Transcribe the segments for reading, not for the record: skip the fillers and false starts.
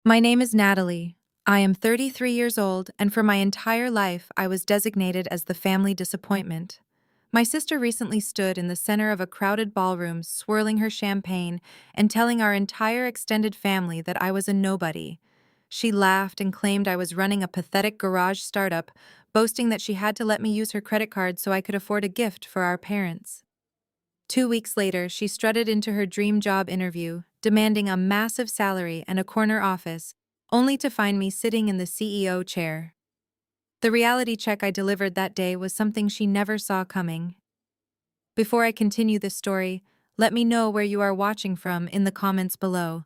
My name is Natalie. I am 33 years old, and for my entire life, I was designated as the family disappointment. My sister recently stood in the center of a crowded ballroom, swirling her champagne and telling our entire extended family that I was a nobody. She laughed and claimed I was running a pathetic garage startup, boasting that she had to let me use her credit card so I could afford a gift for our parents. 2 weeks later, she strutted into her dream job interview, demanding a massive salary and a corner office, only to find me sitting in the CEO chair. The reality check I delivered that day was something she never saw coming. Before I continue this story, let me know where you are watching from in the comments below.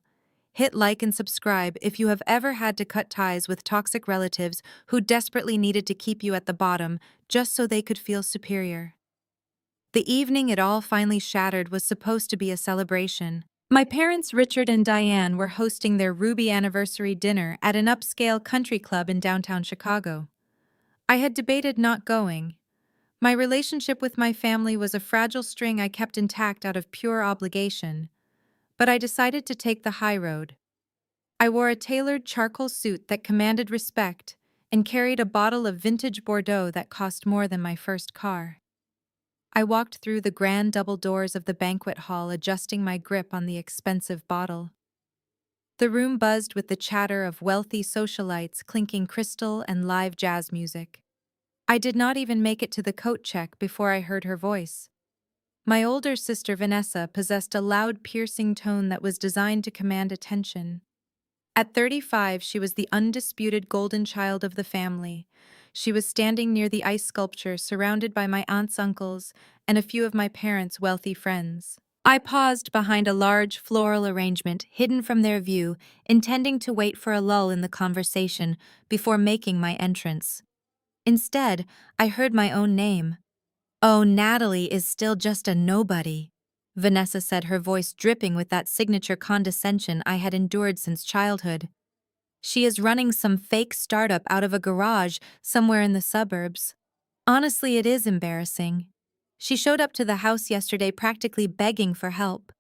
Hit like and subscribe if you have ever had to cut ties with toxic relatives who desperately needed to keep you at the bottom just so they could feel superior. The evening it all finally shattered was supposed to be a celebration. My parents, Richard and Diane, were hosting their Ruby anniversary dinner at an upscale country club in downtown Chicago. I had debated not going. My relationship with my family was a fragile string I kept intact out of pure obligation. But I decided to take the high road. I wore a tailored charcoal suit that commanded respect and carried a bottle of vintage Bordeaux that cost more than my first car. I walked through the grand double doors of the banquet hall, adjusting my grip on the expensive bottle. The room buzzed with the chatter of wealthy socialites clinking crystal and live jazz music. I did not even make it to the coat check before I heard her voice. My older sister Vanessa possessed a loud, piercing tone that was designed to command attention. At 35, she was the undisputed golden child of the family. She was standing near the ice sculpture, surrounded by my aunts, uncles, and a few of my parents' wealthy friends. I paused behind a large floral arrangement hidden from their view, intending to wait for a lull in the conversation before making my entrance. Instead, I heard my own name. "Oh, Natalie is still just a nobody," Vanessa said, her voice dripping with that signature condescension I had endured since childhood. "She is running some fake startup out of a garage somewhere in the suburbs. Honestly, it is embarrassing. She showed up to the house yesterday practically begging for help.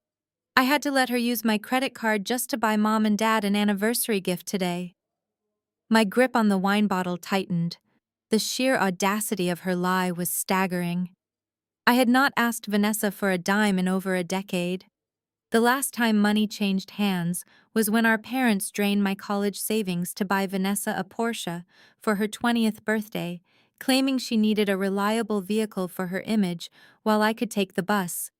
I had to let her use my credit card just to buy Mom and Dad an anniversary gift today." My grip on the wine bottle tightened. The sheer audacity of her lie was staggering. I had not asked Vanessa for a dime in over a decade. The last time money changed hands was when our parents drained my college savings to buy Vanessa a Porsche for her 20th birthday, claiming she needed a reliable vehicle for her image while I could take the bus.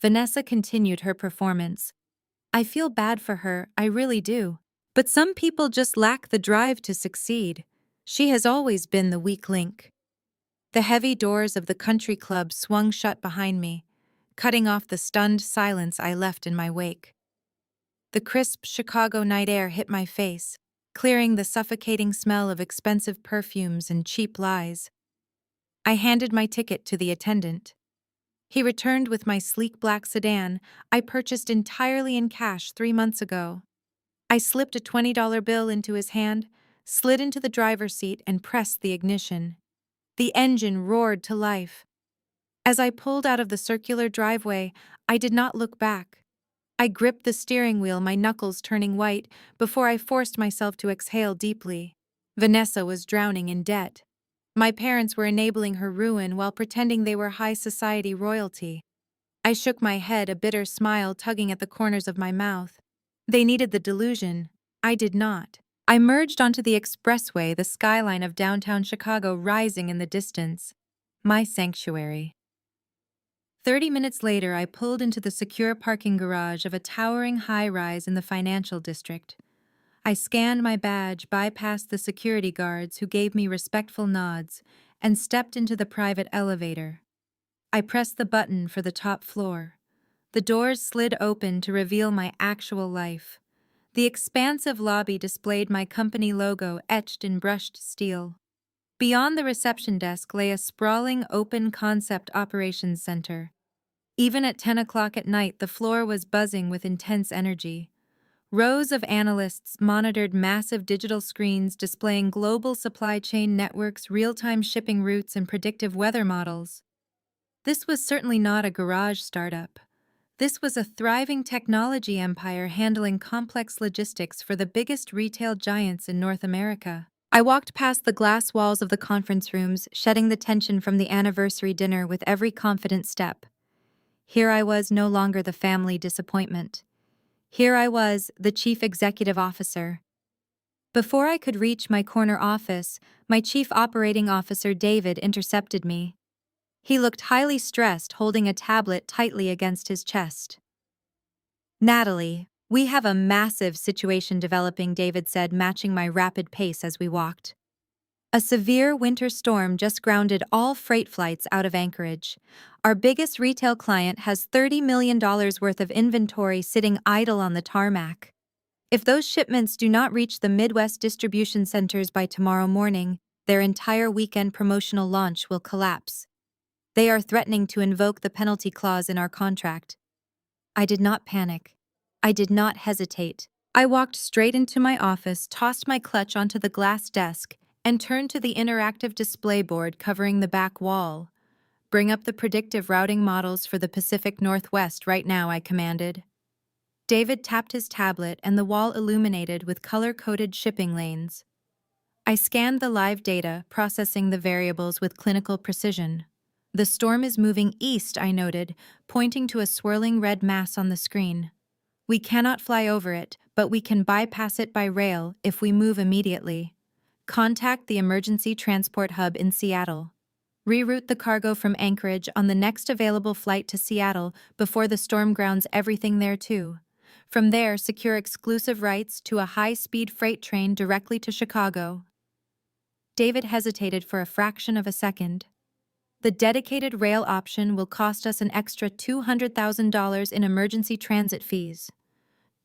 Vanessa continued her performance. "I feel bad for her, I really do. But some people just lack the drive to succeed. She has always been the weak link." The heavy doors of the country club swung shut behind me, cutting off the stunned silence I left in my wake. The crisp Chicago night air hit my face, clearing the suffocating smell of expensive perfumes and cheap lies. I handed my ticket to the attendant. He returned with my sleek black sedan I purchased entirely in cash 3 months ago. I slipped a $20 bill into his hand, slid into the driver's seat, and pressed the ignition. The engine roared to life. As I pulled out of the circular driveway, I did not look back. I gripped the steering wheel, my knuckles turning white, before I forced myself to exhale deeply. Vanessa was drowning in debt. My parents were enabling her ruin while pretending they were high society royalty. I shook my head, a bitter smile tugging at the corners of my mouth. They needed the delusion. I did not. I merged onto the expressway, the skyline of downtown Chicago rising in the distance. My sanctuary. 30 minutes later, I pulled into the secure parking garage of a towering high-rise in the financial district. I scanned my badge, bypassed the security guards who gave me respectful nods, and stepped into the private elevator. I pressed the button for the top floor. The doors slid open to reveal my actual life. The expansive lobby displayed my company logo etched in brushed steel. Beyond the reception desk lay a sprawling open-concept operations center. Even at 10 o'clock at night, the floor was buzzing with intense energy. Rows of analysts monitored massive digital screens displaying global supply chain networks, real-time shipping routes, and predictive weather models. This was certainly not a garage startup. This was a thriving technology empire handling complex logistics for the biggest retail giants in North America. I walked past the glass walls of the conference rooms, shedding the tension from the anniversary dinner with every confident step. Here I was no longer the family disappointment. Here I was, the chief executive officer. Before I could reach my corner office, my chief operating officer David intercepted me. He looked highly stressed, holding a tablet tightly against his chest. "Natalie, we have a massive situation developing," David said, matching my rapid pace as we walked. A severe winter storm just grounded all freight flights out of Anchorage. Our biggest retail client has $30 million worth of inventory sitting idle on the tarmac. If those shipments do not reach the Midwest distribution centers by tomorrow morning, their entire weekend promotional launch will collapse. They are threatening to invoke the penalty clause in our contract. I did not panic. I did not hesitate. I walked straight into my office, tossed my clutch onto the glass desk, and turned to the interactive display board covering the back wall. "Bring up the predictive routing models for the Pacific Northwest right now," I commanded. David tapped his tablet and the wall illuminated with color-coded shipping lanes. I scanned the live data, processing the variables with clinical precision. "The storm is moving east," I noted, pointing to a swirling red mass on the screen. "We cannot fly over it, but we can bypass it by rail if we move immediately. Contact the emergency transport hub in Seattle. Reroute the cargo from Anchorage on the next available flight to Seattle before the storm grounds everything there too. From there, secure exclusive rights to a high-speed freight train directly to Chicago." David hesitated for a fraction of a second. "The dedicated rail option will cost us an extra $200,000 in emergency transit fees."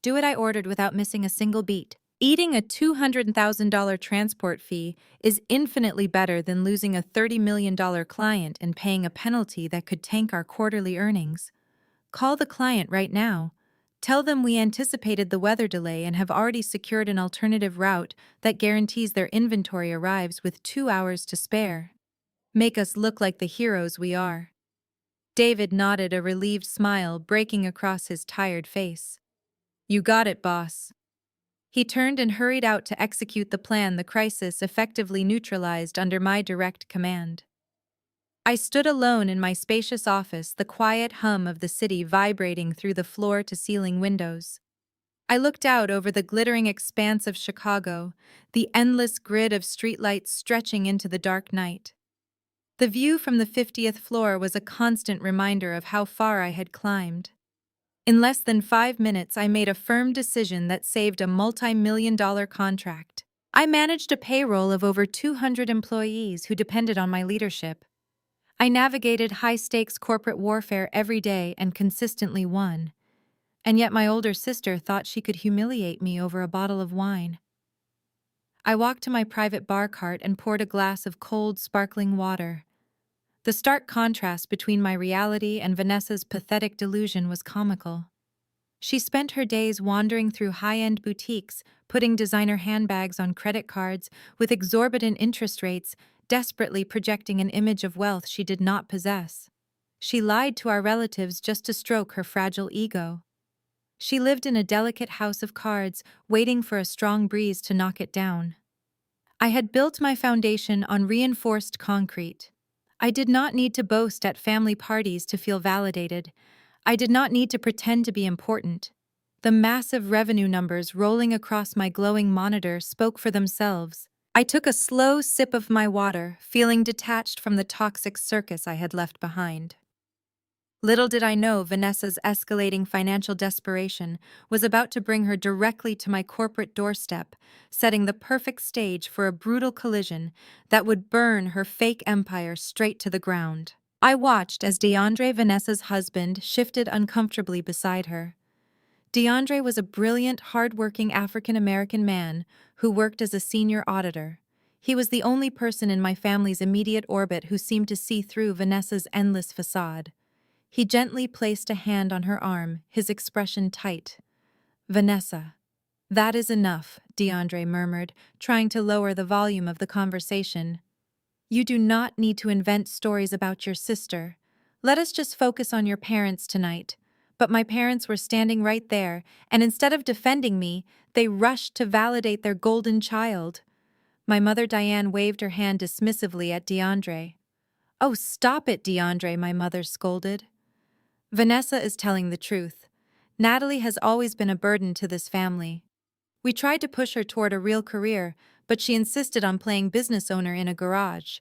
"Do it," I ordered without missing a single beat. Eating a $200,000 transport fee is infinitely better than losing a $30 million client and paying a penalty that could tank our quarterly earnings. Call the client right now. Tell them we anticipated the weather delay and have already secured an alternative route that guarantees their inventory arrives with 2 hours to spare. Make us look like the heroes we are." David nodded, a relieved smile breaking across his tired face. "You got it, boss." He turned and hurried out to execute the plan the crisis effectively neutralized under my direct command. I stood alone in my spacious office, the quiet hum of the city vibrating through the floor-to-ceiling windows. I looked out over the glittering expanse of Chicago, the endless grid of streetlights stretching into the dark night. The view from the 50th floor was a constant reminder of how far I had climbed. In less than 5 minutes, I made a firm decision that saved a multi-million-dollar contract. I managed a payroll of over 200 employees who depended on my leadership. I navigated high-stakes corporate warfare every day and consistently won. And yet my older sister thought she could humiliate me over a bottle of wine. I walked to my private bar cart and poured a glass of cold, sparkling water. The stark contrast between my reality and Vanessa's pathetic delusion was comical. She spent her days wandering through high-end boutiques, putting designer handbags on credit cards with exorbitant interest rates, desperately projecting an image of wealth she did not possess. She lied to our relatives just to stroke her fragile ego. She lived in a delicate house of cards, waiting for a strong breeze to knock it down. I had built my foundation on reinforced concrete. I did not need to boast at family parties to feel validated. I did not need to pretend to be important. The massive revenue numbers rolling across my glowing monitor spoke for themselves. I took a slow sip of my water, feeling detached from the toxic circus I had left behind. Little did I know Vanessa's escalating financial desperation was about to bring her directly to my corporate doorstep, setting the perfect stage for a brutal collision that would burn her fake empire straight to the ground. I watched as DeAndre, Vanessa's husband, shifted uncomfortably beside her. DeAndre was a brilliant, hard-working African-American man who worked as a senior auditor. He was the only person in my family's immediate orbit who seemed to see through Vanessa's endless facade. He gently placed a hand on her arm, his expression tight. "Vanessa." "That is enough," DeAndre murmured, trying to lower the volume of the conversation. "You do not need to invent stories about your sister. Let us just focus on your parents tonight. But my parents were standing right there, and instead of defending me, they rushed to validate their golden child. My mother Diane waved her hand dismissively at DeAndre. "Oh, stop it, DeAndre," my mother scolded. "Vanessa is telling the truth. Natalie has always been a burden to this family. We tried to push her toward a real career, but she insisted on playing business owner in a garage.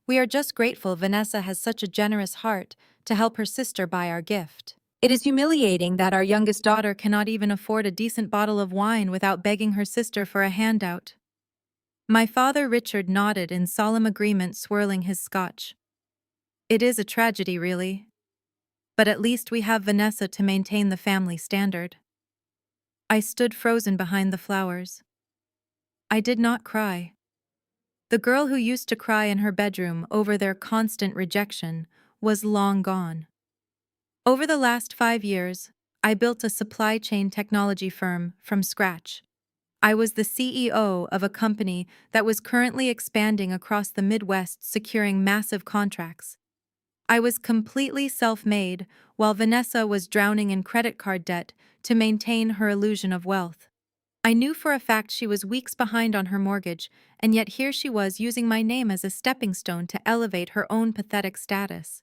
We are just grateful Vanessa has such a generous heart to help her sister buy our gift. It is humiliating that our youngest daughter cannot even afford a decent bottle of wine without begging her sister for a handout." My father Richard nodded in solemn agreement, swirling his scotch. "It is a tragedy, really. But at least we have Vanessa to maintain the family standard." I stood frozen behind the flowers. I did not cry. The girl who used to cry in her bedroom over their constant rejection was long gone. Over the last 5 years, I built a supply chain technology firm from scratch. I was the CEO of a company that was currently expanding across the Midwest, securing massive contracts. I was completely self-made, while Vanessa was drowning in credit card debt to maintain her illusion of wealth. I knew for a fact she was weeks behind on her mortgage, and yet here she was using my name as a stepping stone to elevate her own pathetic status.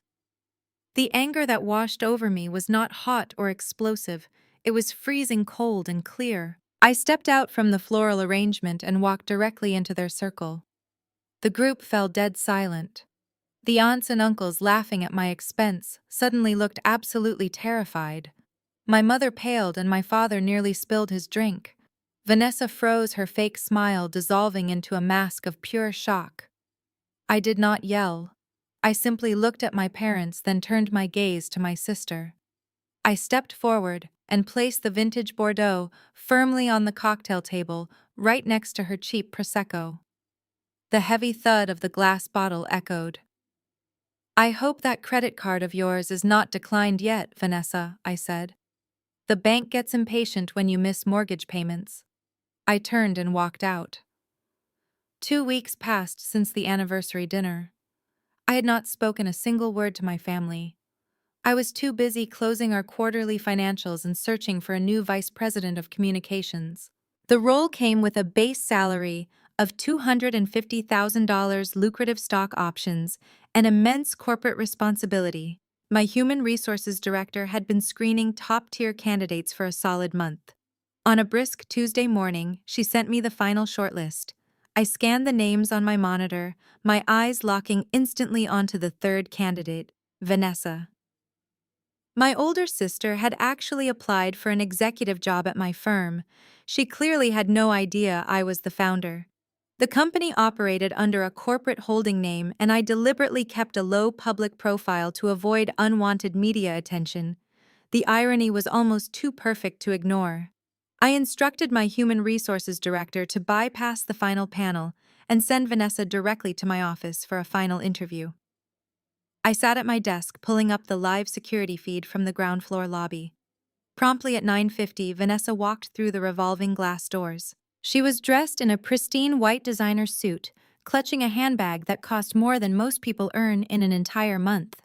The anger that washed over me was not hot or explosive, it was freezing cold and clear. I stepped out from the floral arrangement and walked directly into their circle. The group fell dead silent. The aunts and uncles, laughing at my expense, suddenly looked absolutely terrified. My mother paled and my father nearly spilled his drink. Vanessa froze, her fake smile dissolving into a mask of pure shock. I did not yell. I simply looked at my parents, then turned my gaze to my sister. I stepped forward and placed the vintage Bordeaux firmly on the cocktail table, right next to her cheap Prosecco. The heavy thud of the glass bottle echoed. "I hope that credit card of yours is not declined yet, Vanessa," I said. "The bank gets impatient when you miss mortgage payments." I turned and walked out. 2 weeks passed since the anniversary dinner. I had not spoken a single word to my family. I was too busy closing our quarterly financials and searching for a new vice president of communications. The role came with a base salary of $250,000, lucrative stock options, and immense corporate responsibility. My human resources director had been screening top-tier candidates for a solid month. On a brisk Tuesday morning, she sent me the final shortlist. I scanned the names on my monitor, my eyes locking instantly onto the third candidate, Vanessa. My older sister had actually applied for an executive job at my firm. She clearly had no idea I was the founder. The company operated under a corporate holding name, and I deliberately kept a low public profile to avoid unwanted media attention. The irony was almost too perfect to ignore. I instructed my human resources director to bypass the final panel and send Vanessa directly to my office for a final interview. I sat at my desk, pulling up the live security feed from the ground floor lobby. Promptly at 9:50, Vanessa walked through the revolving glass doors. She was dressed in a pristine white designer suit, clutching a handbag that cost more than most people earn in an entire month.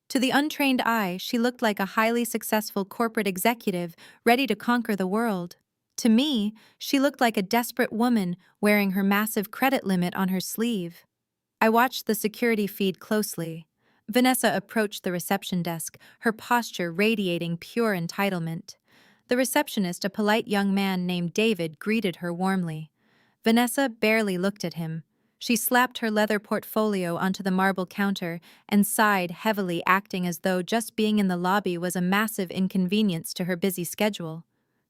To the untrained eye, she looked like a highly successful corporate executive ready to conquer the world. To me, she looked like a desperate woman wearing her massive credit limit on her sleeve. I watched the security feed closely. Vanessa approached the reception desk, her posture radiating pure entitlement. The receptionist, a polite young man named David, greeted her warmly. Vanessa barely looked at him. She slapped her leather portfolio onto the marble counter and sighed heavily, acting as though just being in the lobby was a massive inconvenience to her busy schedule.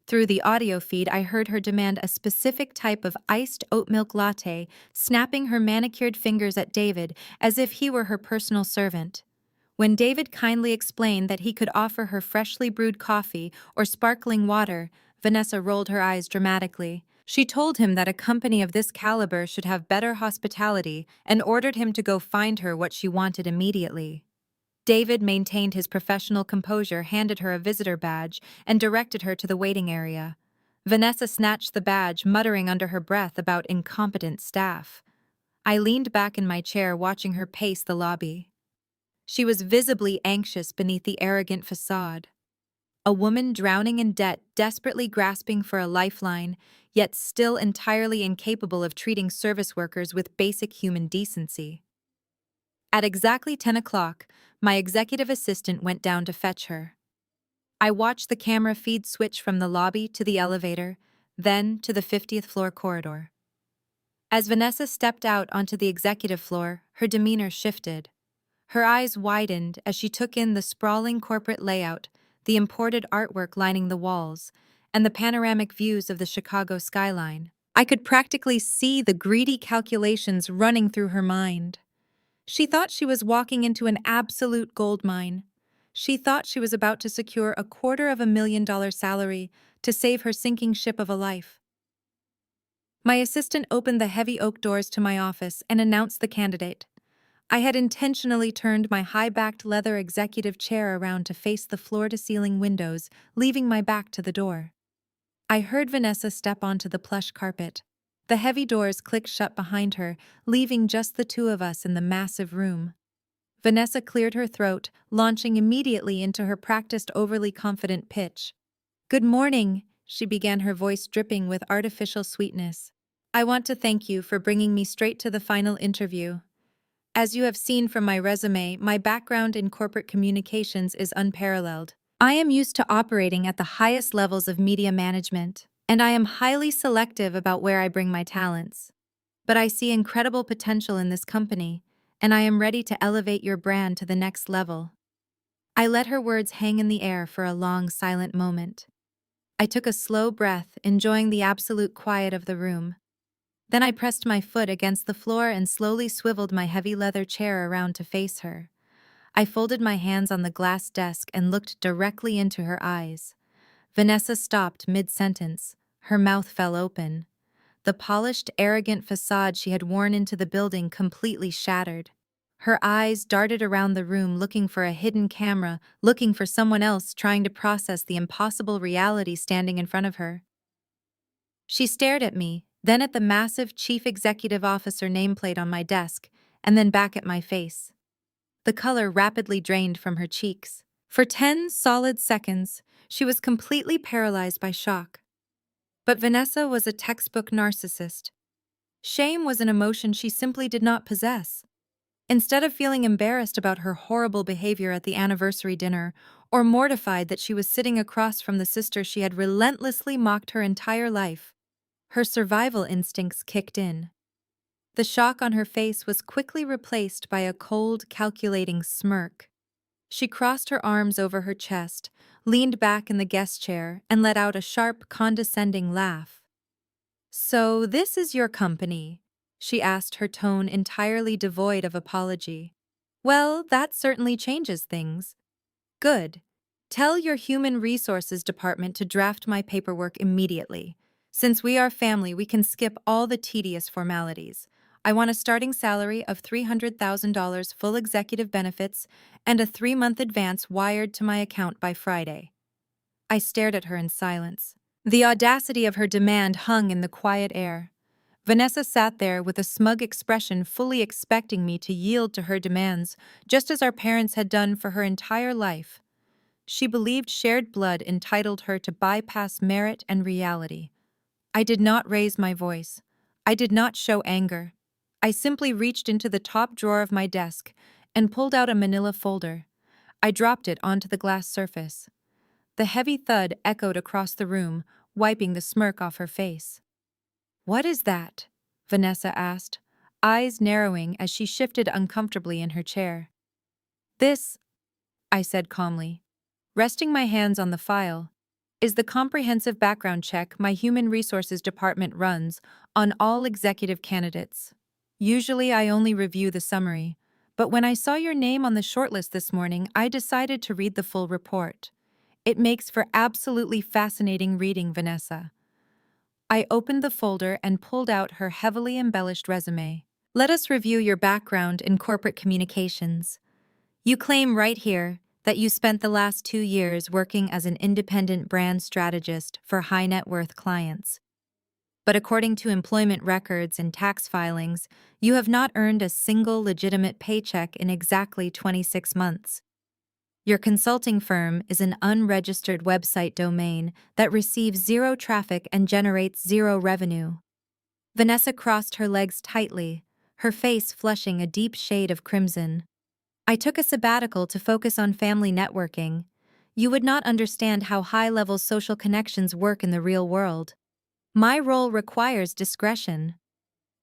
Through the audio feed, I heard her demand a specific type of iced oat milk latte, snapping her manicured fingers at David as if he were her personal servant. When David kindly explained that he could offer her freshly brewed coffee or sparkling water, Vanessa rolled her eyes dramatically. She told him that a company of this caliber should have better hospitality and ordered him to go find her what she wanted immediately. David maintained his professional composure, handed her a visitor badge, and directed her to the waiting area. Vanessa snatched the badge, muttering under her breath about incompetent staff. I leaned back in my chair, watching her pace the lobby. She was visibly anxious beneath the arrogant facade. A woman drowning in debt, desperately grasping for a lifeline, yet still entirely incapable of treating service workers with basic human decency. At exactly 10 o'clock, my executive assistant went down to fetch her. I watched the camera feed switch from the lobby to the elevator, then to the 50th floor corridor. As Vanessa stepped out onto the executive floor, her demeanor shifted. Her eyes widened as she took in the sprawling corporate layout, the imported artwork lining the walls, and the panoramic views of the Chicago skyline. I could practically see the greedy calculations running through her mind. She thought she was walking into an absolute goldmine. She thought she was about to secure a $250,000 salary to save her sinking ship of a life. My assistant opened the heavy oak doors to my office and announced the candidate. I had intentionally turned my high-backed leather executive chair around to face the floor-to-ceiling windows, leaving my back to the door. I heard Vanessa step onto the plush carpet. The heavy doors clicked shut behind her, leaving just the two of us in the massive room. Vanessa cleared her throat, launching immediately into her practiced overly confident pitch. "Good morning," she began, her voice dripping with artificial sweetness. "I want to thank you for bringing me straight to the final interview. As you have seen from my resume, my background in corporate communications is unparalleled. I am used to operating at the highest levels of media management, and I am highly selective about where I bring my talents. But I see incredible potential in this company, and I am ready to elevate your brand to the next level." I let her words hang in the air for a long, silent moment. I took a slow breath, enjoying the absolute quiet of the room. Then I pressed my foot against the floor and slowly swiveled my heavy leather chair around to face her. I folded my hands on the glass desk and looked directly into her eyes. Vanessa stopped mid-sentence. Her mouth fell open. The polished, arrogant facade she had worn into the building completely shattered. Her eyes darted around the room looking for a hidden camera, looking for someone else trying to process the impossible reality standing in front of her. She stared at me, then at the massive Chief Executive Officer nameplate on my desk, and then back at my face. The color rapidly drained from her cheeks. For 10 solid seconds, she was completely paralyzed by shock. But Vanessa was a textbook narcissist. Shame was an emotion she simply did not possess. Instead of feeling embarrassed about her horrible behavior at the anniversary dinner, or mortified that she was sitting across from the sister she had relentlessly mocked her entire life, her survival instincts kicked in. The shock on her face was quickly replaced by a cold, calculating smirk. She crossed her arms over her chest, leaned back in the guest chair, and let out a sharp, condescending laugh. "So this is your company?" she asked, her tone entirely devoid of apology. "Well, that certainly changes things. Good. Tell your human resources department to draft my paperwork immediately. Since we are family, we can skip all the tedious formalities. I want a starting salary of $300,000, full executive benefits, and a 3-month advance wired to my account by Friday." I stared at her in silence. The audacity of her demand hung in the quiet air. Vanessa sat there with a smug expression, fully expecting me to yield to her demands, just as our parents had done for her entire life. She believed shared blood entitled her to bypass merit and reality. I did not raise my voice. I did not show anger. I simply reached into the top drawer of my desk and pulled out a manila folder. I dropped it onto the glass surface. The heavy thud echoed across the room, wiping the smirk off her face. "What is that?" Vanessa asked, eyes narrowing as she shifted uncomfortably in her chair. "This," I said calmly, resting my hands on the file, "is the comprehensive background check my Human Resources Department runs on all executive candidates. Usually I only review the summary, but when I saw your name on the shortlist this morning, I decided to read the full report. It makes for absolutely fascinating reading, Vanessa." I opened the folder and pulled out her heavily embellished resume. "Let us review your background in corporate communications. You claim right here that you spent the last 2 years working as an independent brand strategist for high net worth clients. But according to employment records and tax filings, you have not earned a single legitimate paycheck in exactly 26 months. Your consulting firm is an unregistered website domain that receives zero traffic and generates zero revenue. Vanessa crossed her legs tightly, her face flushing a deep shade of crimson. I took a sabbatical to focus on family networking. You would not understand how high-level social connections work in the real world. My role requires discretion.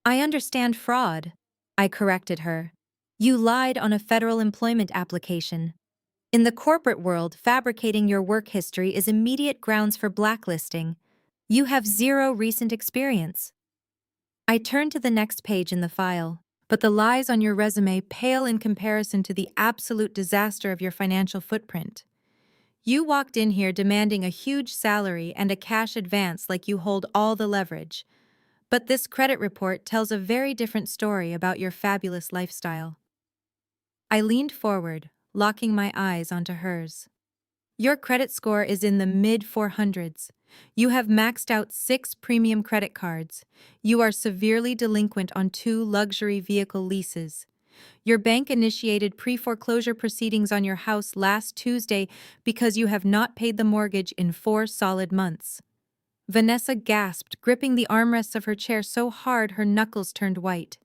I understand fraud. I corrected her. You lied on a federal employment application. In the corporate world, fabricating your work history is immediate grounds for blacklisting. You have zero recent experience. I turned to the next page in the file, but the lies on your resume pale in comparison to the absolute disaster of your financial footprint. You walked in here demanding a huge salary and a cash advance like you hold all the leverage. But this credit report tells a very different story about your fabulous lifestyle. I leaned forward, locking my eyes onto hers. Your credit score is in the mid-400s. You have maxed out 6 premium credit cards. You are severely delinquent on 2 luxury vehicle leases. Your bank initiated pre-foreclosure proceedings on your house last Tuesday because you have not paid the mortgage in 4 solid months. Vanessa gasped, gripping the armrests of her chair so hard her knuckles turned white.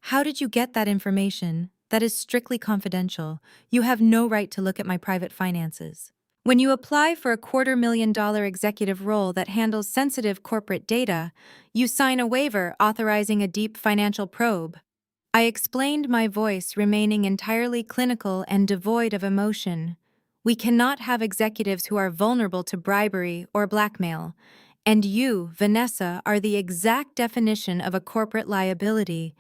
How did you get that information? That is strictly confidential. You have no right to look at my private finances. When you apply for a $250,000 executive role that handles sensitive corporate data, you sign a waiver authorizing a deep financial probe. I explained, my voice remaining entirely clinical and devoid of emotion. We cannot have executives who are vulnerable to bribery or blackmail. And you, Vanessa, are the exact definition of a corporate liability.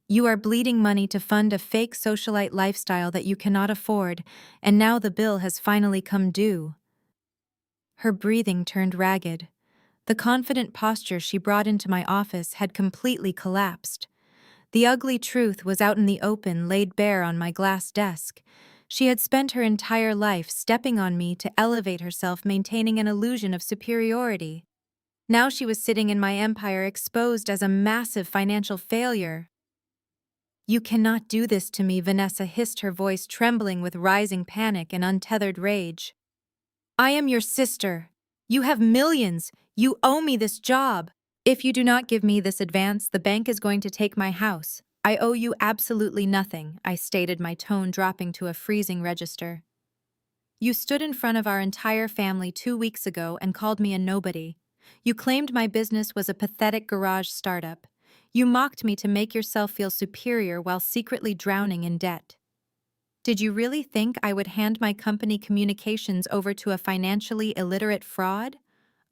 You are bleeding money to fund a fake socialite lifestyle that you cannot afford, and now the bill has finally come due. Her breathing turned ragged. The confident posture she brought into my office had completely collapsed. The ugly truth was out in the open, laid bare on my glass desk. She had spent her entire life stepping on me to elevate herself, maintaining an illusion of superiority. Now she was sitting in my empire, exposed as a massive financial failure. You cannot do this to me, Vanessa hissed, her voice trembling with rising panic and untethered rage. I am your sister. You have millions. You owe me this job. If you do not give me this advance, the bank is going to take my house. I owe you absolutely nothing, I stated, my tone dropping to a freezing register. You stood in front of our entire family 2 weeks ago and called me a nobody. You claimed my business was a pathetic garage startup. You mocked me to make yourself feel superior while secretly drowning in debt. Did you really think I would hand my company communications over to a financially illiterate fraud?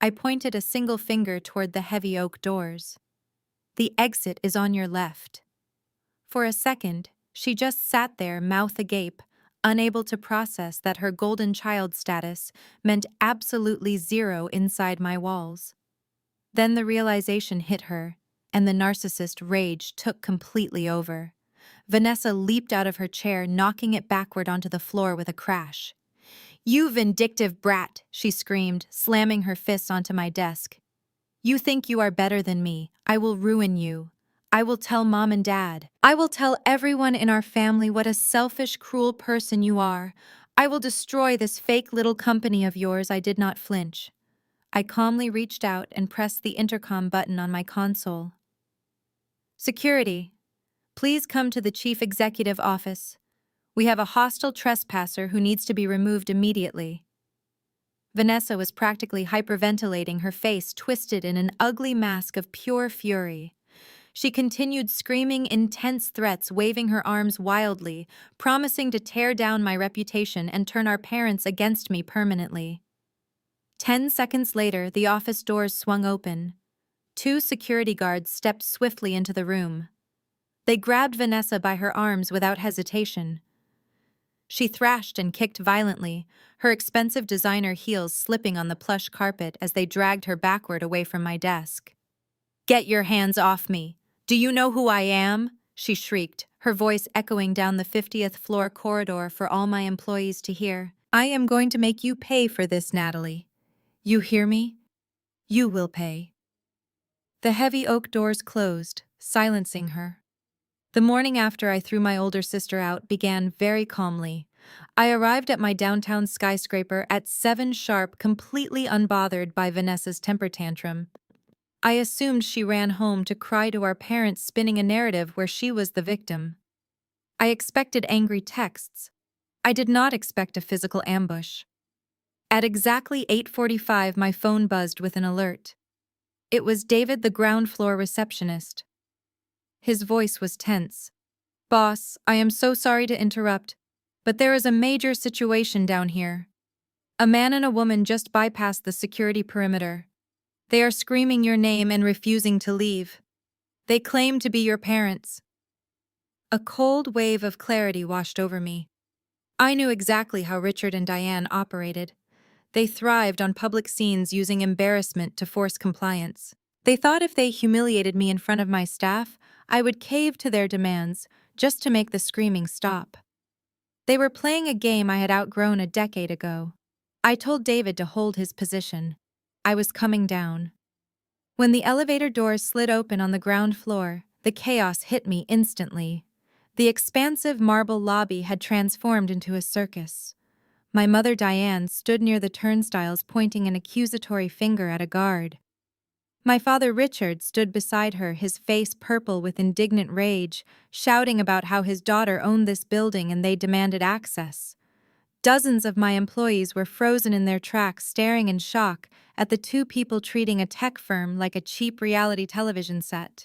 I pointed a single finger toward the heavy oak doors. The exit is on your left. For a second, she just sat there, mouth agape, unable to process that her golden child status meant absolutely zero inside my walls. Then the realization hit her, and the narcissist rage took completely over. Vanessa leaped out of her chair, knocking it backward onto the floor with a crash. You vindictive brat, she screamed, slamming her fists onto my desk. You think you are better than me. I will ruin you. I will tell Mom and Dad. I will tell everyone in our family what a selfish, cruel person you are. I will destroy this fake little company of yours. I did not flinch. I calmly reached out and pressed the intercom button on my console. Security, please come to the Chief Executive Office. We have a hostile trespasser who needs to be removed immediately. Vanessa was practically hyperventilating, her face twisted in an ugly mask of pure fury. She continued screaming intense threats, waving her arms wildly, promising to tear down my reputation and turn our parents against me permanently. 10 seconds later, the office doors swung open. 2 security guards stepped swiftly into the room. They grabbed Vanessa by her arms without hesitation. She thrashed and kicked violently, her expensive designer heels slipping on the plush carpet as they dragged her backward away from my desk. Get your hands off me! Do you know who I am? She shrieked, her voice echoing down the 50th floor corridor for all my employees to hear. I am going to make you pay for this, Natalie. You hear me? You will pay. The heavy oak doors closed, silencing her. The morning after I threw my older sister out began very calmly. I arrived at my downtown skyscraper at 7 sharp, completely unbothered by Vanessa's temper tantrum. I assumed she ran home to cry to our parents, spinning a narrative where she was the victim. I expected angry texts. I did not expect a physical ambush. At exactly 8:45, my phone buzzed with an alert. It was David, the ground floor receptionist. His voice was tense. "Boss, I am so sorry to interrupt, but there is a major situation down here. A man and a woman just bypassed the security perimeter. They are screaming your name and refusing to leave. They claim to be your parents." A cold wave of clarity washed over me. I knew exactly how Richard and Diane operated. They thrived on public scenes, using embarrassment to force compliance. They thought if they humiliated me in front of my staff, I would cave to their demands, just to make the screaming stop. They were playing a game I had outgrown a decade ago. I told David to hold his position. I was coming down. When the elevator doors slid open on the ground floor, the chaos hit me instantly. The expansive marble lobby had transformed into a circus. My mother Diane stood near the turnstiles, pointing an accusatory finger at a guard. My father Richard stood beside her, his face purple with indignant rage, shouting about how his daughter owned this building and they demanded access. Dozens of my employees were frozen in their tracks, staring in shock at the two people treating a tech firm like a cheap reality television set.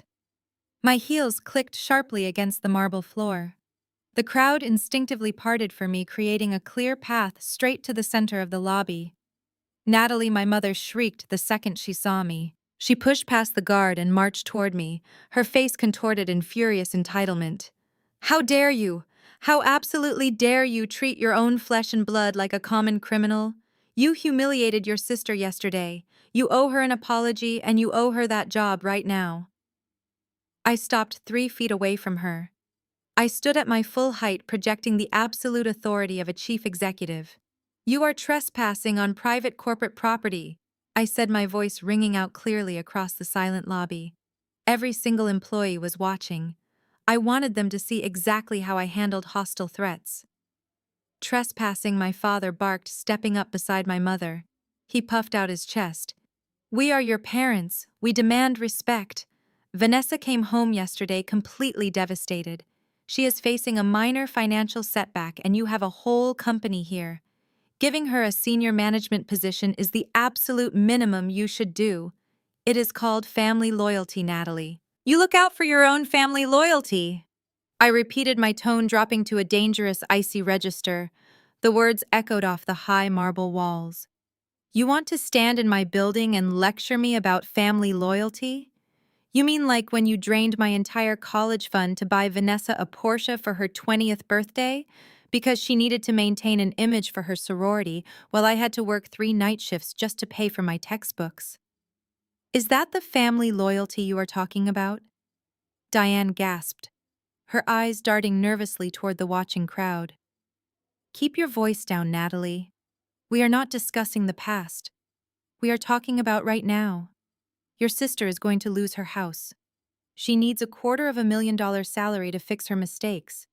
My heels clicked sharply against the marble floor. The crowd instinctively parted for me, creating a clear path straight to the center of the lobby. Natalie, my mother, shrieked the second she saw me. She pushed past the guard and marched toward me, her face contorted in furious entitlement. "How dare you? How absolutely dare you treat your own flesh and blood like a common criminal? You humiliated your sister yesterday. You owe her an apology, and you owe her that job right now." I stopped 3 feet away from her. I stood at my full height, projecting the absolute authority of a chief executive. "You are trespassing on private corporate property," I said, my voice ringing out clearly across the silent lobby. Every single employee was watching. I wanted them to see exactly how I handled hostile threats. "Trespassing," my father barked, stepping up beside my mother. He puffed out his chest. "We are your parents. We demand respect. Vanessa came home yesterday completely devastated. She is facing a minor financial setback, and you have a whole company here. Giving her a senior management position is the absolute minimum you should do. It is called family loyalty, Natalie. You look out for your own family loyalty." I repeated, my tone dropping to a dangerous, icy register. The words echoed off the high marble walls. "You want to stand in my building and lecture me about family loyalty? You mean like when you drained my entire college fund to buy Vanessa a Porsche for her 20th birthday? Because she needed to maintain an image for her sorority, while I had to work 3 night shifts just to pay for my textbooks. Is that the family loyalty you are talking about?" Diane gasped, her eyes darting nervously toward the watching crowd. "Keep your voice down, Natalie. We are not discussing the past. We are talking about right now. Your sister is going to lose her house. She needs $250,000 salary to fix her mistakes.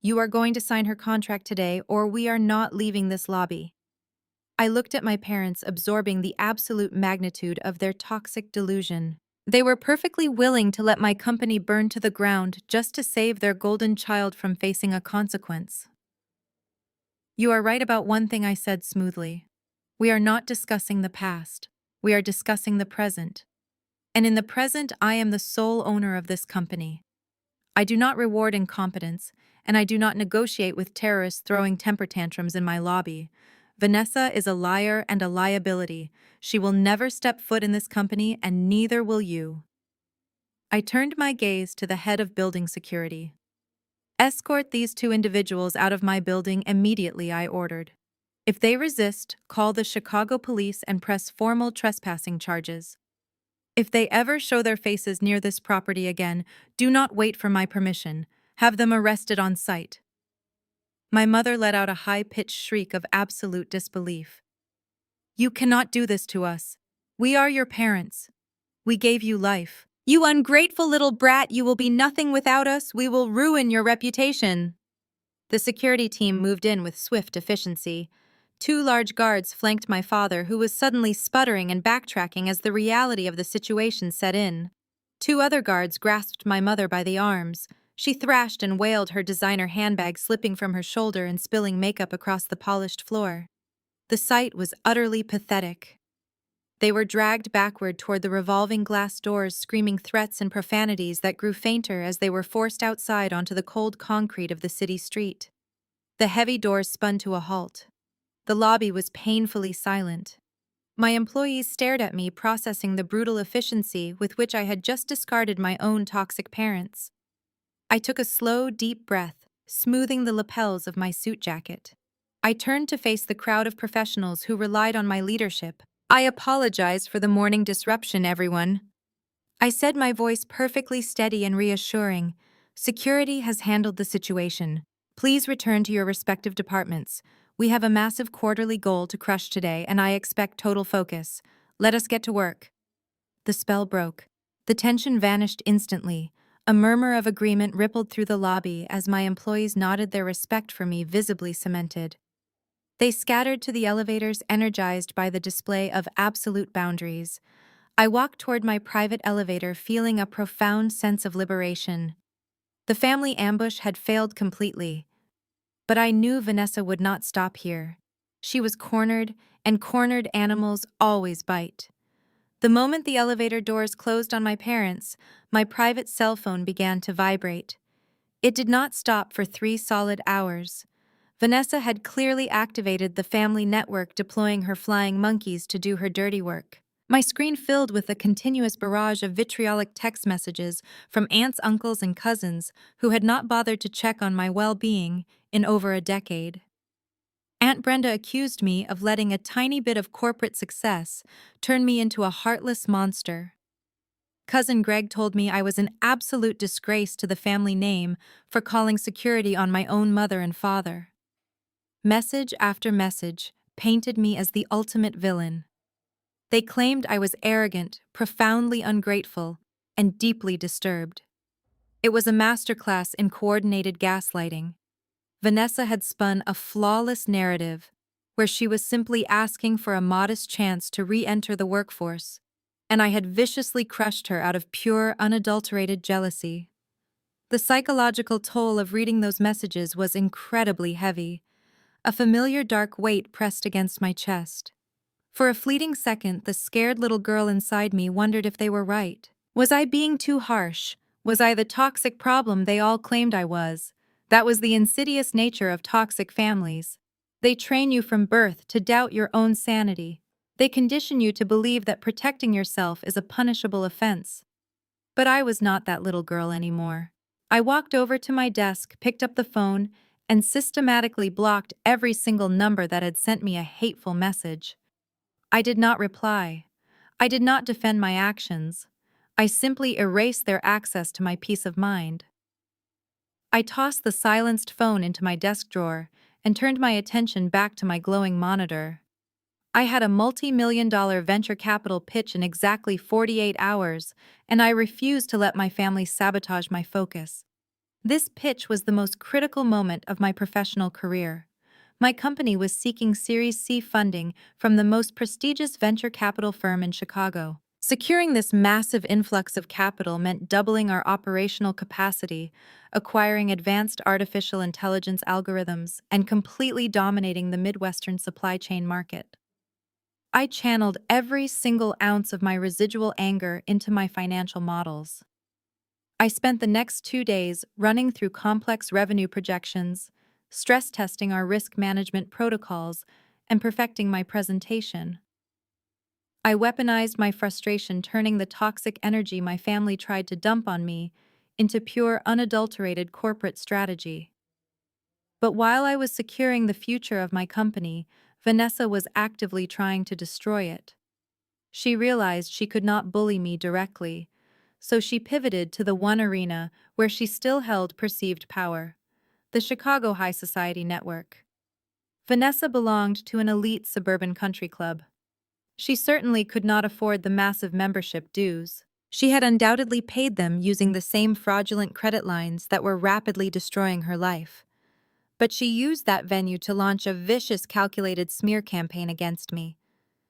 You are going to sign her contract today, or we are not leaving this lobby." I looked at my parents, absorbing the absolute magnitude of their toxic delusion. They were perfectly willing to let my company burn to the ground just to save their golden child from facing a consequence. "You are right about one thing," I said smoothly. "We are not discussing the past. We are discussing the present. And in the present, I am the sole owner of this company. I do not reward incompetence, and I do not negotiate with terrorists throwing temper tantrums in my lobby. Vanessa is a liar and a liability. She will never step foot in this company, and neither will you." I turned my gaze to the head of building security. "Escort these 2 individuals out of my building immediately," I ordered. "If they resist, call the Chicago police and press formal trespassing charges. If they ever show their faces near this property again, do not wait for my permission. Have them arrested on sight." My mother let out a high-pitched shriek of absolute disbelief. "You cannot do this to us. We are your parents. We gave you life. You ungrateful little brat, you will be nothing without us. We will ruin your reputation." The security team moved in with swift efficiency. Two large guards flanked my father, who was suddenly sputtering and backtracking as the reality of the situation set in. Two other guards grasped my mother by the arms. She thrashed and wailed, her designer handbag slipping from her shoulder and spilling makeup across the polished floor. The sight was utterly pathetic. They were dragged backward toward the revolving glass doors, screaming threats and profanities that grew fainter as they were forced outside onto the cold concrete of the city street. The heavy doors spun to a halt. The lobby was painfully silent. My employees stared at me, processing the brutal efficiency with which I had just discarded my own toxic parents. I took a slow, deep breath, smoothing the lapels of my suit jacket. I turned to face the crowd of professionals who relied on my leadership. "I apologize for the morning disruption, everyone," I said, my voice perfectly steady and reassuring. "Security has handled the situation. Please return to your respective departments. We have a massive quarterly goal to crush today, and I expect total focus. Let us get to work." The spell broke. The tension vanished instantly. A murmur of agreement rippled through the lobby as my employees nodded, their respect for me visibly cemented. They scattered to the elevators, energized by the display of absolute boundaries. I walked toward my private elevator, feeling a profound sense of liberation. The family ambush had failed completely. But I knew Vanessa would not stop here. She was cornered, and cornered animals always bite. The moment the elevator doors closed on my parents, my private cell phone began to vibrate. It did not stop for 3 solid hours. Vanessa had clearly activated the family network, deploying her flying monkeys to do her dirty work. My screen filled with a continuous barrage of vitriolic text messages from aunts, uncles, and cousins who had not bothered to check on my well-being in over a decade. Aunt Brenda accused me of letting a tiny bit of corporate success turn me into a heartless monster. Cousin Greg told me I was an absolute disgrace to the family name for calling security on my own mother and father. Message after message painted me as the ultimate villain. They claimed I was arrogant, profoundly ungrateful, and deeply disturbed. It was a masterclass in coordinated gaslighting. Vanessa had spun a flawless narrative where she was simply asking for a modest chance to re-enter the workforce, and I had viciously crushed her out of pure, unadulterated jealousy. The psychological toll of reading those messages was incredibly heavy. A familiar dark weight pressed against my chest. For a fleeting second, the scared little girl inside me wondered if they were right. Was I being too harsh? Was I the toxic problem they all claimed I was? That was the insidious nature of toxic families. They train you from birth to doubt your own sanity. They condition you to believe that protecting yourself is a punishable offense. But I was not that little girl anymore. I walked over to my desk, picked up the phone, and systematically blocked every single number that had sent me a hateful message. I did not reply. I did not defend my actions. I simply erased their access to my peace of mind. I tossed the silenced phone into my desk drawer and turned my attention back to my glowing monitor. I had a multi-million-dollar venture capital pitch in exactly 48 hours, and I refused to let my family sabotage my focus. This pitch was the most critical moment of my professional career. My company was seeking Series C funding from the most prestigious venture capital firm in Chicago. Securing this massive influx of capital meant doubling our operational capacity, acquiring advanced artificial intelligence algorithms, and completely dominating the Midwestern supply chain market. I channeled every single ounce of my residual anger into my financial models. I spent the next 2 days running through complex revenue projections, stress testing our risk management protocols, and perfecting my presentation. I weaponized my frustration, turning the toxic energy my family tried to dump on me into pure, unadulterated corporate strategy. But while I was securing the future of my company, Vanessa was actively trying to destroy it. She realized she could not bully me directly, so she pivoted to the one arena where she still held perceived power: the Chicago High Society network. Vanessa belonged to an elite suburban country club. She certainly could not afford the massive membership dues. She had undoubtedly paid them using the same fraudulent credit lines that were rapidly destroying her life. But she used that venue to launch a vicious, calculated smear campaign against me.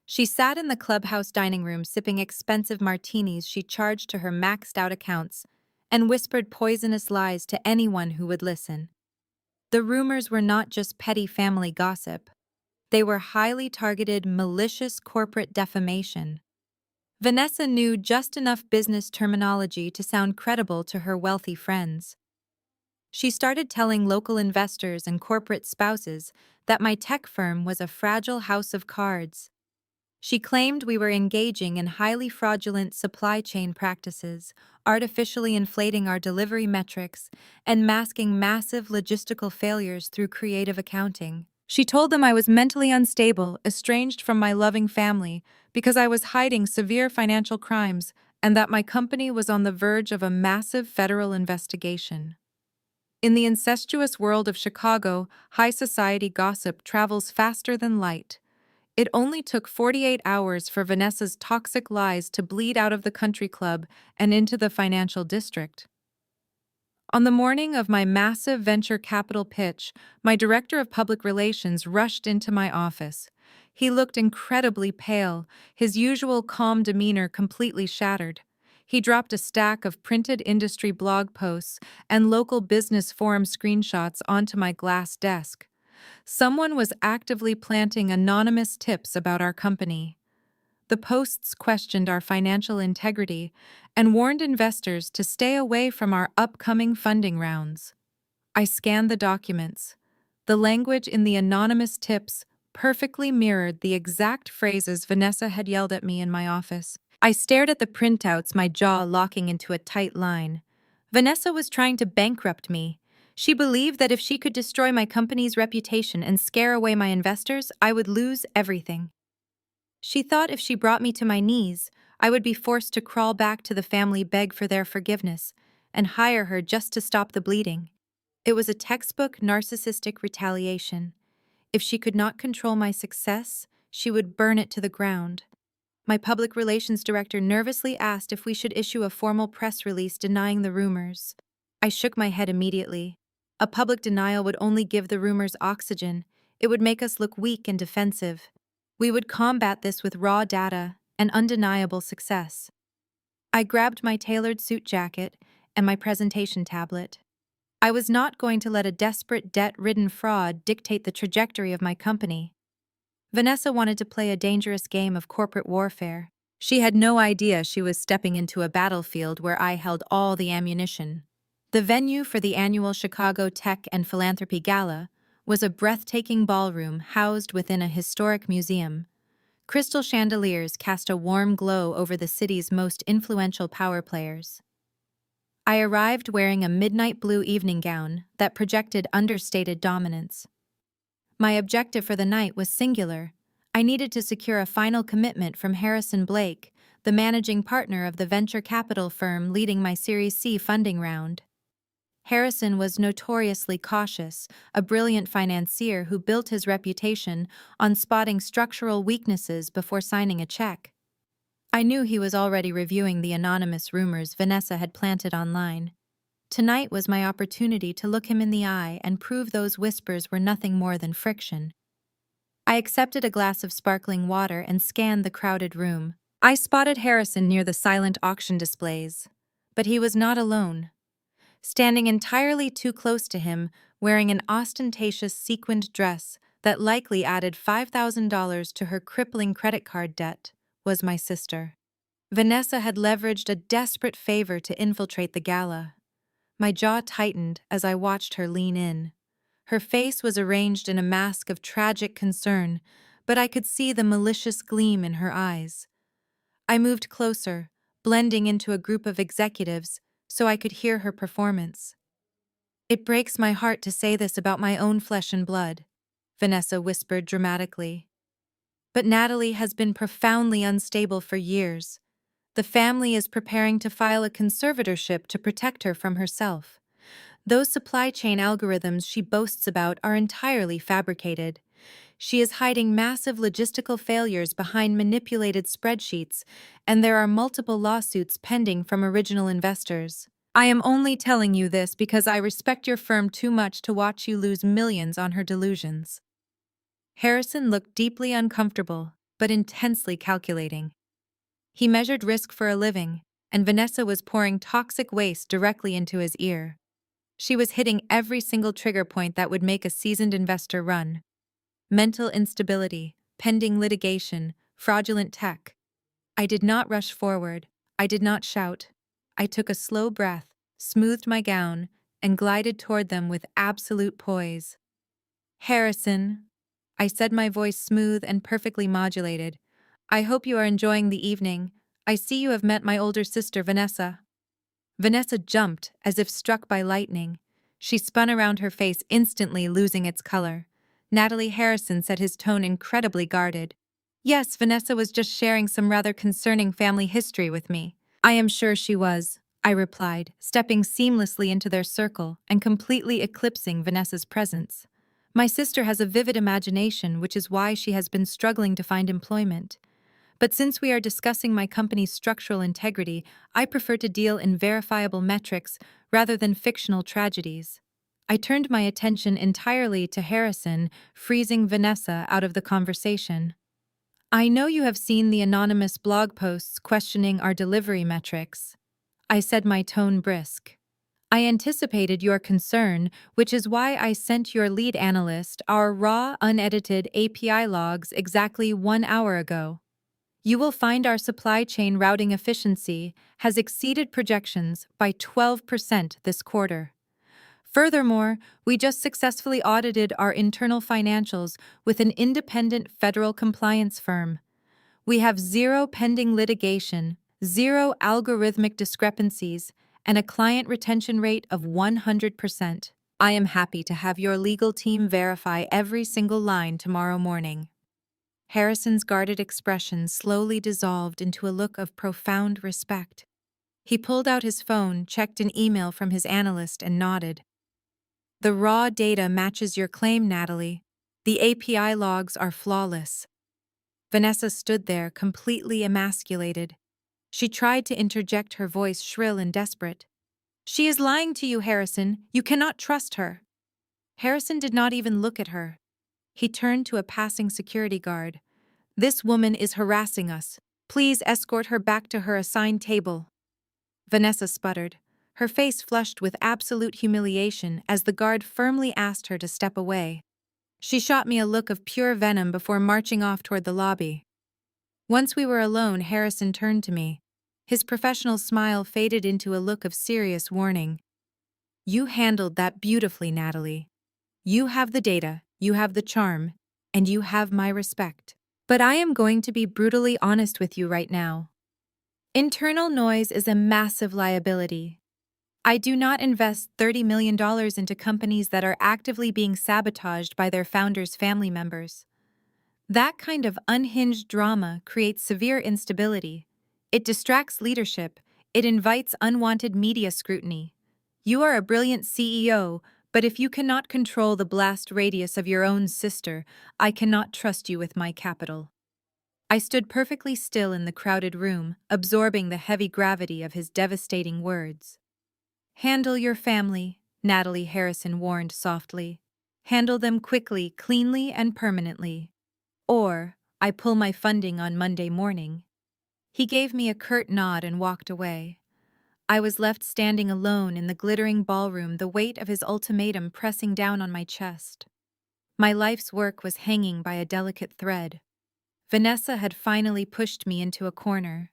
She sat in the clubhouse dining room sipping expensive martinis she charged to her maxed out accounts and whispered poisonous lies to anyone who would listen. The rumors were not just petty family gossip. They were highly targeted, malicious corporate defamation. Vanessa knew just enough business terminology to sound credible to her wealthy friends. She started telling local investors and corporate spouses that my tech firm was a fragile house of cards. She claimed we were engaging in highly fraudulent supply chain practices, artificially inflating our delivery metrics, and masking massive logistical failures through creative accounting. She told them I was mentally unstable, estranged from my loving family, because I was hiding severe financial crimes, and that my company was on the verge of a massive federal investigation. In the incestuous world of Chicago, high society gossip travels faster than light. It only took 48 hours for Vanessa's toxic lies to bleed out of the country club and into the financial district. On the morning of my massive venture capital pitch, my director of public relations rushed into my office. He looked incredibly pale, his usual calm demeanor completely shattered. He dropped a stack of printed industry blog posts and local business forum screenshots onto my glass desk. Someone was actively planting anonymous tips about our company. The posts questioned our financial integrity and warned investors to stay away from our upcoming funding rounds. I scanned the documents. The language in the anonymous tips perfectly mirrored the exact phrases Vanessa had yelled at me in my office. I stared at the printouts, my jaw locking into a tight line. Vanessa was trying to bankrupt me. She believed that if she could destroy my company's reputation and scare away my investors, I would lose everything. She thought if she brought me to my knees, I would be forced to crawl back to the family, beg for their forgiveness, and hire her just to stop the bleeding. It was a textbook narcissistic retaliation. If she could not control my success, she would burn it to the ground. My public relations director nervously asked if we should issue a formal press release denying the rumors. I shook my head immediately. A public denial would only give the rumors oxygen. It would make us look weak and defensive. We would combat this with raw data and undeniable success. I grabbed my tailored suit jacket and my presentation tablet. I was not going to let a desperate, debt-ridden fraud dictate the trajectory of my company. Vanessa wanted to play a dangerous game of corporate warfare. She had no idea she was stepping into a battlefield where I held all the ammunition. The venue for the annual Chicago Tech and Philanthropy Gala was a breathtaking ballroom housed within a historic museum. Crystal chandeliers cast a warm glow over the city's most influential power players. I arrived wearing a midnight blue evening gown that projected understated dominance. My objective for the night was singular. I needed to secure a final commitment from Harrison Blake, the managing partner of the venture capital firm leading my Series C funding round. Harrison was notoriously cautious, a brilliant financier who built his reputation on spotting structural weaknesses before signing a check. I knew he was already reviewing the anonymous rumors Vanessa had planted online. Tonight was my opportunity to look him in the eye and prove those whispers were nothing more than friction. I accepted a glass of sparkling water and scanned the crowded room. I spotted Harrison near the silent auction displays. But he was not alone. Standing entirely too close to him, wearing an ostentatious sequined dress that likely added $5,000 to her crippling credit card debt, was my sister. Vanessa had leveraged a desperate favor to infiltrate the gala. My jaw tightened as I watched her lean in. Her face was arranged in a mask of tragic concern, but I could see the malicious gleam in her eyes. I moved closer, blending into a group of executives so I could hear her performance. "It breaks my heart to say this about my own flesh and blood," Vanessa whispered dramatically. "But Natalie has been profoundly unstable for years. The family is preparing to file a conservatorship to protect her from herself. Those supply chain algorithms she boasts about are entirely fabricated. She is hiding massive logistical failures behind manipulated spreadsheets, and there are multiple lawsuits pending from original investors. I am only telling you this because I respect your firm too much to watch you lose millions on her delusions. Harrison looked deeply uncomfortable, but intensely calculating. He measured risk for a living, and Vanessa was pouring toxic waste directly into his ear. She was hitting every single trigger point that would make a seasoned investor run. Mental instability, pending litigation, fraudulent tech. I did not rush forward. I did not shout. I took a slow breath, smoothed my gown, and glided toward them with absolute poise. Harrison, I said, my voice smooth and perfectly modulated. I hope you are enjoying the evening. I see you have met my older sister, Vanessa. Vanessa jumped, as if struck by lightning. She spun around, her face instantly losing its color. Natalie Harrison said, his tone incredibly guarded. Yes, Vanessa was just sharing some rather concerning family history with me. I am sure she was, I replied, stepping seamlessly into their circle and completely eclipsing Vanessa's presence. My sister has a vivid imagination, which is why she has been struggling to find employment. But since we are discussing my company's structural integrity, I prefer to deal in verifiable metrics rather than fictional tragedies. I turned my attention entirely to Harrison, freezing Vanessa out of the conversation. I know you have seen the anonymous blog posts questioning our delivery metrics. I said, my tone brisk. I anticipated your concern, which is why I sent your lead analyst our raw, unedited API logs exactly 1 hour ago. You will find our supply chain routing efficiency has exceeded projections by 12% this quarter. Furthermore, we just successfully audited our internal financials with an independent federal compliance firm. We have 0 pending litigation, 0 algorithmic discrepancies, and a client retention rate of 100%. I am happy to have your legal team verify every single line tomorrow morning. Harrison's guarded expression slowly dissolved into a look of profound respect. He pulled out his phone, checked an email from his analyst, and nodded. The raw data matches your claim, Natalie. The API logs are flawless. Vanessa stood there, completely emasculated. She tried to interject, her voice shrill and desperate. She is lying to you, Harrison. You cannot trust her. Harrison did not even look at her. He turned to a passing security guard. This woman is harassing us. Please escort her back to her assigned table. Vanessa sputtered. Her face flushed with absolute humiliation as the guard firmly asked her to step away. She shot me a look of pure venom before marching off toward the lobby. Once we were alone, Harrison turned to me. His professional smile faded into a look of serious warning. You handled that beautifully, Natalie. You have the data, you have the charm, and you have my respect. But I am going to be brutally honest with you right now. Internal noise is a massive liability. I do not invest $30 million into companies that are actively being sabotaged by their founders' family members. That kind of unhinged drama creates severe instability. It distracts leadership. It invites unwanted media scrutiny. You are a brilliant CEO, but if you cannot control the blast radius of your own sister, I cannot trust you with my capital. I stood perfectly still in the crowded room, absorbing the heavy gravity of his devastating words. Handle your family, Natalie Harrison warned softly. Handle them quickly, cleanly, and permanently. Or, I pull my funding on Monday morning. He gave me a curt nod and walked away. I was left standing alone in the glittering ballroom, the weight of his ultimatum pressing down on my chest. My life's work was hanging by a delicate thread. Vanessa had finally pushed me into a corner.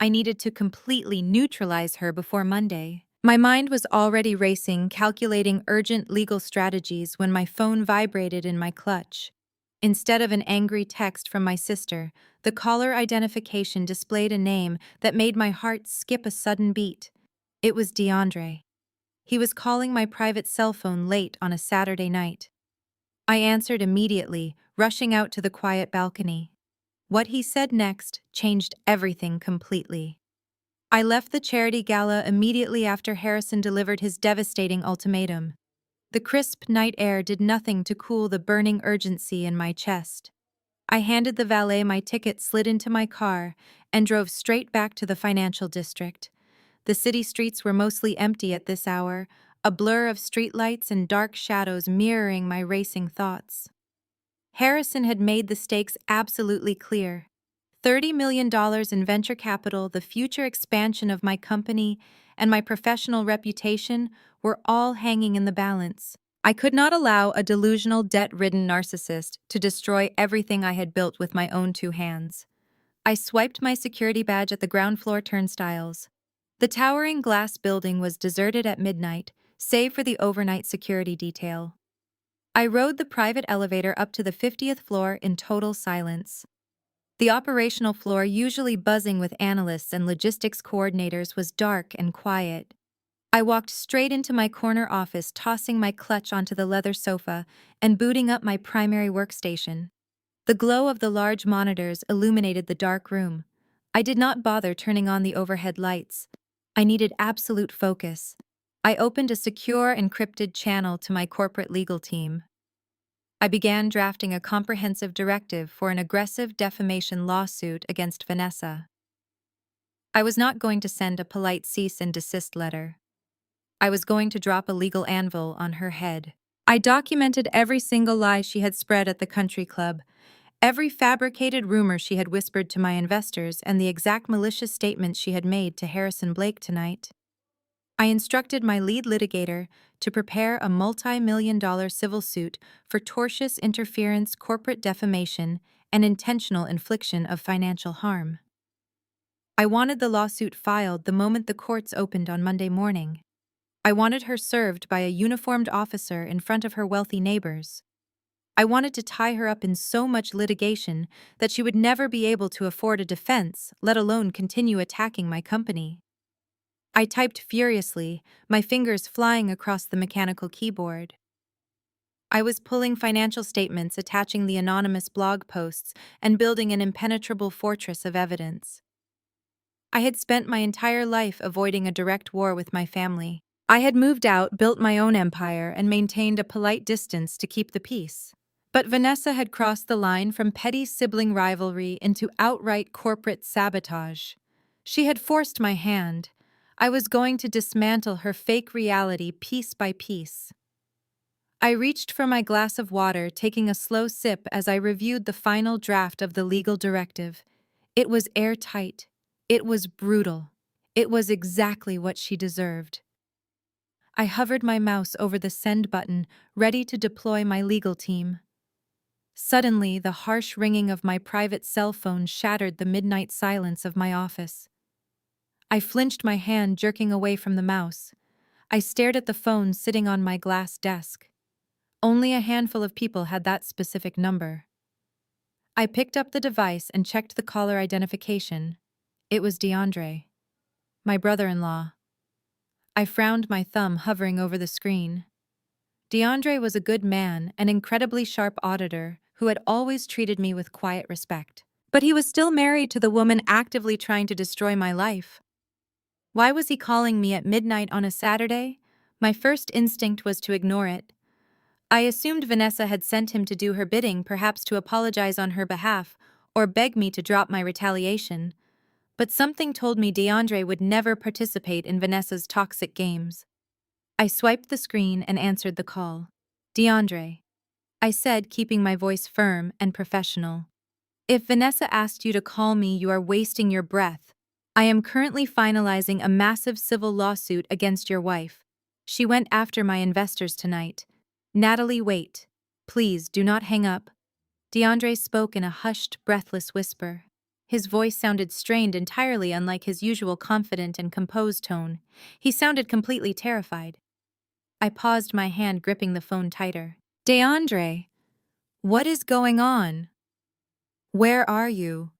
I needed to completely neutralize her before Monday. My mind was already racing, calculating urgent legal strategies when my phone vibrated in my clutch. Instead of an angry text from my sister, the caller identification displayed a name that made my heart skip a sudden beat. It was DeAndre. He was calling my private cell phone late on a Saturday night. I answered immediately, rushing out to the quiet balcony. What he said next changed everything completely. I left the charity gala immediately after Harrison delivered his devastating ultimatum. The crisp night air did nothing to cool the burning urgency in my chest. I handed the valet my ticket, slid into my car, and drove straight back to the financial district. The city streets were mostly empty at this hour, a blur of streetlights and dark shadows mirroring my racing thoughts. Harrison had made the stakes absolutely clear. $30 million in venture capital, the future expansion of my company, and my professional reputation were all hanging in the balance. I could not allow a delusional, debt-ridden narcissist to destroy everything I had built with my own two hands. I swiped my security badge at the ground floor turnstiles. The towering glass building was deserted at midnight, save for the overnight security detail. I rode the private elevator up to the 50th floor in total silence. The operational floor, usually buzzing with analysts and logistics coordinators, was dark and quiet. I walked straight into my corner office, tossing my clutch onto the leather sofa and booting up my primary workstation. The glow of the large monitors illuminated the dark room. I did not bother turning on the overhead lights. I needed absolute focus. I opened a secure, encrypted channel to my corporate legal team. I began drafting a comprehensive directive for an aggressive defamation lawsuit against Vanessa. I was not going to send a polite cease and desist letter. I was going to drop a legal anvil on her head. I documented every single lie she had spread at the country club, every fabricated rumor she had whispered to my investors, and the exact malicious statements she had made to Harrison Blake tonight. I instructed my lead litigator to prepare a multi-million-dollar civil suit for tortious interference, corporate defamation, and intentional infliction of financial harm. I wanted the lawsuit filed the moment the courts opened on Monday morning. I wanted her served by a uniformed officer in front of her wealthy neighbors. I wanted to tie her up in so much litigation that she would never be able to afford a defense, let alone continue attacking my company. I typed furiously, my fingers flying across the mechanical keyboard. I was pulling financial statements, attaching the anonymous blog posts, and building an impenetrable fortress of evidence. I had spent my entire life avoiding a direct war with my family. I had moved out, built my own empire, and maintained a polite distance to keep the peace. But Vanessa had crossed the line from petty sibling rivalry into outright corporate sabotage. She had forced my hand. I was going to dismantle her fake reality piece by piece. I reached for my glass of water, taking a slow sip as I reviewed the final draft of the legal directive. It was airtight. It was brutal. It was exactly what she deserved. I hovered my mouse over the send button, ready to deploy my legal team. Suddenly, the harsh ringing of my private cell phone shattered the midnight silence of my office. I flinched, my hand jerking away from the mouse. I stared at the phone sitting on my glass desk. Only a handful of people had that specific number. I picked up the device and checked the caller identification. It was DeAndre, my brother-in-law. I frowned, my thumb hovering over the screen. DeAndre was a good man, an incredibly sharp auditor who had always treated me with quiet respect. But he was still married to the woman actively trying to destroy my life. Why was he calling me at midnight on a Saturday? My first instinct was to ignore it. I assumed Vanessa had sent him to do her bidding, perhaps to apologize on her behalf, or beg me to drop my retaliation. But something told me DeAndre would never participate in Vanessa's toxic games. I swiped the screen and answered the call. DeAndre, I said, keeping my voice firm and professional. If Vanessa asked you to call me, you are wasting your breath. I am currently finalizing a massive civil lawsuit against your wife. She went after my investors tonight. Natalie, wait. Please, do not hang up. DeAndre spoke in a hushed, breathless whisper. His voice sounded strained, entirely unlike his usual confident and composed tone. He sounded completely terrified. I paused, my hand gripping the phone tighter. DeAndre, what is going on? Where are you?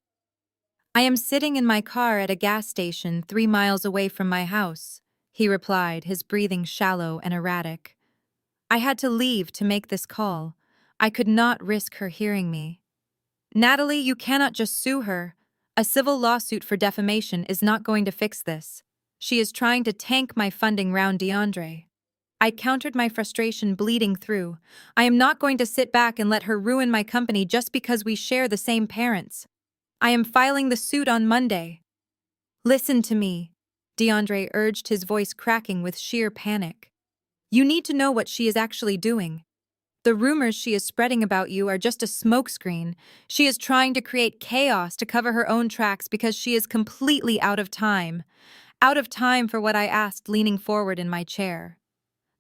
I am sitting in my car at a gas station 3 miles away from my house, he replied, his breathing shallow and erratic. I had to leave to make this call. I could not risk her hearing me. Natalie, you cannot just sue her. A civil lawsuit for defamation is not going to fix this. She is trying to tank my funding round, DeAndre. I countered, my frustration bleeding through. I am not going to sit back and let her ruin my company just because we share the same parents. I am filing the suit on Monday. Listen to me. DeAndre urged, his voice cracking with sheer panic. You need to know what she is actually doing. The rumors she is spreading about you are just a smokescreen. She is trying to create chaos to cover her own tracks because she is completely out of time. Out of time for what I asked, leaning forward in my chair.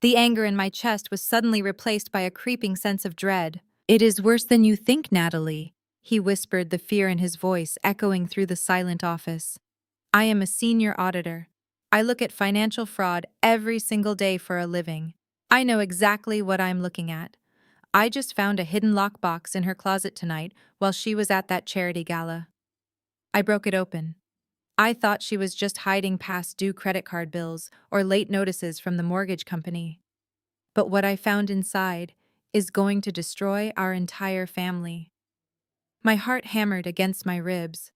The anger in my chest was suddenly replaced by a creeping sense of dread. It is worse than you think, Natalie, he whispered, the fear in his voice echoing through the silent office. I am a senior auditor. I look at financial fraud every single day for a living. I know exactly what I'm looking at. I just found a hidden lockbox in her closet tonight while she was at that charity gala. I broke it open. I thought she was just hiding past due credit card bills or late notices from the mortgage company. But what I found inside is going to destroy our entire family. My heart hammered against my ribs.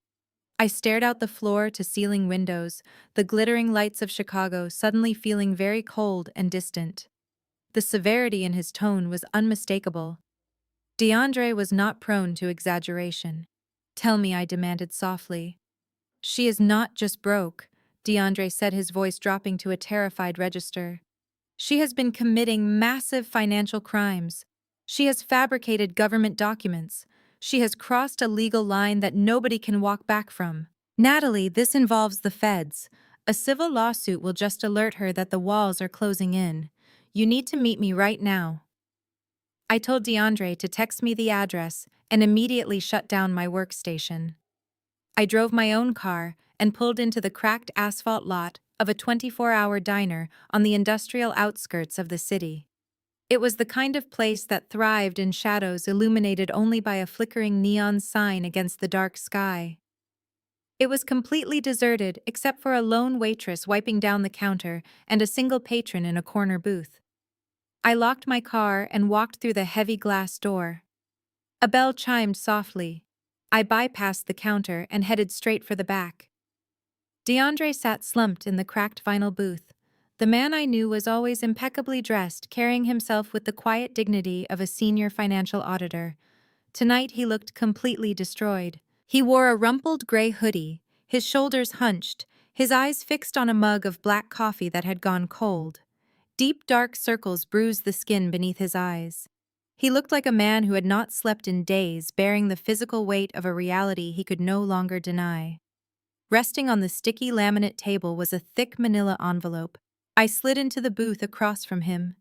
I stared out the floor to ceiling windows, the glittering lights of Chicago suddenly feeling very cold and distant. The severity in his tone was unmistakable. DeAndre was not prone to exaggeration. Tell me, I demanded softly. She is not just broke, DeAndre said, his voice dropping to a terrified register. She has been committing massive financial crimes. She has fabricated government documents. She has crossed a legal line that nobody can walk back from. Natalie, this involves the feds. A civil lawsuit will just alert her that the walls are closing in. You need to meet me right now. I told DeAndre to text me the address and immediately shut down my workstation. I drove my own car and pulled into the cracked asphalt lot of a 24-hour diner on the industrial outskirts of the city. It was the kind of place that thrived in shadows illuminated only by a flickering neon sign against the dark sky. It was completely deserted except for a lone waitress wiping down the counter and a single patron in a corner booth. I locked my car and walked through the heavy glass door. A bell chimed softly. I bypassed the counter and headed straight for the back. DeAndre sat slumped in the cracked vinyl booth. The man I knew was always impeccably dressed, carrying himself with the quiet dignity of a senior financial auditor. Tonight he looked completely destroyed. He wore a rumpled gray hoodie, his shoulders hunched, his eyes fixed on a mug of black coffee that had gone cold. Deep dark circles bruised the skin beneath his eyes. He looked like a man who had not slept in days, bearing the physical weight of a reality he could no longer deny. Resting on the sticky laminate table was a thick manila envelope. I slid into the booth across from him.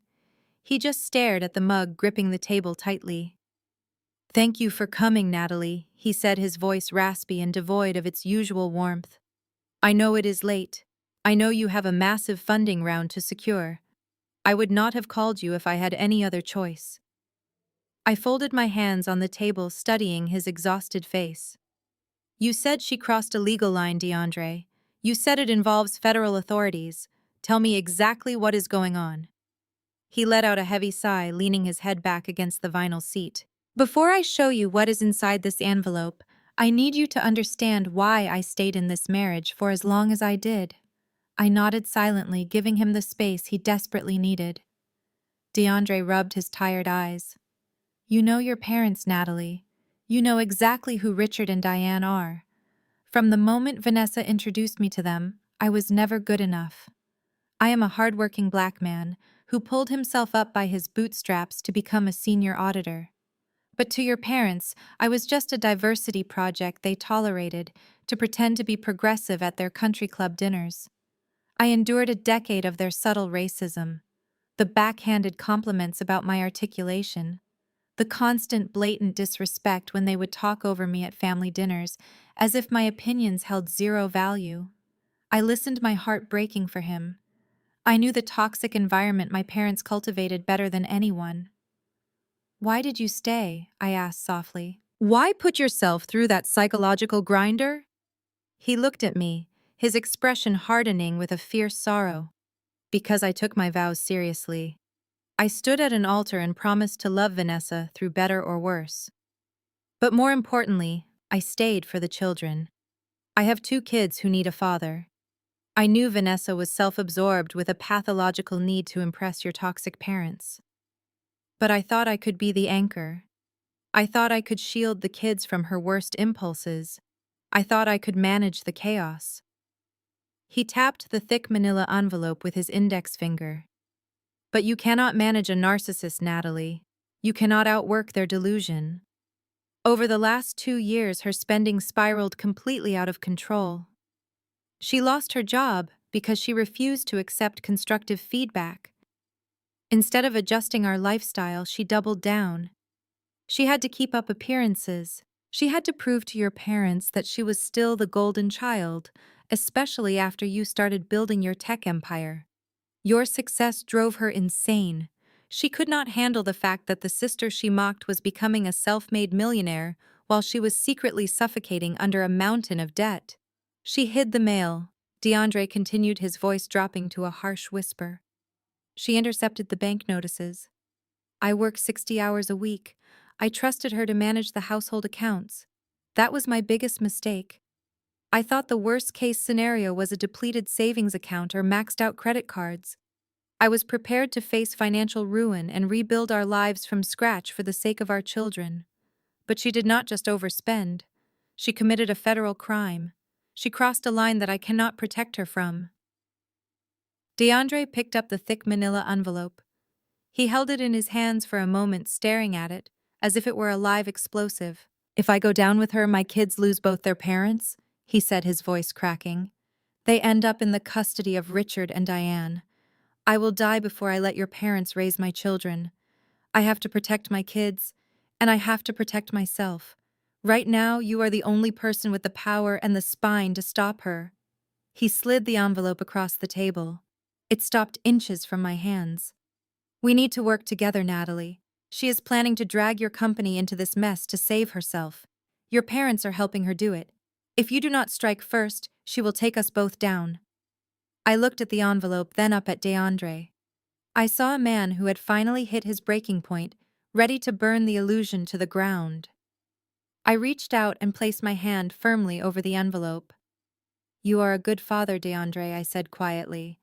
He just stared at the mug, gripping the table tightly. Thank you for coming, Natalie, he said, his voice raspy and devoid of its usual warmth. I know it is late. I know you have a massive funding round to secure. I would not have called you if I had any other choice. I folded my hands on the table, studying his exhausted face. You said she crossed a legal line, DeAndre. You said it involves federal authorities. Tell me exactly what is going on. He let out a heavy sigh, leaning his head back against the vinyl seat. Before I show you what is inside this envelope, I need you to understand why I stayed in this marriage for as long as I did. I nodded silently, giving him the space he desperately needed. DeAndre rubbed his tired eyes. You know your parents, Natalie. You know exactly who Richard and Diane are. From the moment Vanessa introduced me to them, I was never good enough. I am a hardworking black man who pulled himself up by his bootstraps to become a senior auditor. But to your parents, I was just a diversity project they tolerated to pretend to be progressive at their country club dinners. I endured a decade of their subtle racism, the backhanded compliments about my articulation, the constant blatant disrespect when they would talk over me at family dinners, as if my opinions held zero value. I listened, my heart breaking for him. I knew the toxic environment my parents cultivated better than anyone. Why did you stay? I asked softly. Why put yourself through that psychological grinder? He looked at me, his expression hardening with a fierce sorrow. Because I took my vows seriously. I stood at an altar and promised to love Vanessa through better or worse. But more importantly, I stayed for the children. I have 2 kids who need a father. I knew Vanessa was self-absorbed with a pathological need to impress your toxic parents. But I thought I could be the anchor. I thought I could shield the kids from her worst impulses. I thought I could manage the chaos. He tapped the thick manila envelope with his index finger. But you cannot manage a narcissist, Natalie. You cannot outwork their delusion. Over the last 2 years, her spending spiraled completely out of control. She lost her job because she refused to accept constructive feedback. Instead of adjusting our lifestyle, she doubled down. She had to keep up appearances. She had to prove to your parents that she was still the golden child, especially after you started building your tech empire. Your success drove her insane. She could not handle the fact that the sister she mocked was becoming a self-made millionaire while she was secretly suffocating under a mountain of debt. She hid the mail. DeAndre continued, his voice dropping to a harsh whisper. She intercepted the bank notices. I work 60 hours a week. I trusted her to manage the household accounts. That was my biggest mistake. I thought the worst-case scenario was a depleted savings account or maxed-out credit cards. I was prepared to face financial ruin and rebuild our lives from scratch for the sake of our children. But she did not just overspend. She committed a federal crime. She crossed a line that I cannot protect her from. DeAndre picked up the thick manila envelope. He held it in his hands for a moment, staring at it, as if it were a live explosive. If I go down with her, my kids lose both their parents, he said, his voice cracking. They end up in the custody of Richard and Diane. I will die before I let your parents raise my children. I have to protect my kids, and I have to protect myself. Right now, you are the only person with the power and the spine to stop her. He slid the envelope across the table. It stopped inches from my hands. We need to work together, Natalie. She is planning to drag your company into this mess to save herself. Your parents are helping her do it. If you do not strike first, she will take us both down. I looked at the envelope, then up at DeAndre. I saw a man who had finally hit his breaking point, ready to burn the illusion to the ground. I reached out and placed my hand firmly over the envelope. You are a good father, DeAndre, I said quietly.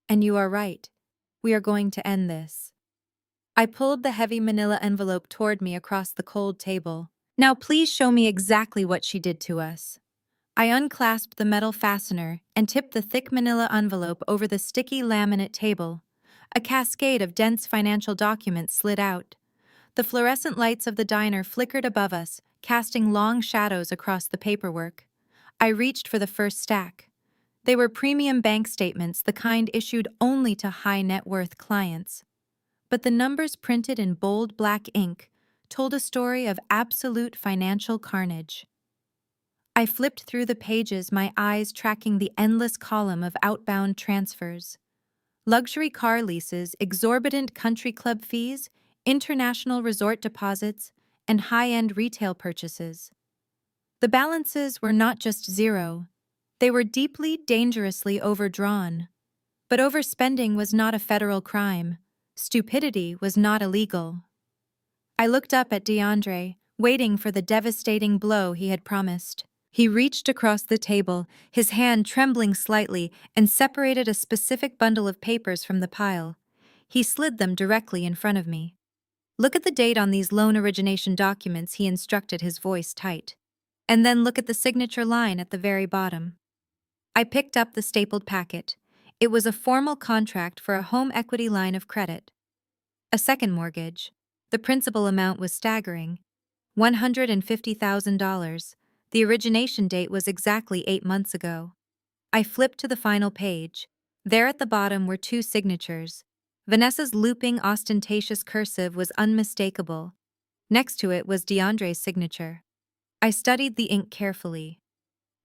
And you are right. We are going to end this. I pulled the heavy manila envelope toward me across the cold table. Now please show me exactly what she did to us. I unclasped the metal fastener and tipped the thick manila envelope over the sticky laminate table. A cascade of dense financial documents slid out. The fluorescent lights of the diner flickered above us, casting long shadows across the paperwork. I reached for the first stack. They were premium bank statements, the kind issued only to high-net-worth clients. But the numbers printed in bold black ink told a story of absolute financial carnage. I flipped through the pages, my eyes tracking the endless column of outbound transfers. Luxury car leases, exorbitant country club fees, international resort deposits, and high-end retail purchases. The balances were not just zero. They were deeply, dangerously overdrawn. But overspending was not a federal crime. Stupidity was not illegal. I looked up at DeAndre, waiting for the devastating blow he had promised. He reached across the table, his hand trembling slightly, and separated a specific bundle of papers from the pile. He slid them directly in front of me. Look at the date on these loan origination documents, he instructed, his voice tight. And then look at the signature line at the very bottom. I picked up the stapled packet. It was a formal contract for a home equity line of credit. A second mortgage. The principal amount was staggering. $150,000. The origination date was exactly 8 months ago. I flipped to the final page. There at the bottom were 2 signatures. Vanessa's looping, ostentatious cursive was unmistakable. Next to it was DeAndre's signature. I studied the ink carefully.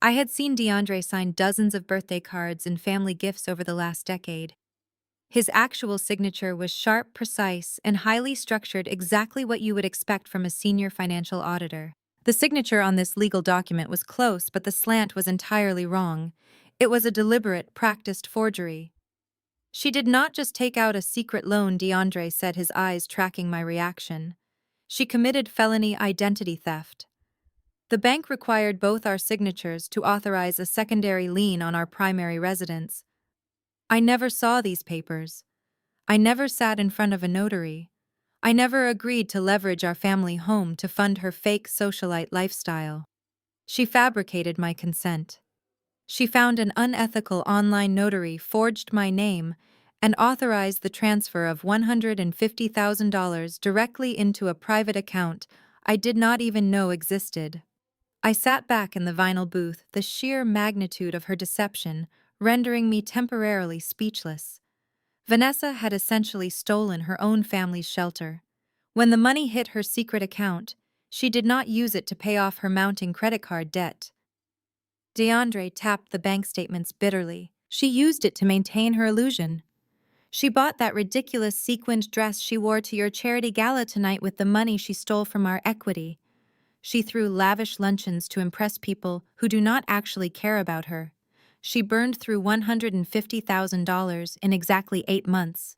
I had seen DeAndre sign dozens of birthday cards and family gifts over the last decade. His actual signature was sharp, precise, and highly structured, exactly what you would expect from a senior financial auditor. The signature on this legal document was close, but the slant was entirely wrong. It was a deliberate, practiced forgery. She did not just take out a secret loan, DeAndre said, his eyes tracking my reaction. She committed felony identity theft. The bank required both our signatures to authorize a secondary lien on our primary residence. I never saw these papers. I never sat in front of a notary. I never agreed to leverage our family home to fund her fake socialite lifestyle. She fabricated my consent. She found an unethical online notary forged my name and authorized the transfer of $150,000 directly into a private account I did not even know existed. I sat back in the vinyl booth, the sheer magnitude of her deception rendering me temporarily speechless. Vanessa had essentially stolen her own family's shelter. When the money hit her secret account, she did not use it to pay off her mounting credit card debt. DeAndre tapped the bank statements bitterly. She used it to maintain her illusion. She bought that ridiculous sequined dress she wore to your charity gala tonight with the money she stole from our equity. She threw lavish luncheons to impress people who do not actually care about her. She burned through $150,000 in exactly 8 months.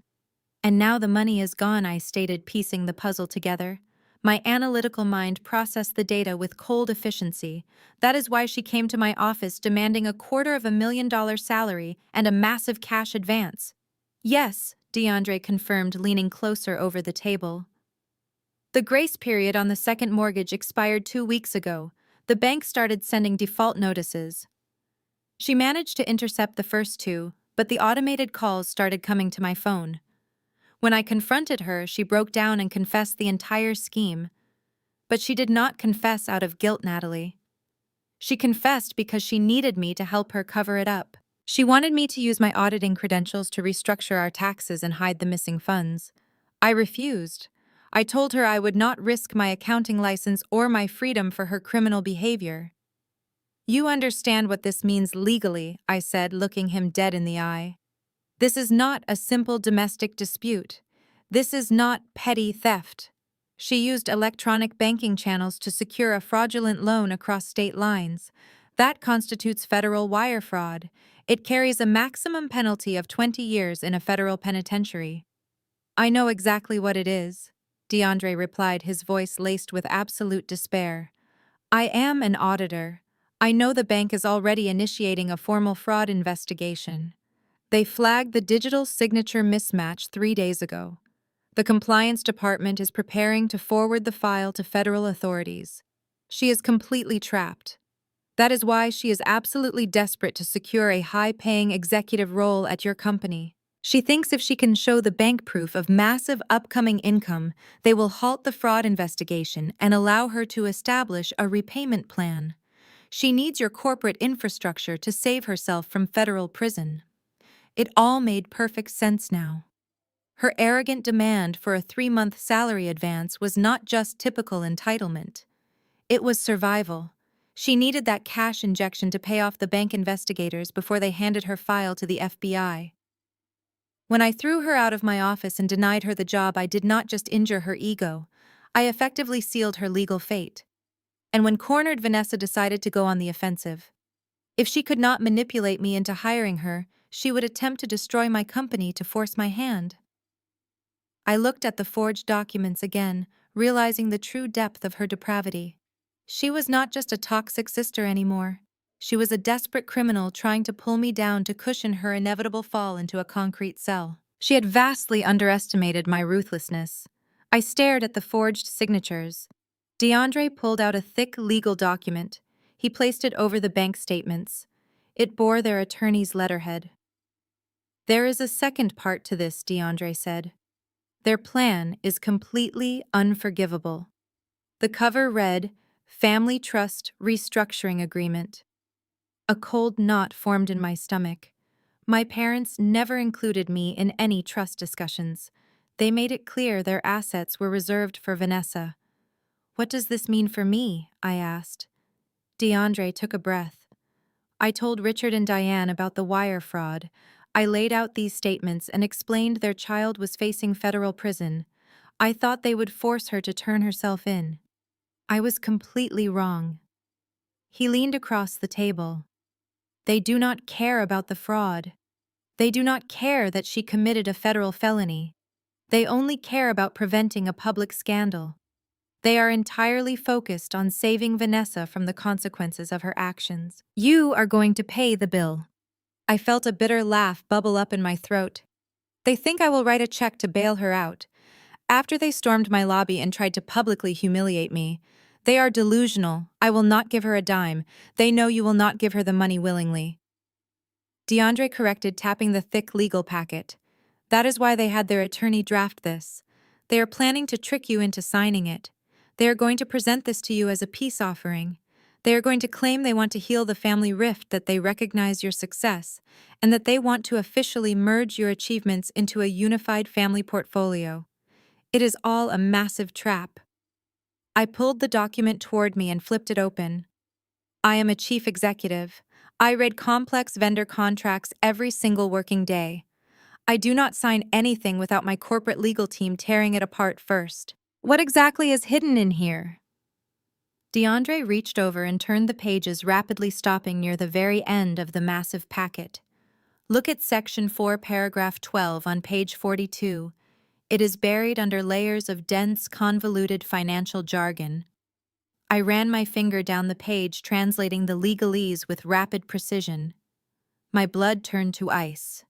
And now the money is gone, I stated, piecing the puzzle together. My analytical mind processed the data with cold efficiency. That is why she came to my office demanding $250,000 salary and a massive cash advance. Yes, DeAndre confirmed, leaning closer over the table. The grace period on the second mortgage expired 2 weeks ago. The bank started sending default notices. She managed to intercept the first 2, but the automated calls started coming to my phone. When I confronted her, she broke down and confessed the entire scheme. But she did not confess out of guilt, Natalie. She confessed because she needed me to help her cover it up. She wanted me to use my auditing credentials to restructure our taxes and hide the missing funds. I refused. I told her I would not risk my accounting license or my freedom for her criminal behavior. You understand what this means legally, I said, looking him dead in the eye. This is not a simple domestic dispute. This is not petty theft. She used electronic banking channels to secure a fraudulent loan across state lines. That constitutes federal wire fraud. It carries a maximum penalty of 20 years in a federal penitentiary. I know exactly what it is, DeAndre replied, his voice laced with absolute despair. I am an auditor. I know the bank is already initiating a formal fraud investigation. They flagged the digital signature mismatch 3 days ago. The compliance department is preparing to forward the file to federal authorities. She is completely trapped. That is why she is absolutely desperate to secure a high-paying executive role at your company. She thinks if she can show the bank proof of massive upcoming income, they will halt the fraud investigation and allow her to establish a repayment plan. She needs your corporate infrastructure to save herself from federal prison. It all made perfect sense now. Her arrogant demand for a 3-month salary advance was not just typical entitlement. It was survival. She needed that cash injection to pay off the bank investigators before they handed her file to the FBI. When I threw her out of my office and denied her the job, I did not just injure her ego. I effectively sealed her legal fate. And when cornered, Vanessa decided to go on the offensive. If she could not manipulate me into hiring her, she would attempt to destroy my company to force my hand. I looked at the forged documents again, realizing the true depth of her depravity. She was not just a toxic sister anymore. She was a desperate criminal trying to pull me down to cushion her inevitable fall into a concrete cell. She had vastly underestimated my ruthlessness. I stared at the forged signatures. DeAndre pulled out a thick legal document. He placed it over the bank statements. It bore their attorney's letterhead. There is a second part to this, DeAndre said. Their plan is completely unforgivable. The cover read, Family Trust Restructuring Agreement. A cold knot formed in my stomach. My parents never included me in any trust discussions. They made it clear their assets were reserved for Vanessa. What does this mean for me? I asked. DeAndre took a breath. I told Richard and Diane about the wire fraud. I laid out these statements and explained their child was facing federal prison. I thought they would force her to turn herself in. I was completely wrong. He leaned across the table. They do not care about the fraud. They do not care that she committed a federal felony. They only care about preventing a public scandal. They are entirely focused on saving Vanessa from the consequences of her actions. You are going to pay the bill. I felt a bitter laugh bubble up in my throat. They think I will write a check to bail her out. After they stormed my lobby and tried to publicly humiliate me, they are delusional. I will not give her a dime. They know you will not give her the money willingly. DeAndre corrected, tapping the thick legal packet. That is why they had their attorney draft this. They are planning to trick you into signing it. They are going to present this to you as a peace offering. They are going to claim they want to heal the family rift, that they recognize your success, and that they want to officially merge your achievements into a unified family portfolio. It is all a massive trap. I pulled the document toward me and flipped it open. I am a chief executive. I read complex vendor contracts every single working day. I do not sign anything without my corporate legal team tearing it apart first. What exactly is hidden in here? DeAndre reached over and turned the pages, rapidly stopping near the very end of the massive packet. Look at Section 4, Paragraph 12 on page 42. It is buried under layers of dense, convoluted financial jargon. I ran my finger down the page, translating the legalese with rapid precision. My blood turned to ice.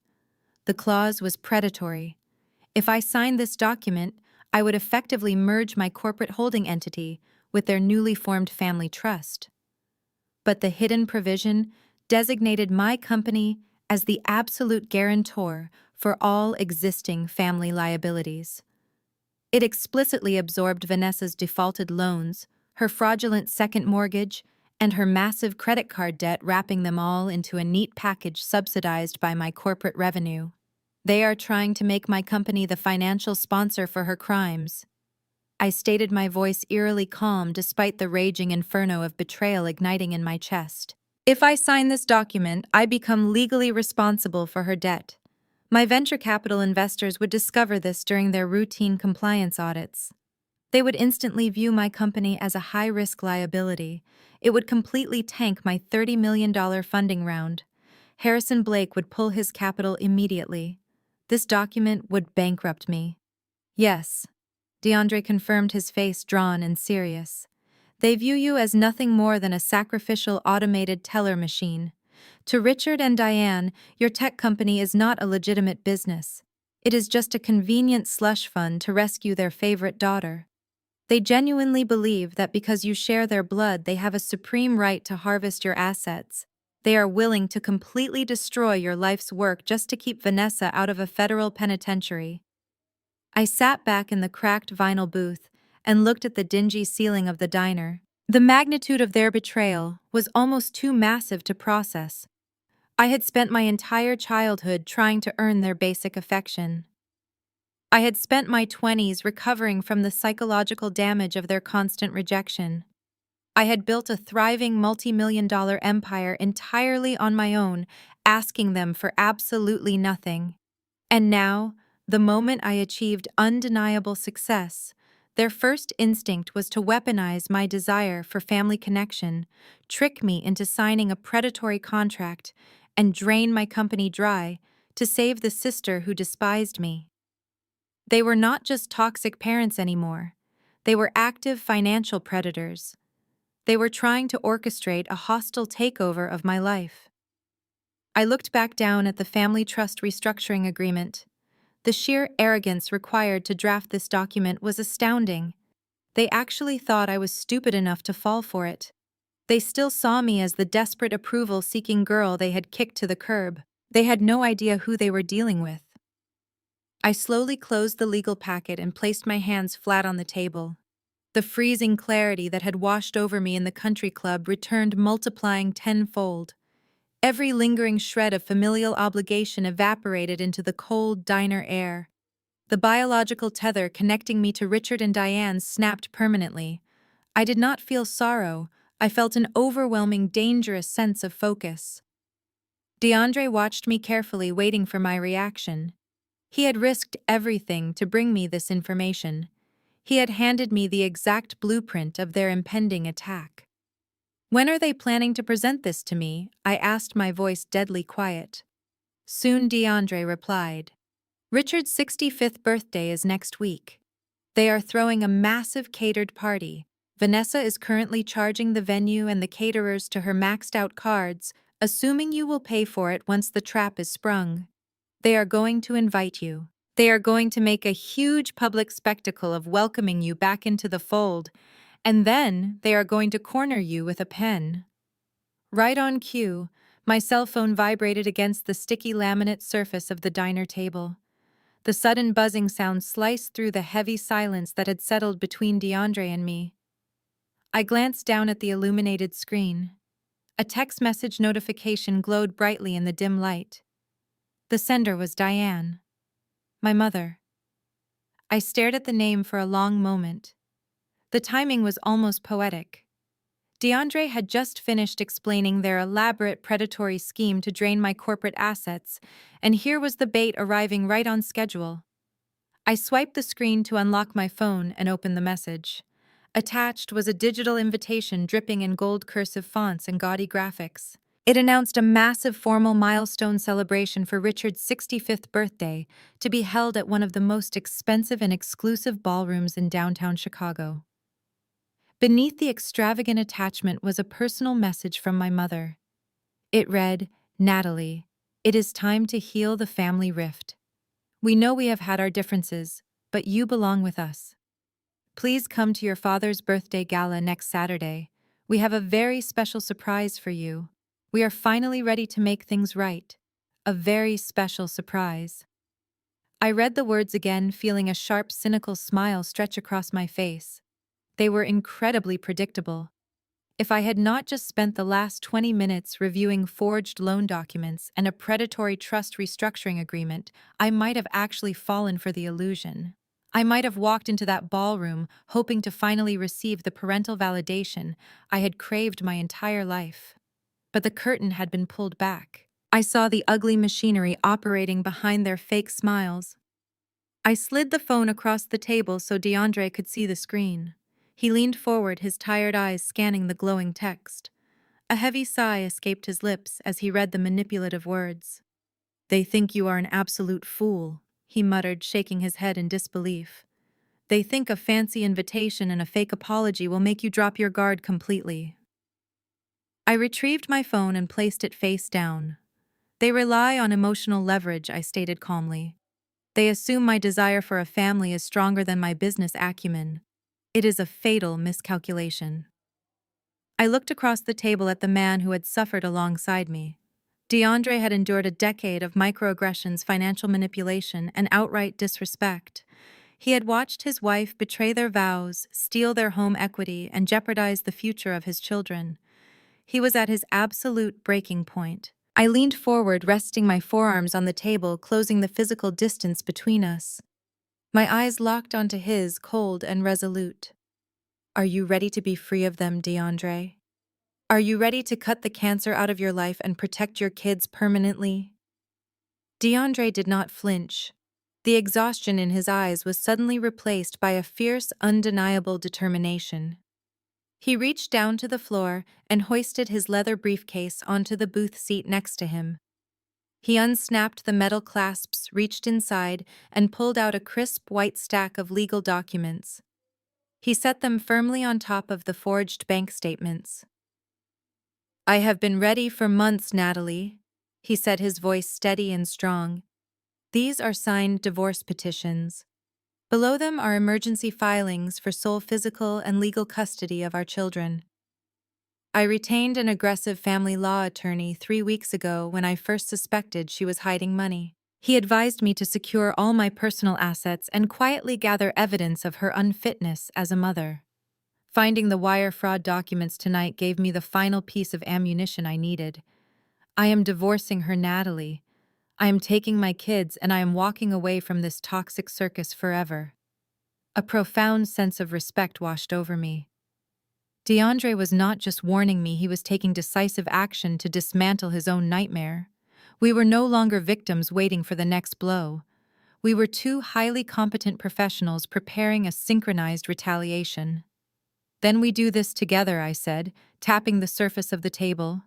The clause was predatory. If I signed this document, I would effectively merge my corporate holding entity with their newly formed family trust. But the hidden provision designated my company as the absolute guarantor for all existing family liabilities. It explicitly absorbed Vanessa's defaulted loans, her fraudulent second mortgage, and her massive credit card debt, wrapping them all into a neat package subsidized by my corporate revenue. They are trying to make my company the financial sponsor for her crimes. I stated, my voice eerily calm despite the raging inferno of betrayal igniting in my chest. If I sign this document, I become legally responsible for her debt. My venture capital investors would discover this during their routine compliance audits. They would instantly view my company as a high-risk liability. It would completely tank my $30 million funding round. Harrison Blake would pull his capital immediately. This document would bankrupt me. Yes, DeAndre confirmed, his face drawn and serious. They view you as nothing more than a sacrificial automated teller machine. To Richard and Diane, your tech company is not a legitimate business. It is just a convenient slush fund to rescue their favorite daughter. They genuinely believe that because you share their blood, they have a supreme right to harvest your assets. They are willing to completely destroy your life's work just to keep Vanessa out of a federal penitentiary. I sat back in the cracked vinyl booth and looked at the dingy ceiling of the diner. The magnitude of their betrayal was almost too massive to process. I had spent my entire childhood trying to earn their basic affection. I had spent my 20s recovering from the psychological damage of their constant rejection. I had built a thriving multi-million-dollar empire entirely on my own, asking them for absolutely nothing. And now, the moment I achieved undeniable success, their first instinct was to weaponize my desire for family connection, trick me into signing a predatory contract, and drain my company dry to save the sister who despised me. They were not just toxic parents anymore. They were active financial predators. They were trying to orchestrate a hostile takeover of my life. I looked back down at the family trust restructuring agreement. The sheer arrogance required to draft this document was astounding. They actually thought I was stupid enough to fall for it. They still saw me as the desperate approval-seeking girl they had kicked to the curb. They had no idea who they were dealing with. I slowly closed the legal packet and placed my hands flat on the table. The freezing clarity that had washed over me in the country club returned, multiplying tenfold. Every lingering shred of familial obligation evaporated into the cold diner air. The biological tether connecting me to Richard and Diane snapped permanently. I did not feel sorrow. I felt an overwhelming, dangerous sense of focus. DeAndre watched me carefully, waiting for my reaction. He had risked everything to bring me this information. He had handed me the exact blueprint of their impending attack. When are they planning to present this to me? I asked, my voice deadly quiet. Soon, DeAndre replied. Richard's 65th birthday is next week. They are throwing a massive catered party. Vanessa is currently charging the venue and the caterers to her maxed-out cards, assuming you will pay for it once the trap is sprung. They are going to invite you. They are going to make a huge public spectacle of welcoming you back into the fold, and then they are going to corner you with a pen. Right on cue, My cell phone vibrated against the sticky laminate surface of the diner table. The sudden buzzing sound sliced through the heavy silence that had settled between DeAndre and me. I glanced down at the illuminated screen. A text message notification glowed brightly in the dim light. The sender was Diane, my mother. I stared at the name for a long moment. The timing was almost poetic. DeAndre had just finished explaining their elaborate predatory scheme to drain my corporate assets, and here was the bait arriving right on schedule. I swiped the screen to unlock my phone and open the message. Attached was a digital invitation dripping in gold cursive fonts and gaudy graphics. It announced a massive formal milestone celebration for Richard's 65th birthday to be held at one of the most expensive and exclusive ballrooms in downtown Chicago. Beneath the extravagant attachment was a personal message from my mother. It read, "Natalie, it is time to heal the family rift. We know we have had our differences, but you belong with us. Please come to your father's birthday gala next Saturday. We have a very special surprise for you. We are finally ready to make things right. A very special surprise." I read the words again, feeling a sharp, cynical smile stretch across my face. They were incredibly predictable. If I had not just spent the last 20 minutes reviewing forged loan documents and a predatory trust restructuring agreement, I might have actually fallen for the illusion. I might have walked into that ballroom hoping to finally receive the parental validation I had craved my entire life. But the curtain had been pulled back. I saw the ugly machinery operating behind their fake smiles. I slid the phone across the table so DeAndre could see the screen. He leaned forward, his tired eyes scanning the glowing text. A heavy sigh escaped his lips as he read the manipulative words. "They think you are an absolute fool," he muttered, shaking his head in disbelief. "They think a fancy invitation and a fake apology will make you drop your guard completely." I retrieved my phone and placed it face down. "They rely on emotional leverage," I stated calmly. "They assume my desire for a family is stronger than my business acumen. It is a fatal miscalculation." I looked across the table at the man who had suffered alongside me. DeAndre had endured a decade of microaggressions, financial manipulation, and outright disrespect. He had watched his wife betray their vows, steal their home equity, and jeopardize the future of his children. He was at his absolute breaking point. I leaned forward, resting my forearms on the table, closing the physical distance between us. My eyes locked onto his, cold and resolute. "Are you ready to be free of them, DeAndre? Are you ready to cut the cancer out of your life and protect your kids permanently?" DeAndre did not flinch. The exhaustion in his eyes was suddenly replaced by a fierce, undeniable determination. He reached down to the floor and hoisted his leather briefcase onto the booth seat next to him. He unsnapped the metal clasps, reached inside, and pulled out a crisp white stack of legal documents. He set them firmly on top of the forged bank statements. "I have been ready for months, Natalie," he said, his voice steady and strong. "These are signed divorce petitions. Below them are emergency filings for sole physical and legal custody of our children. I retained an aggressive family law attorney 3 weeks ago when I first suspected she was hiding money. He advised me to secure all my personal assets and quietly gather evidence of her unfitness as a mother. Finding the wire fraud documents tonight gave me the final piece of ammunition I needed. I am divorcing her, Natalie. I am taking my kids and I am walking away from this toxic circus forever." A profound sense of respect washed over me. DeAndre was not just warning me, he was taking decisive action to dismantle his own nightmare. We were no longer victims waiting for the next blow. We were two highly competent professionals preparing a synchronized retaliation. "Then we do this together," I said, tapping the surface of the table.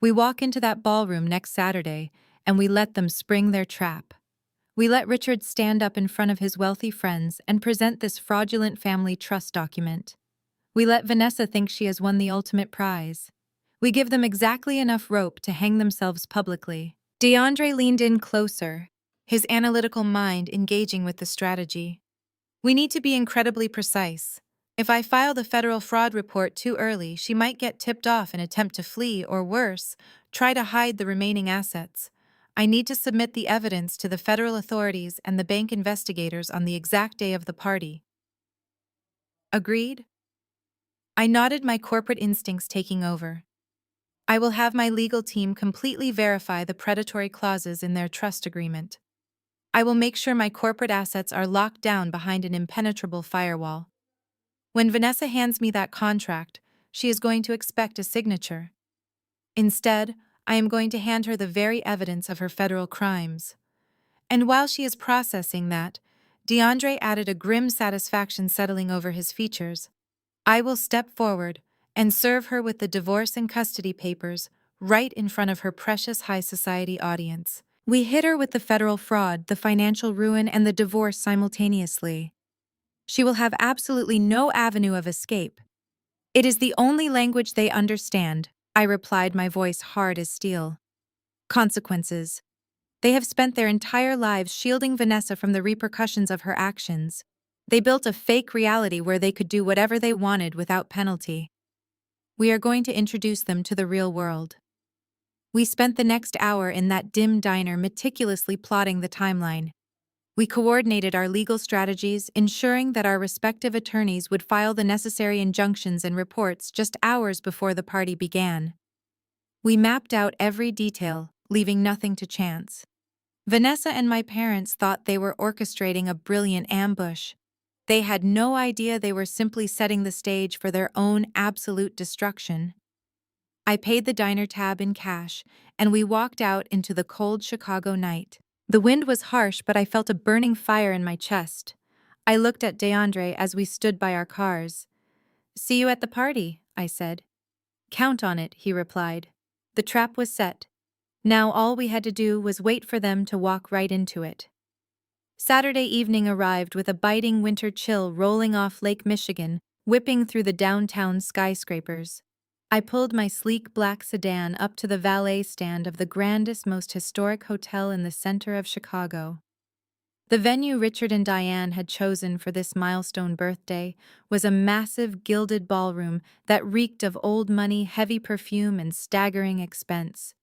"We walk into that ballroom next Saturday, and we let them spring their trap. We let Richard stand up in front of his wealthy friends and present this fraudulent family trust document. We let Vanessa think she has won the ultimate prize. We give them exactly enough rope to hang themselves publicly." DeAndre leaned in closer, his analytical mind engaging with the strategy. "We need to be incredibly precise. If I file the federal fraud report too early, she might get tipped off and attempt to flee, or worse, Try to hide the remaining assets. I need to submit the evidence to the federal authorities and the bank investigators on the exact day of the party. Agreed? I nodded, my corporate instincts taking over. I will have my legal team completely verify the predatory clauses in their trust agreement. I will make sure my corporate assets are locked down behind an impenetrable firewall. When Vanessa hands me that contract, she is going to expect a signature. Instead, I am going to hand her the very evidence of her federal crimes. And while she is processing that, DeAndre added, a grim satisfaction settling over his features. I will step forward and serve her with the divorce and custody papers right in front of her precious high society audience. We hit her with the federal fraud, the financial ruin, and the divorce simultaneously. She will have absolutely no avenue of escape. It is the only language they understand, I replied, my voice hard as steel. Consequences. They have spent their entire lives shielding Vanessa from the repercussions of her actions. They built a fake reality where they could do whatever they wanted without penalty. We are going to introduce them to the real world. We spent the next hour in that dim diner meticulously plotting the timeline. We coordinated our legal strategies, ensuring that our respective attorneys would file the necessary injunctions and reports just hours before the party began. We mapped out every detail, leaving nothing to chance. Vanessa and my parents thought they were orchestrating a brilliant ambush. They had no idea they were simply setting the stage for their own absolute destruction. I paid the diner tab in cash, and we walked out into the cold Chicago night. The wind was harsh, but I felt a burning fire in my chest. I looked at DeAndre as we stood by our cars. "See you at the party," I said. "Count on it," he replied. The trap was set. Now all we had to do was wait for them to walk right into it. Saturday evening arrived with a biting winter chill rolling off Lake Michigan, whipping through the downtown skyscrapers. I pulled my sleek black sedan up to the valet stand of the grandest, most historic hotel in the center of Chicago. The venue Richard and Diane had chosen for this milestone birthday was a massive gilded ballroom that reeked of old money, heavy perfume, and staggering expense.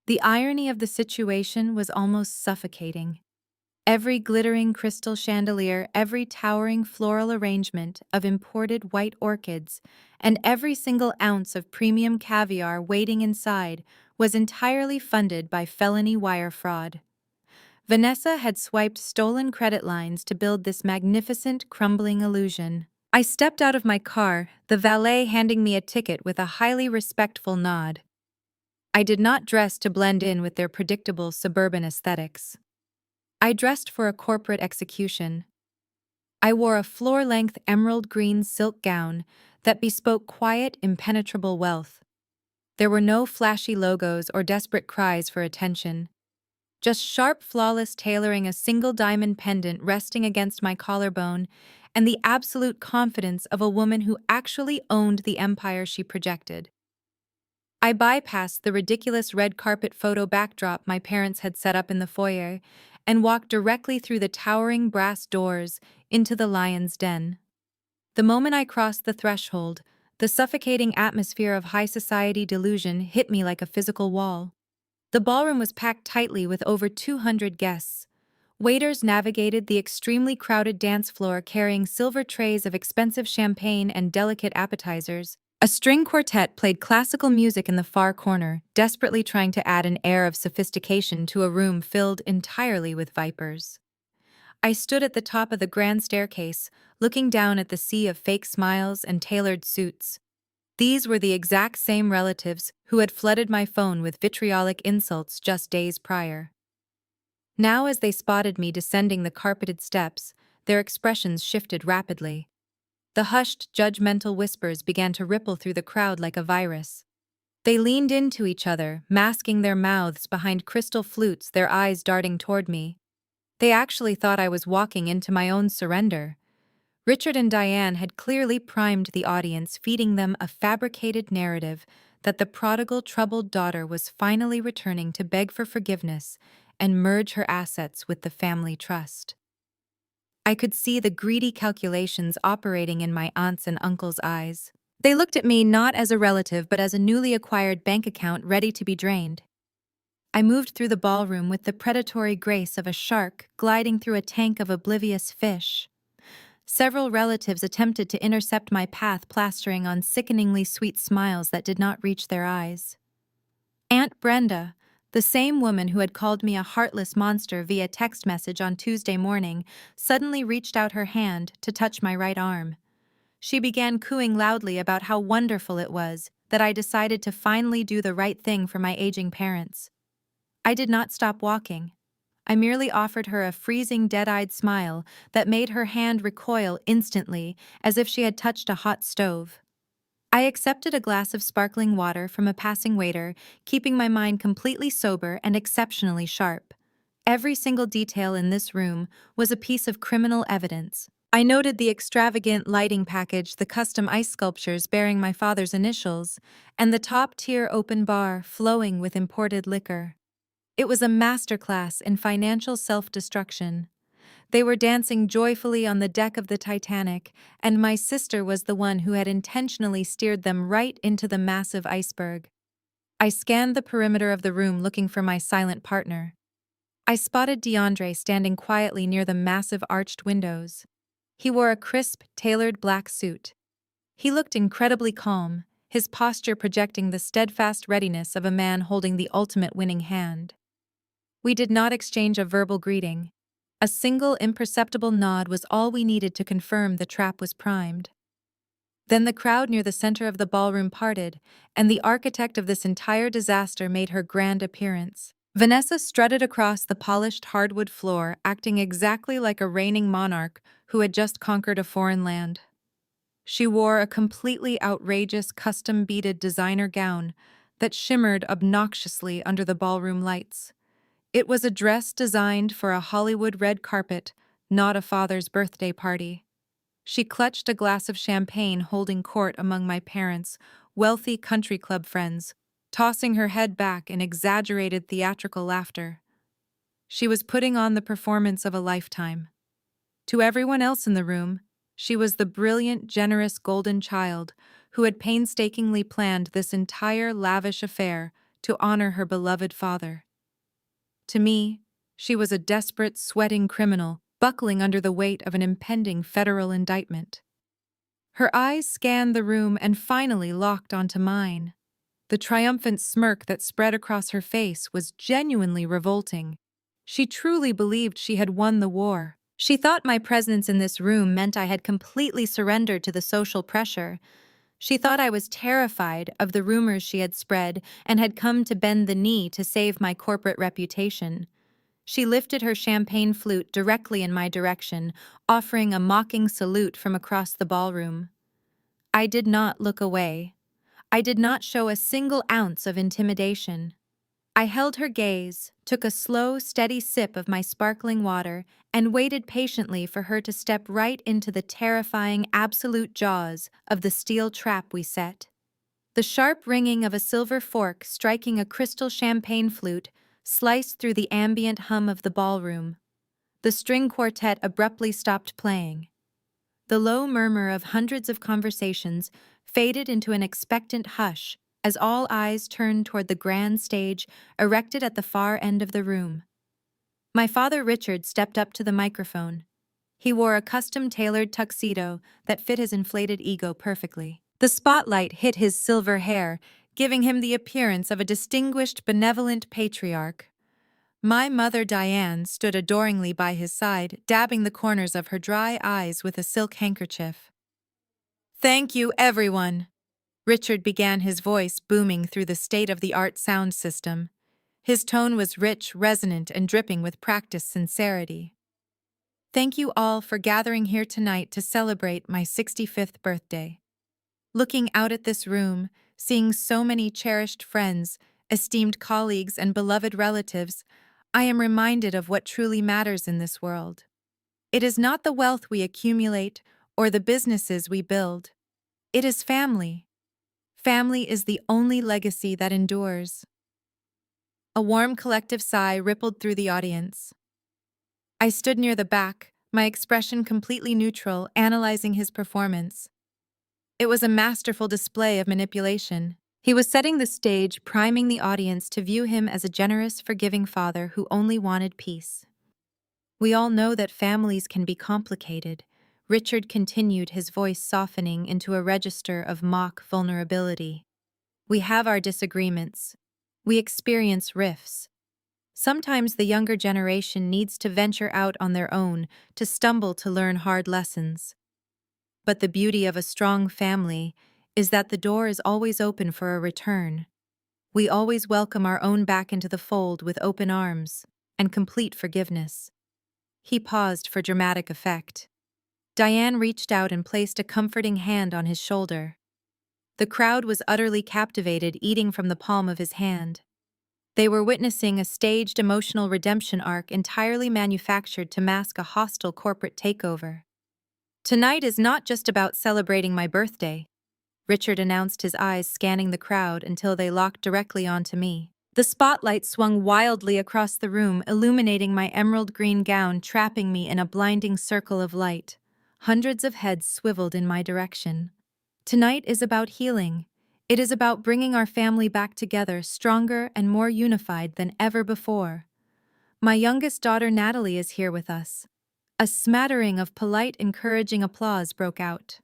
The irony of the situation was almost suffocating. Every glittering crystal chandelier, every towering floral arrangement of imported white orchids, and every single ounce of premium caviar waiting inside was entirely funded by felony wire fraud. Vanessa had swiped stolen credit lines to build this magnificent, crumbling illusion. I stepped out of my car, the valet handing me a ticket with a highly respectful nod. I did not dress to blend in with their predictable suburban aesthetics. I dressed for a corporate execution. I wore a floor-length emerald green silk gown that bespoke quiet, impenetrable wealth. There were no flashy logos or desperate cries for attention. Just sharp, flawless tailoring, a single diamond pendant resting against my collarbone, and the absolute confidence of a woman who actually owned the empire she projected. I bypassed the ridiculous red carpet photo backdrop my parents had set up in the foyer and walked directly through the towering brass doors into the lion's den. The moment I crossed the threshold, the suffocating atmosphere of high society delusion hit me like a physical wall. The ballroom was packed tightly with over 200 guests. Waiters navigated the extremely crowded dance floor carrying silver trays of expensive champagne and delicate appetizers. A string quartet played classical music in the far corner, desperately trying to add an air of sophistication to a room filled entirely with vipers. I stood at the top of the grand staircase, looking down at the sea of fake smiles and tailored suits. These were the exact same relatives who had flooded my phone with vitriolic insults just days prior. Now, as they spotted me descending the carpeted steps, their expressions shifted rapidly. The hushed, judgmental whispers began to ripple through the crowd like a virus. They leaned into each other, masking their mouths behind crystal flutes, their eyes darting toward me. They actually thought I was walking into my own surrender. Richard and Diane had clearly primed the audience, feeding them a fabricated narrative that the prodigal, troubled daughter was finally returning to beg for forgiveness and merge her assets with the family trust. I could see the greedy calculations operating in my aunts' and uncles' eyes. They looked at me not as a relative but as a newly acquired bank account ready to be drained. I moved through the ballroom with the predatory grace of a shark gliding through a tank of oblivious fish. Several relatives attempted to intercept my path, plastering on sickeningly sweet smiles that did not reach their eyes. Aunt Brenda, the same woman who had called me a heartless monster via text message on Tuesday morning, suddenly reached out her hand to touch my right arm. She began cooing loudly about how wonderful it was that I decided to finally do the right thing for my aging parents. I did not stop walking. I merely offered her a freezing, dead-eyed smile that made her hand recoil instantly, as if she had touched a hot stove. I accepted a glass of sparkling water from a passing waiter, keeping my mind completely sober and exceptionally sharp. Every single detail in this room was a piece of criminal evidence. I noted the extravagant lighting package, the custom ice sculptures bearing my father's initials, and the top-tier open bar flowing with imported liquor. It was a masterclass in financial self-destruction. They were dancing joyfully on the deck of the Titanic, and my sister was the one who had intentionally steered them right into the massive iceberg. I scanned the perimeter of the room looking for my silent partner. I spotted DeAndre standing quietly near the massive arched windows. He wore a crisp, tailored black suit. He looked incredibly calm, his posture projecting the steadfast readiness of a man holding the ultimate winning hand. We did not exchange a verbal greeting. A single imperceptible nod was all we needed to confirm the trap was primed. Then the crowd near the center of the ballroom parted, and the architect of this entire disaster made her grand appearance. Vanessa strutted across the polished hardwood floor, acting exactly like a reigning monarch who had just conquered a foreign land. She wore a completely outrageous custom-beaded designer gown that shimmered obnoxiously under the ballroom lights. It was a dress designed for a Hollywood red carpet, not a father's birthday party. She clutched a glass of champagne, holding court among my parents' wealthy country club friends, tossing her head back in exaggerated theatrical laughter. She was putting on the performance of a lifetime. To everyone else in the room, she was the brilliant, generous golden child who had painstakingly planned this entire lavish affair to honor her beloved father. To me, she was a desperate, sweating criminal, buckling under the weight of an impending federal indictment. Her eyes scanned the room and finally locked onto mine. The triumphant smirk that spread across her face was genuinely revolting. She truly believed she had won the war. She thought my presence in this room meant I had completely surrendered to the social pressure. She thought I was terrified of the rumors she had spread and had come to bend the knee to save my corporate reputation. She lifted her champagne flute directly in my direction, offering a mocking salute from across the ballroom. I did not look away. I did not show a single ounce of intimidation. I held her gaze, took a slow, steady sip of my sparkling water, and waited patiently for her to step right into the terrifying absolute jaws of the steel trap we set. The sharp ringing of a silver fork striking a crystal champagne flute sliced through the ambient hum of the ballroom. The string quartet abruptly stopped playing. The low murmur of hundreds of conversations faded into an expectant hush as all eyes turned toward the grand stage erected at the far end of the room. My father Richard stepped up to the microphone. He wore a custom-tailored tuxedo that fit his inflated ego perfectly. The spotlight hit his silver hair, giving him the appearance of a distinguished, benevolent patriarch. My mother Diane stood adoringly by his side, dabbing the corners of her dry eyes with a silk handkerchief. "Thank you, everyone," Richard began, his voice booming through the state-of-the-art sound system. His tone was rich, resonant, and dripping with practiced sincerity. "Thank you all for gathering here tonight to celebrate my 65th birthday. Looking out at this room, seeing so many cherished friends, esteemed colleagues, and beloved relatives, I am reminded of what truly matters in this world. It is not the wealth we accumulate or the businesses we build. It is family. Family is the only legacy that endures." A warm collective sigh rippled through the audience. I stood near the back, my expression completely neutral, analyzing his performance. It was a masterful display of manipulation. He was setting the stage, priming the audience to view him as a generous, forgiving father who only wanted peace. We all know that families can be complicated. Richard continued, his voice softening into a register of mock vulnerability. We have our disagreements. We experience rifts. Sometimes the younger generation needs to venture out on their own, to stumble to learn hard lessons. But the beauty of a strong family is that the door is always open for a return. We always welcome our own back into the fold with open arms and complete forgiveness. He paused for dramatic effect. Diane reached out and placed a comforting hand on his shoulder. The crowd was utterly captivated, eating from the palm of his hand. They were witnessing a staged emotional redemption arc entirely manufactured to mask a hostile corporate takeover. Tonight is not just about celebrating my birthday, Richard announced, his eyes scanning the crowd until they locked directly onto me. The spotlight swung wildly across the room, illuminating my emerald green gown, trapping me in a blinding circle of light. Hundreds of heads swiveled in my direction. Tonight is about healing. It is about bringing our family back together, stronger and more unified than ever before. My youngest daughter Natalie is here with us. A smattering of polite, encouraging applause broke out.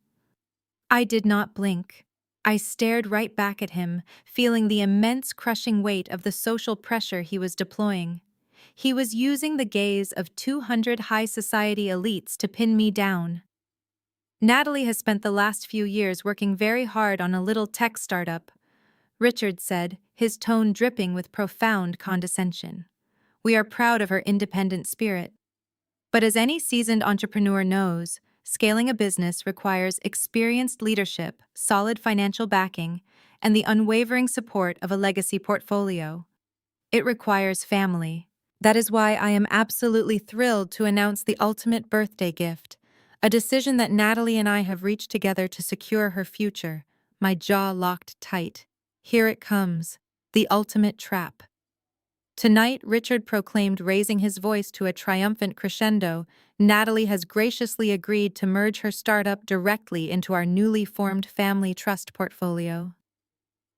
I did not blink. I stared right back at him, feeling the immense crushing weight of the social pressure he was deploying. He was using the gaze of 200 high society elites to pin me down. Natalie has spent the last few years working very hard on a little tech startup, Richard said, his tone dripping with profound condescension. We are proud of her independent spirit. But as any seasoned entrepreneur knows, scaling a business requires experienced leadership, solid financial backing, and the unwavering support of a legacy portfolio. It requires family. That is why I am absolutely thrilled to announce the ultimate birthday gift, a decision that Natalie and I have reached together to secure her future. My jaw locked tight. Here it comes, the ultimate trap. Tonight, Richard proclaimed, raising his voice to a triumphant crescendo, Natalie has graciously agreed to merge her startup directly into our newly formed family trust portfolio.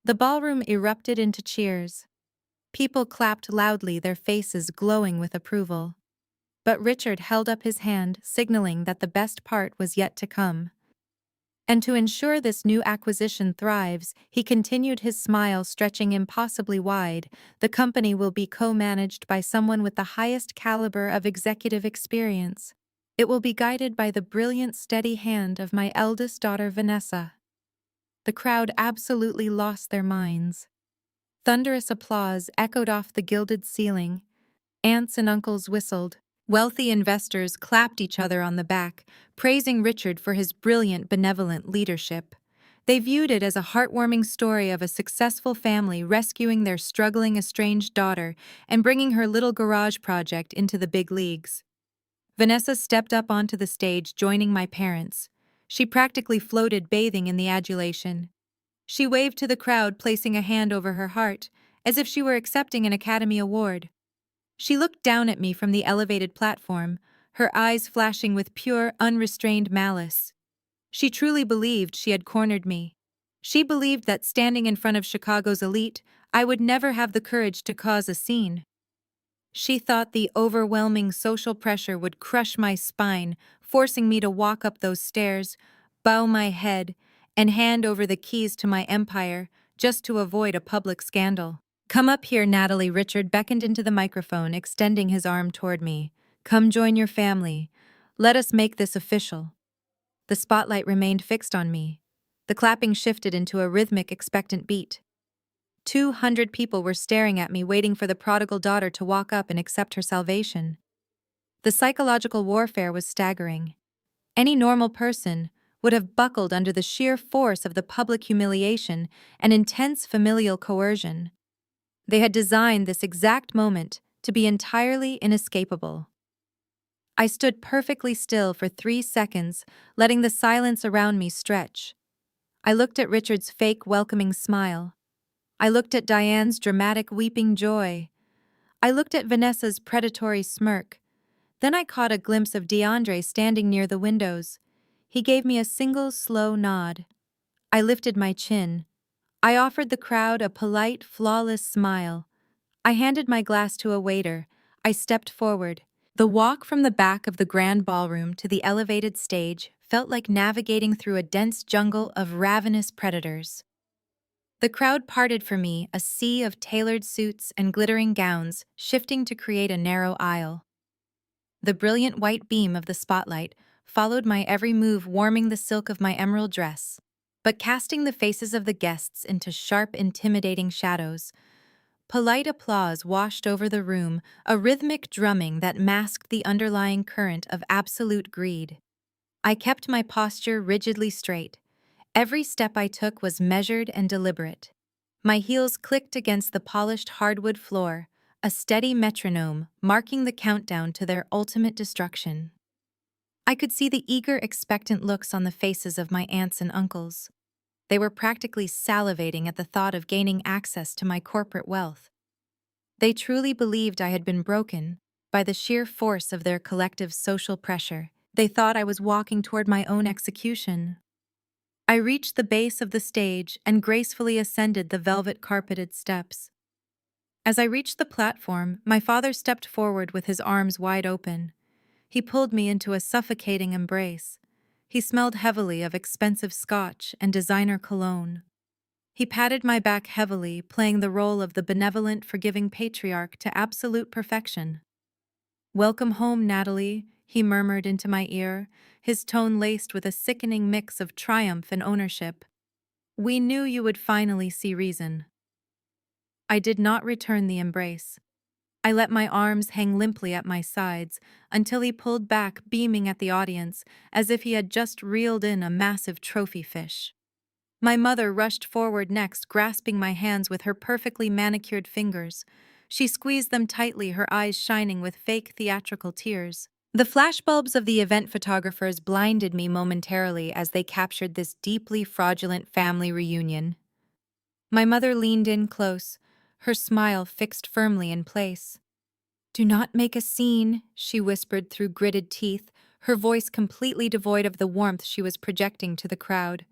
The ballroom erupted into cheers. People clapped loudly, their faces glowing with approval. But Richard held up his hand, signaling that the best part was yet to come. And to ensure this new acquisition thrives, he continued, his smile stretching impossibly wide. The company will be co-managed by someone with the highest caliber of executive experience. It will be guided by the brilliant, steady hand of my eldest daughter, Vanessa. The crowd absolutely lost their minds. Thunderous applause echoed off the gilded ceiling. Aunts and uncles whistled. Wealthy investors clapped each other on the back, praising Richard for his brilliant, benevolent leadership. They viewed it as a heartwarming story of a successful family rescuing their struggling estranged daughter and bringing her little garage project into the big leagues. Vanessa stepped up onto the stage, joining my parents. She practically floated, bathing in the adulation. She waved to the crowd, placing a hand over her heart, as if she were accepting an Academy Award. She looked down at me from the elevated platform, her eyes flashing with pure, unrestrained malice. She truly believed she had cornered me. She believed that standing in front of Chicago's elite, I would never have the courage to cause a scene. She thought the overwhelming social pressure would crush my spine, forcing me to walk up those stairs, bow my head, and hand over the keys to my empire just to avoid a public scandal. Come up here, Natalie. Richard beckoned into the microphone, extending his arm toward me. Come join your family. Let us make this official. The spotlight remained fixed on me. The clapping shifted into a rhythmic, expectant beat. 200 people were staring at me, waiting for the prodigal daughter to walk up and accept her salvation. The psychological warfare was staggering. Any normal person would have buckled under the sheer force of the public humiliation and intense familial coercion. They had designed this exact moment to be entirely inescapable. I stood perfectly still for 3 seconds, letting the silence around me stretch. I looked at Richard's fake, welcoming smile. I looked at Diane's dramatic, weeping joy. I looked at Vanessa's predatory smirk. Then I caught a glimpse of DeAndre standing near the windows. He gave me a single, slow nod. I lifted my chin. I offered the crowd a polite, flawless smile. I handed my glass to a waiter. I stepped forward. The walk from the back of the grand ballroom to the elevated stage felt like navigating through a dense jungle of ravenous predators. The crowd parted for me, a sea of tailored suits and glittering gowns, shifting to create a narrow aisle. The brilliant white beam of the spotlight followed my every move, warming the silk of my emerald dress, but casting the faces of the guests into sharp, intimidating shadows. Polite applause washed over the room, a rhythmic drumming that masked the underlying current of absolute greed. I kept my posture rigidly straight. Every step I took was measured and deliberate. My heels clicked against the polished hardwood floor, a steady metronome marking the countdown to their ultimate destruction. I could see the eager, expectant looks on the faces of my aunts and uncles. They were practically salivating at the thought of gaining access to my corporate wealth. They truly believed I had been broken by the sheer force of their collective social pressure. They thought I was walking toward my own execution. I reached the base of the stage and gracefully ascended the velvet-carpeted steps. As I reached the platform, my father stepped forward with his arms wide open. He pulled me into a suffocating embrace. He smelled heavily of expensive scotch and designer cologne. He patted my back heavily, playing the role of the benevolent, forgiving patriarch to absolute perfection. "Welcome home, Natalie," he murmured into my ear, his tone laced with a sickening mix of triumph and ownership. "We knew you would finally see reason." I did not return the embrace. I let my arms hang limply at my sides until he pulled back, beaming at the audience, as if he had just reeled in a massive trophy fish. My mother rushed forward next, grasping my hands with her perfectly manicured fingers. She squeezed them tightly, her eyes shining with fake theatrical tears. The flashbulbs of the event photographers blinded me momentarily as they captured this deeply fraudulent family reunion. My mother leaned in close, her smile fixed firmly in place. "Do not make a scene," she whispered through gritted teeth, her voice completely devoid of the warmth she was projecting to the crowd.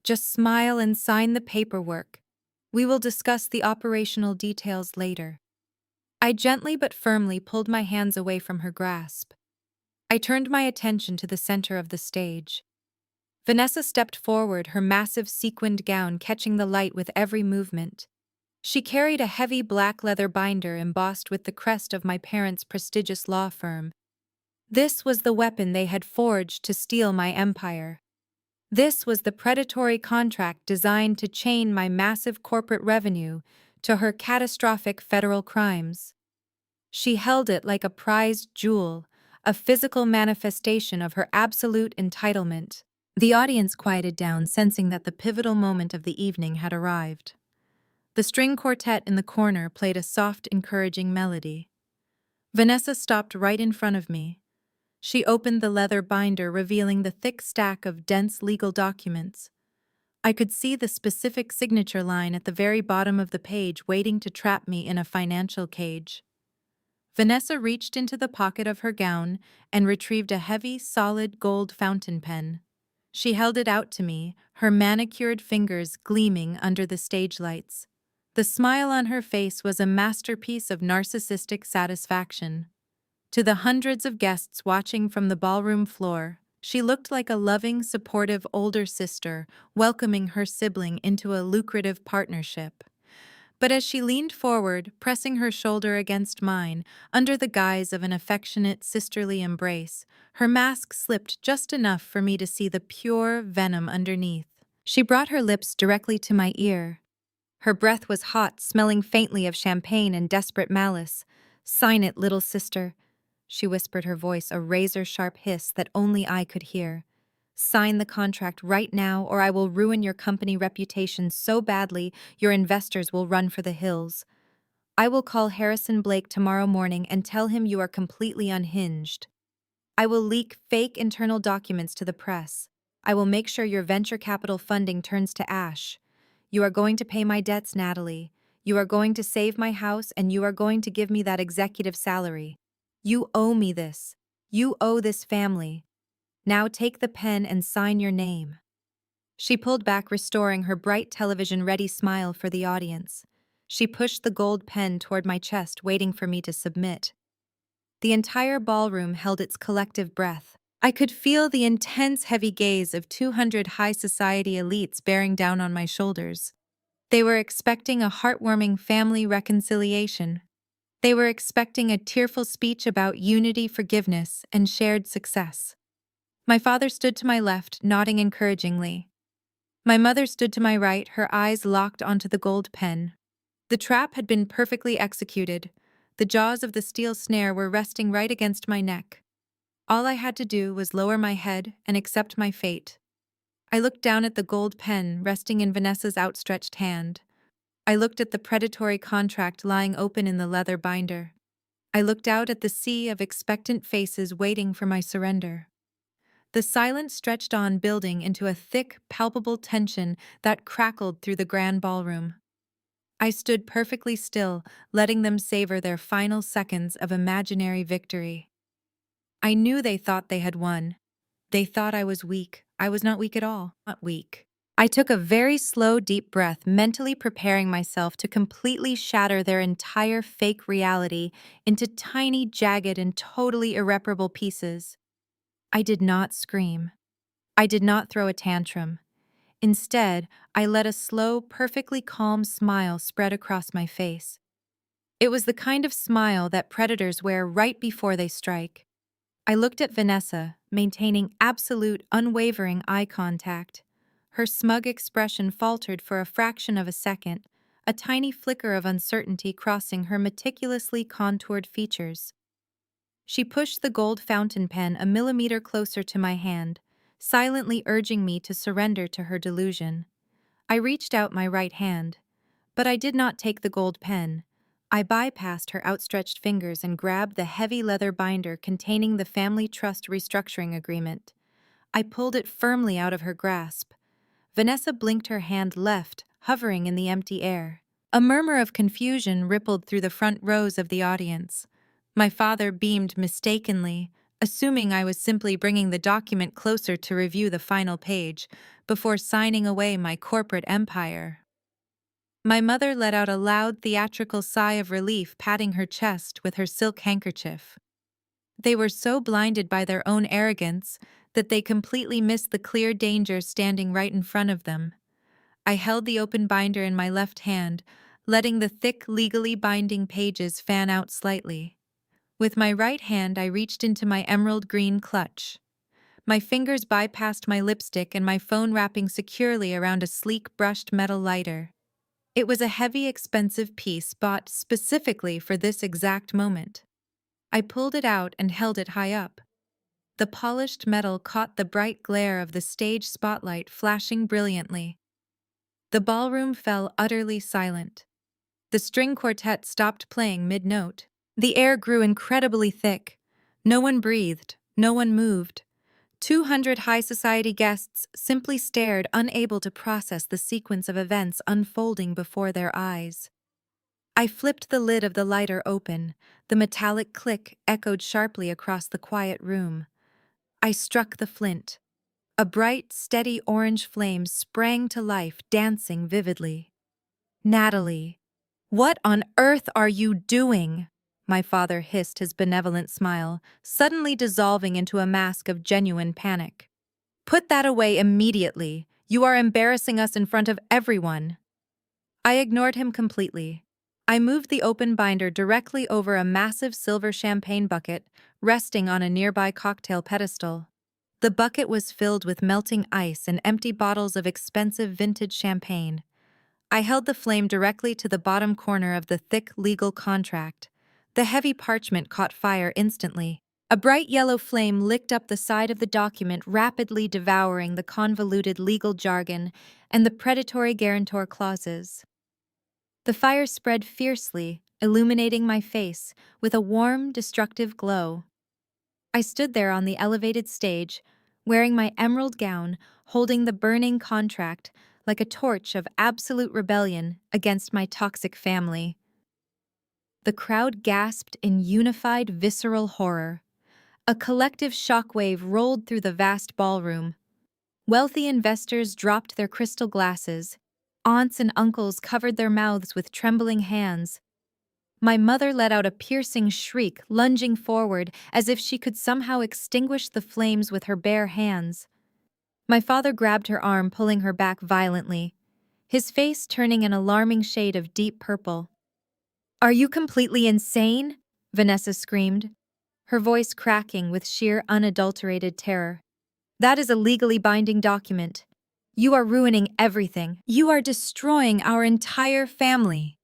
"Just smile and sign the paperwork. We will discuss the operational details later." I gently but firmly pulled my hands away from her grasp. I turned my attention to the center of the stage. Vanessa stepped forward, her massive sequined gown catching the light with every movement. She carried a heavy black leather binder embossed with the crest of my parents' prestigious law firm. This was the weapon they had forged to steal my empire. This was the predatory contract designed to chain my massive corporate revenue to her catastrophic federal crimes. She held it like a prized jewel, a physical manifestation of her absolute entitlement. The audience quieted down, sensing that the pivotal moment of the evening had arrived. The string quartet in the corner played a soft, encouraging melody. Vanessa stopped right in front of me. She opened the leather binder, revealing the thick stack of dense legal documents. I could see the specific signature line at the very bottom of the page, waiting to trap me in a financial cage. Vanessa reached into the pocket of her gown and retrieved a heavy, solid gold fountain pen. She held it out to me, her manicured fingers gleaming under the stage lights. The smile on her face was a masterpiece of narcissistic satisfaction. To the hundreds of guests watching from the ballroom floor, she looked like a loving, supportive older sister welcoming her sibling into a lucrative partnership. But as she leaned forward, pressing her shoulder against mine, under the guise of an affectionate, sisterly embrace, her mask slipped just enough for me to see the pure venom underneath. She brought her lips directly to my ear. Her breath was hot, smelling faintly of champagne and desperate malice. "Sign it, little sister," she whispered, her voice a razor-sharp hiss that only I could hear. "Sign the contract right now, or I will ruin your company reputation so badly your investors will run for the hills. I will call Harrison Blake tomorrow morning and tell him you are completely unhinged. I will leak fake internal documents to the press. I will make sure your venture capital funding turns to ash. You are going to pay my debts, Natalie. You are going to save my house, and you are going to give me that executive salary. You owe me this. You owe this family. Now take the pen and sign your name." She pulled back, restoring her bright television-ready smile for the audience. She pushed the gold pen toward my chest, waiting for me to submit. The entire ballroom held its collective breath. I could feel the intense, heavy gaze of 200 high society elites bearing down on my shoulders. They were expecting a heartwarming family reconciliation. They were expecting a tearful speech about unity, forgiveness, and shared success. My father stood to my left, nodding encouragingly. My mother stood to my right, her eyes locked onto the gold pen. The trap had been perfectly executed. The jaws of the steel snare were resting right against my neck. All I had to do was lower my head and accept my fate. I looked down at the gold pen resting in Vanessa's outstretched hand. I looked at the predatory contract lying open in the leather binder. I looked out at the sea of expectant faces waiting for my surrender. The silence stretched on, building into a thick, palpable tension that crackled through the grand ballroom. I stood perfectly still, letting them savor their final seconds of imaginary victory. I knew they thought they had won. They thought I was weak. I was not weak at all. Not weak. I took a very slow, deep breath, mentally preparing myself to completely shatter their entire fake reality into tiny, jagged, and totally irreparable pieces. I did not scream. I did not throw a tantrum. Instead, I let a slow, perfectly calm smile spread across my face. It was the kind of smile that predators wear right before they strike. I looked at Vanessa, maintaining absolute, unwavering eye contact. Her smug expression faltered for a fraction of a second, a tiny flicker of uncertainty crossing her meticulously contoured features. She pushed the gold fountain pen a millimeter closer to my hand, silently urging me to surrender to her delusion. I reached out my right hand, but I did not take the gold pen. I bypassed her outstretched fingers and grabbed the heavy leather binder containing the family trust restructuring agreement. I pulled it firmly out of her grasp. Vanessa blinked, her hand left, hovering in the empty air. A murmur of confusion rippled through the front rows of the audience. My father beamed mistakenly, assuming I was simply bringing the document closer to review the final page before signing away my corporate empire. My mother let out a loud, theatrical sigh of relief, patting her chest with her silk handkerchief. They were so blinded by their own arrogance that they completely missed the clear danger standing right in front of them. I held the open binder in my left hand, letting the thick, legally binding pages fan out slightly. With my right hand, I reached into my emerald green clutch. My fingers bypassed my lipstick and my phone, wrapping securely around a sleek, brushed metal lighter. It was a heavy, expensive piece bought specifically for this exact moment. I pulled it out and held it high up. The polished metal caught the bright glare of the stage spotlight, flashing brilliantly. The ballroom fell utterly silent. The string quartet stopped playing mid-note. The air grew incredibly thick. No one breathed, no one moved. 200 high society guests simply stared, unable to process the sequence of events unfolding before their eyes. I flipped the lid of the lighter open. The metallic click echoed sharply across the quiet room. I struck the flint. A bright, steady orange flame sprang to life, dancing vividly. "Natalie, what on earth are you doing?" My father hissed, his benevolent smile suddenly dissolving into a mask of genuine panic. "Put that away immediately. You are embarrassing us in front of everyone." I ignored him completely. I moved the open binder directly over a massive silver champagne bucket resting on a nearby cocktail pedestal. The bucket was filled with melting ice and empty bottles of expensive vintage champagne. I held the flame directly to the bottom corner of the thick legal contract. The heavy parchment caught fire instantly. A bright yellow flame licked up the side of the document, rapidly devouring the convoluted legal jargon and the predatory guarantor clauses. The fire spread fiercely, illuminating my face with a warm, destructive glow. I stood there on the elevated stage, wearing my emerald gown, holding the burning contract like a torch of absolute rebellion against my toxic family. The crowd gasped in unified, visceral horror. A collective shockwave rolled through the vast ballroom. Wealthy investors dropped their crystal glasses. Aunts and uncles covered their mouths with trembling hands. My mother let out a piercing shriek, lunging forward as if she could somehow extinguish the flames with her bare hands. My father grabbed her arm, pulling her back violently, his face turning an alarming shade of deep purple. "Are you completely insane?" Vanessa screamed, her voice cracking with sheer unadulterated terror. "That is a legally binding document. You are ruining everything. You are destroying our entire family."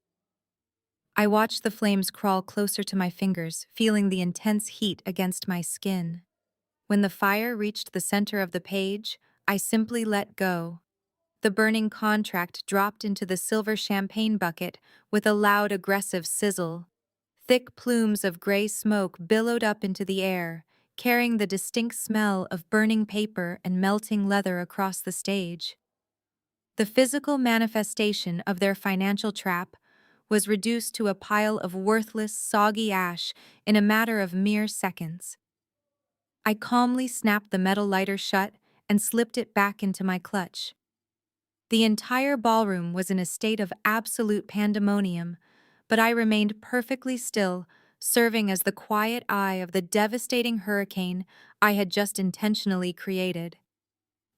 I watched the flames crawl closer to my fingers, feeling the intense heat against my skin. When the fire reached the center of the page, I simply let go. The burning contract dropped into the silver champagne bucket with a loud, aggressive sizzle. Thick plumes of gray smoke billowed up into the air, carrying the distinct smell of burning paper and melting leather across the stage. The physical manifestation of their financial trap was reduced to a pile of worthless, soggy ash in a matter of mere seconds. I calmly snapped the metal lighter shut and slipped it back into my clutch. The entire ballroom was in a state of absolute pandemonium, but I remained perfectly still, serving as the quiet eye of the devastating hurricane I had just intentionally created.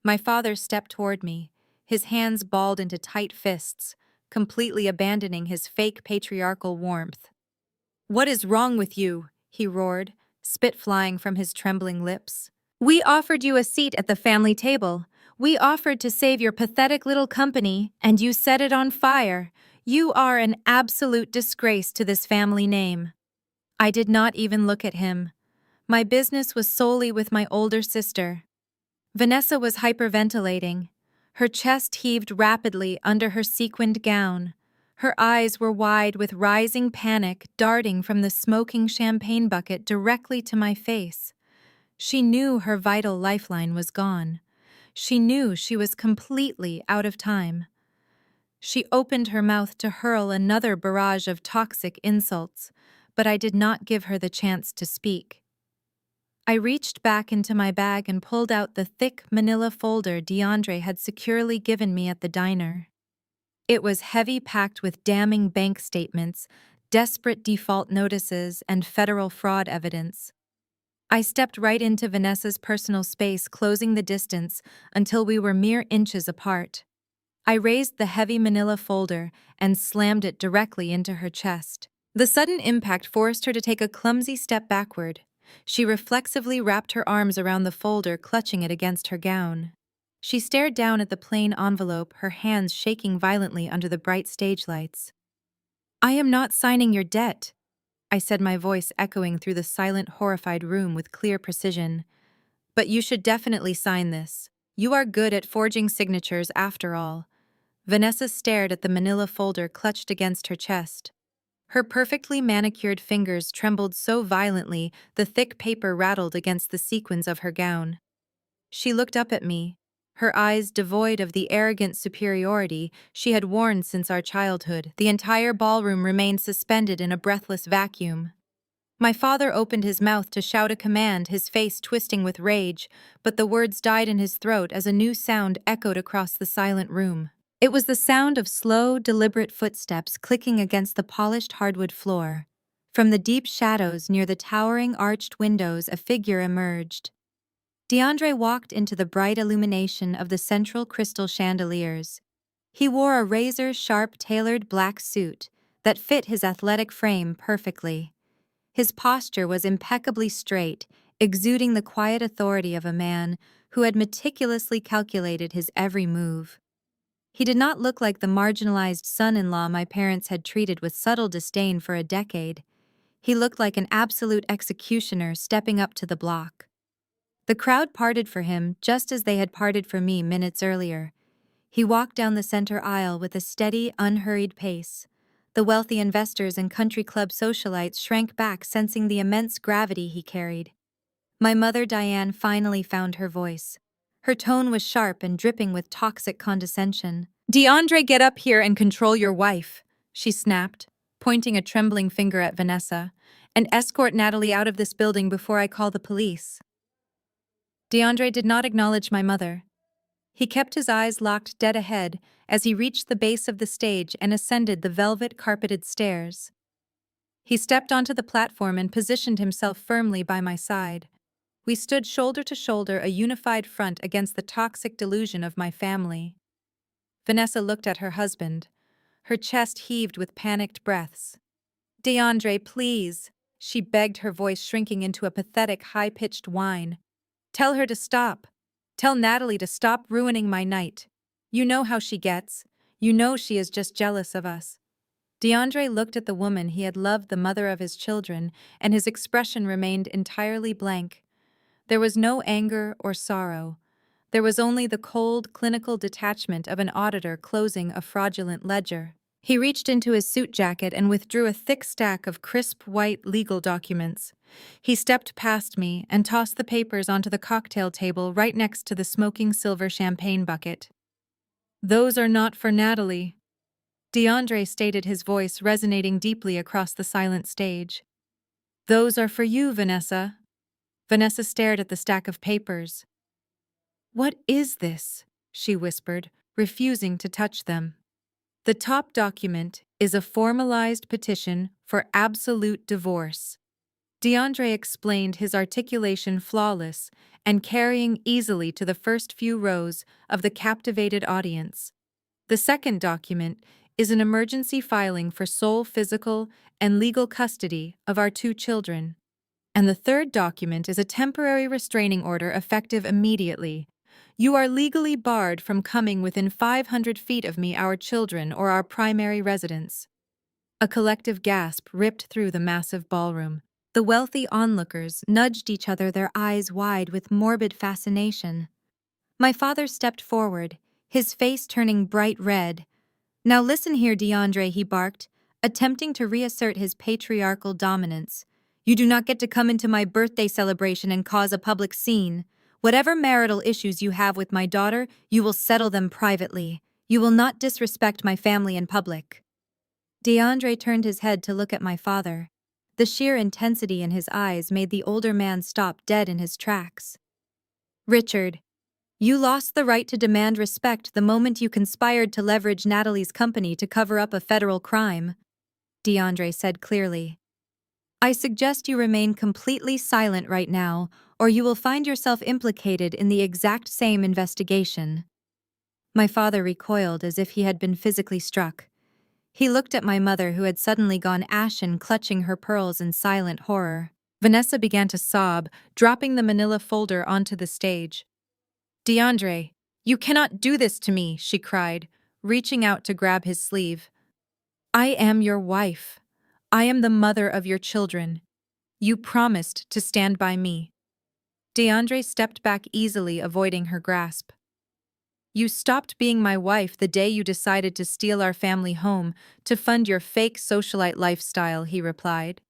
My father stepped toward me, his hands balled into tight fists, completely abandoning his fake patriarchal warmth. "What is wrong with you?" he roared, spit flying from his trembling lips. "We offered you a seat at the family table. We offered to save your pathetic little company, and you set it on fire. You are an absolute disgrace to this family name." I did not even look at him. My business was solely with my older sister. Vanessa was hyperventilating. Her chest heaved rapidly under her sequined gown. Her eyes were wide with rising panic darting from the smoking champagne bucket directly to my face. She knew her vital lifeline was gone. She knew she was completely out of time. She opened her mouth to hurl another barrage of toxic insults, but I did not give her the chance to speak. I reached back into my bag and pulled out the thick manila folder DeAndre had securely given me at the diner. It was heavy, packed with damning bank statements, desperate default notices, and federal fraud evidence. I stepped right into Vanessa's personal space, closing the distance until we were mere inches apart. I raised the heavy manila folder and slammed it directly into her chest. The sudden impact forced her to take a clumsy step backward. She reflexively wrapped her arms around the folder, clutching it against her gown. She stared down at the plain envelope, her hands shaking violently under the bright stage lights. "I am not signing your debt," I said, my voice echoing through the silent, horrified room with clear precision. "But you should definitely sign this. You are good at forging signatures after all." Vanessa stared at the manila folder clutched against her chest. Her perfectly manicured fingers trembled so violently the thick paper rattled against the sequins of her gown. She looked up at me, her eyes devoid of the arrogant superiority she had worn since our childhood. The entire ballroom remained suspended in a breathless vacuum. My father opened his mouth to shout a command, his face twisting with rage, but the words died in his throat as a new sound echoed across the silent room. It was the sound of slow, deliberate footsteps clicking against the polished hardwood floor. From the deep shadows near the towering arched windows, a figure emerged. DeAndre walked into the bright illumination of the central crystal chandeliers. He wore a razor-sharp tailored black suit that fit his athletic frame perfectly. His posture was impeccably straight, exuding the quiet authority of a man who had meticulously calculated his every move. He did not look like the marginalized son-in-law my parents had treated with subtle disdain for a decade. He looked like an absolute executioner stepping up to the block. The crowd parted for him just as they had parted for me minutes earlier. He walked down the center aisle with a steady, unhurried pace. The wealthy investors and country club socialites shrank back, sensing the immense gravity he carried. My mother, Diane, finally found her voice. Her tone was sharp and dripping with toxic condescension. "DeAndre, get up here and control your wife," she snapped, pointing a trembling finger at Vanessa, "and escort Natalie out of this building before I call the police." DeAndre did not acknowledge my mother. He kept his eyes locked dead ahead as he reached the base of the stage and ascended the velvet-carpeted stairs. He stepped onto the platform and positioned himself firmly by my side. We stood shoulder to shoulder, a unified front against the toxic delusion of my family. Vanessa looked at her husband. Her chest heaved with panicked breaths. "DeAndre, please," she begged, her voice shrinking into a pathetic, high-pitched whine. "Tell her to stop. Tell Natalie to stop ruining my night. You know how she gets. You know she is just jealous of us." DeAndre looked at the woman he had loved, the mother of his children, and his expression remained entirely blank. There was no anger or sorrow. There was only the cold, clinical detachment of an auditor closing a fraudulent ledger. He reached into his suit jacket and withdrew a thick stack of crisp, white legal documents. He stepped past me and tossed the papers onto the cocktail table right next to the smoking silver champagne bucket. "Those are not for Natalie," DeAndre stated, his voice resonating deeply across the silent stage. "Those are for you, Vanessa." Vanessa stared at the stack of papers. "What is this?" she whispered, refusing to touch them. "The top document is a formalized petition for absolute divorce." DeAndre explained, his articulation flawless and carrying easily to the first few rows of the captivated audience. "The second document is an emergency filing for sole physical and legal custody of our 2 children. And the third document is a temporary restraining order effective immediately. You are legally barred from coming within 500 feet of me, our children, or our primary residence." A collective gasp ripped through the massive ballroom. The wealthy onlookers nudged each other, their eyes wide with morbid fascination. My father stepped forward, his face turning bright red. "Now listen here, DeAndre," he barked, attempting to reassert his patriarchal dominance. "You do not get to come into my birthday celebration and cause a public scene. Whatever marital issues you have with my daughter, you will settle them privately. You will not disrespect my family in public." DeAndre turned his head to look at my father. The sheer intensity in his eyes made the older man stop dead in his tracks. "Richard, you lost the right to demand respect the moment you conspired to leverage Natalie's company to cover up a federal crime," DeAndre said clearly. "I suggest you remain completely silent right now, or you will find yourself implicated in the exact same investigation." My father recoiled as if he had been physically struck. He looked at my mother, who had suddenly gone ashen, clutching her pearls in silent horror. Vanessa began to sob, dropping the manila folder onto the stage. "DeAndre, you cannot do this to me," she cried, reaching out to grab his sleeve. "I am your wife. I am the mother of your children. You promised to stand by me." DeAndre stepped back easily, avoiding her grasp. "You stopped being my wife the day you decided to steal our family home to fund your fake socialite lifestyle," he replied.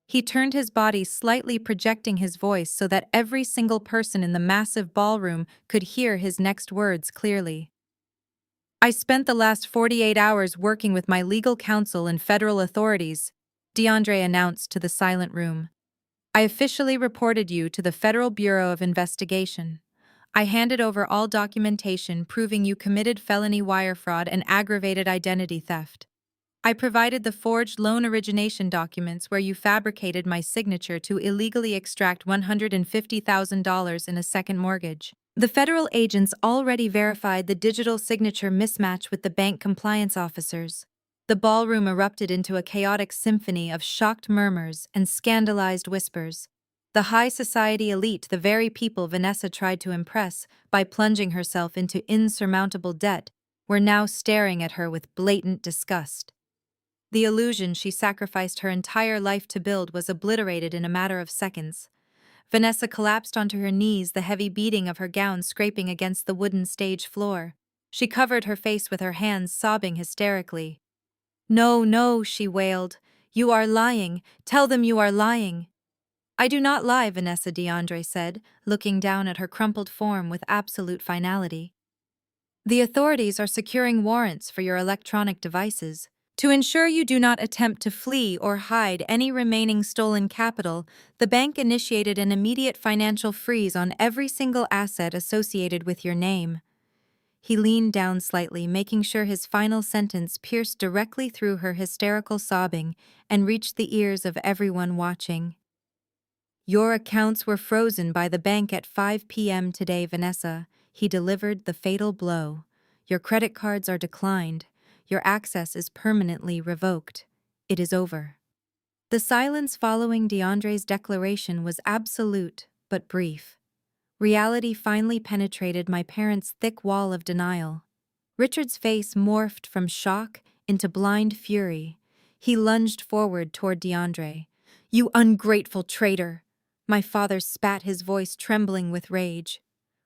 He turned his body, slightly projecting his voice so that every single person in the massive ballroom could hear his next words clearly. "I spent the last 48 hours working with my legal counsel and federal authorities," DeAndre announced to the silent room. "I officially reported you to the Federal Bureau of Investigation. I handed over all documentation proving you committed felony wire fraud and aggravated identity theft. I provided the forged loan origination documents where you fabricated my signature to illegally extract $150,000 in a second mortgage. The federal agents already verified the digital signature mismatch with the bank compliance officers." The ballroom erupted into a chaotic symphony of shocked murmurs and scandalized whispers. The high society elite, the very people Vanessa tried to impress by plunging herself into insurmountable debt, were now staring at her with blatant disgust. The illusion she sacrificed her entire life to build was obliterated in a matter of seconds. Vanessa collapsed onto her knees, the heavy beating of her gown scraping against the wooden stage floor. She covered her face with her hands, sobbing hysterically. "No, no," she wailed. "You are lying. Tell them you are lying." "I do not lie," Vanessa, DeAndre said, looking down at her crumpled form with absolute finality. "The authorities are securing warrants for your electronic devices. To ensure you do not attempt to flee or hide any remaining stolen capital, the bank initiated an immediate financial freeze on every single asset associated with your name. He leaned down slightly, making sure his final sentence pierced directly through her hysterical sobbing and reached the ears of everyone watching. Your accounts were frozen by the bank at 5 p.m. today, Vanessa. He delivered the fatal blow. Your credit cards are declined. Your access is permanently revoked. It is over. The silence following DeAndre's declaration was absolute, but brief. Reality finally penetrated my parents' thick wall of denial. Richard's face morphed from shock into blind fury. He lunged forward toward DeAndre. You ungrateful traitor! My father spat, his voice trembling with rage.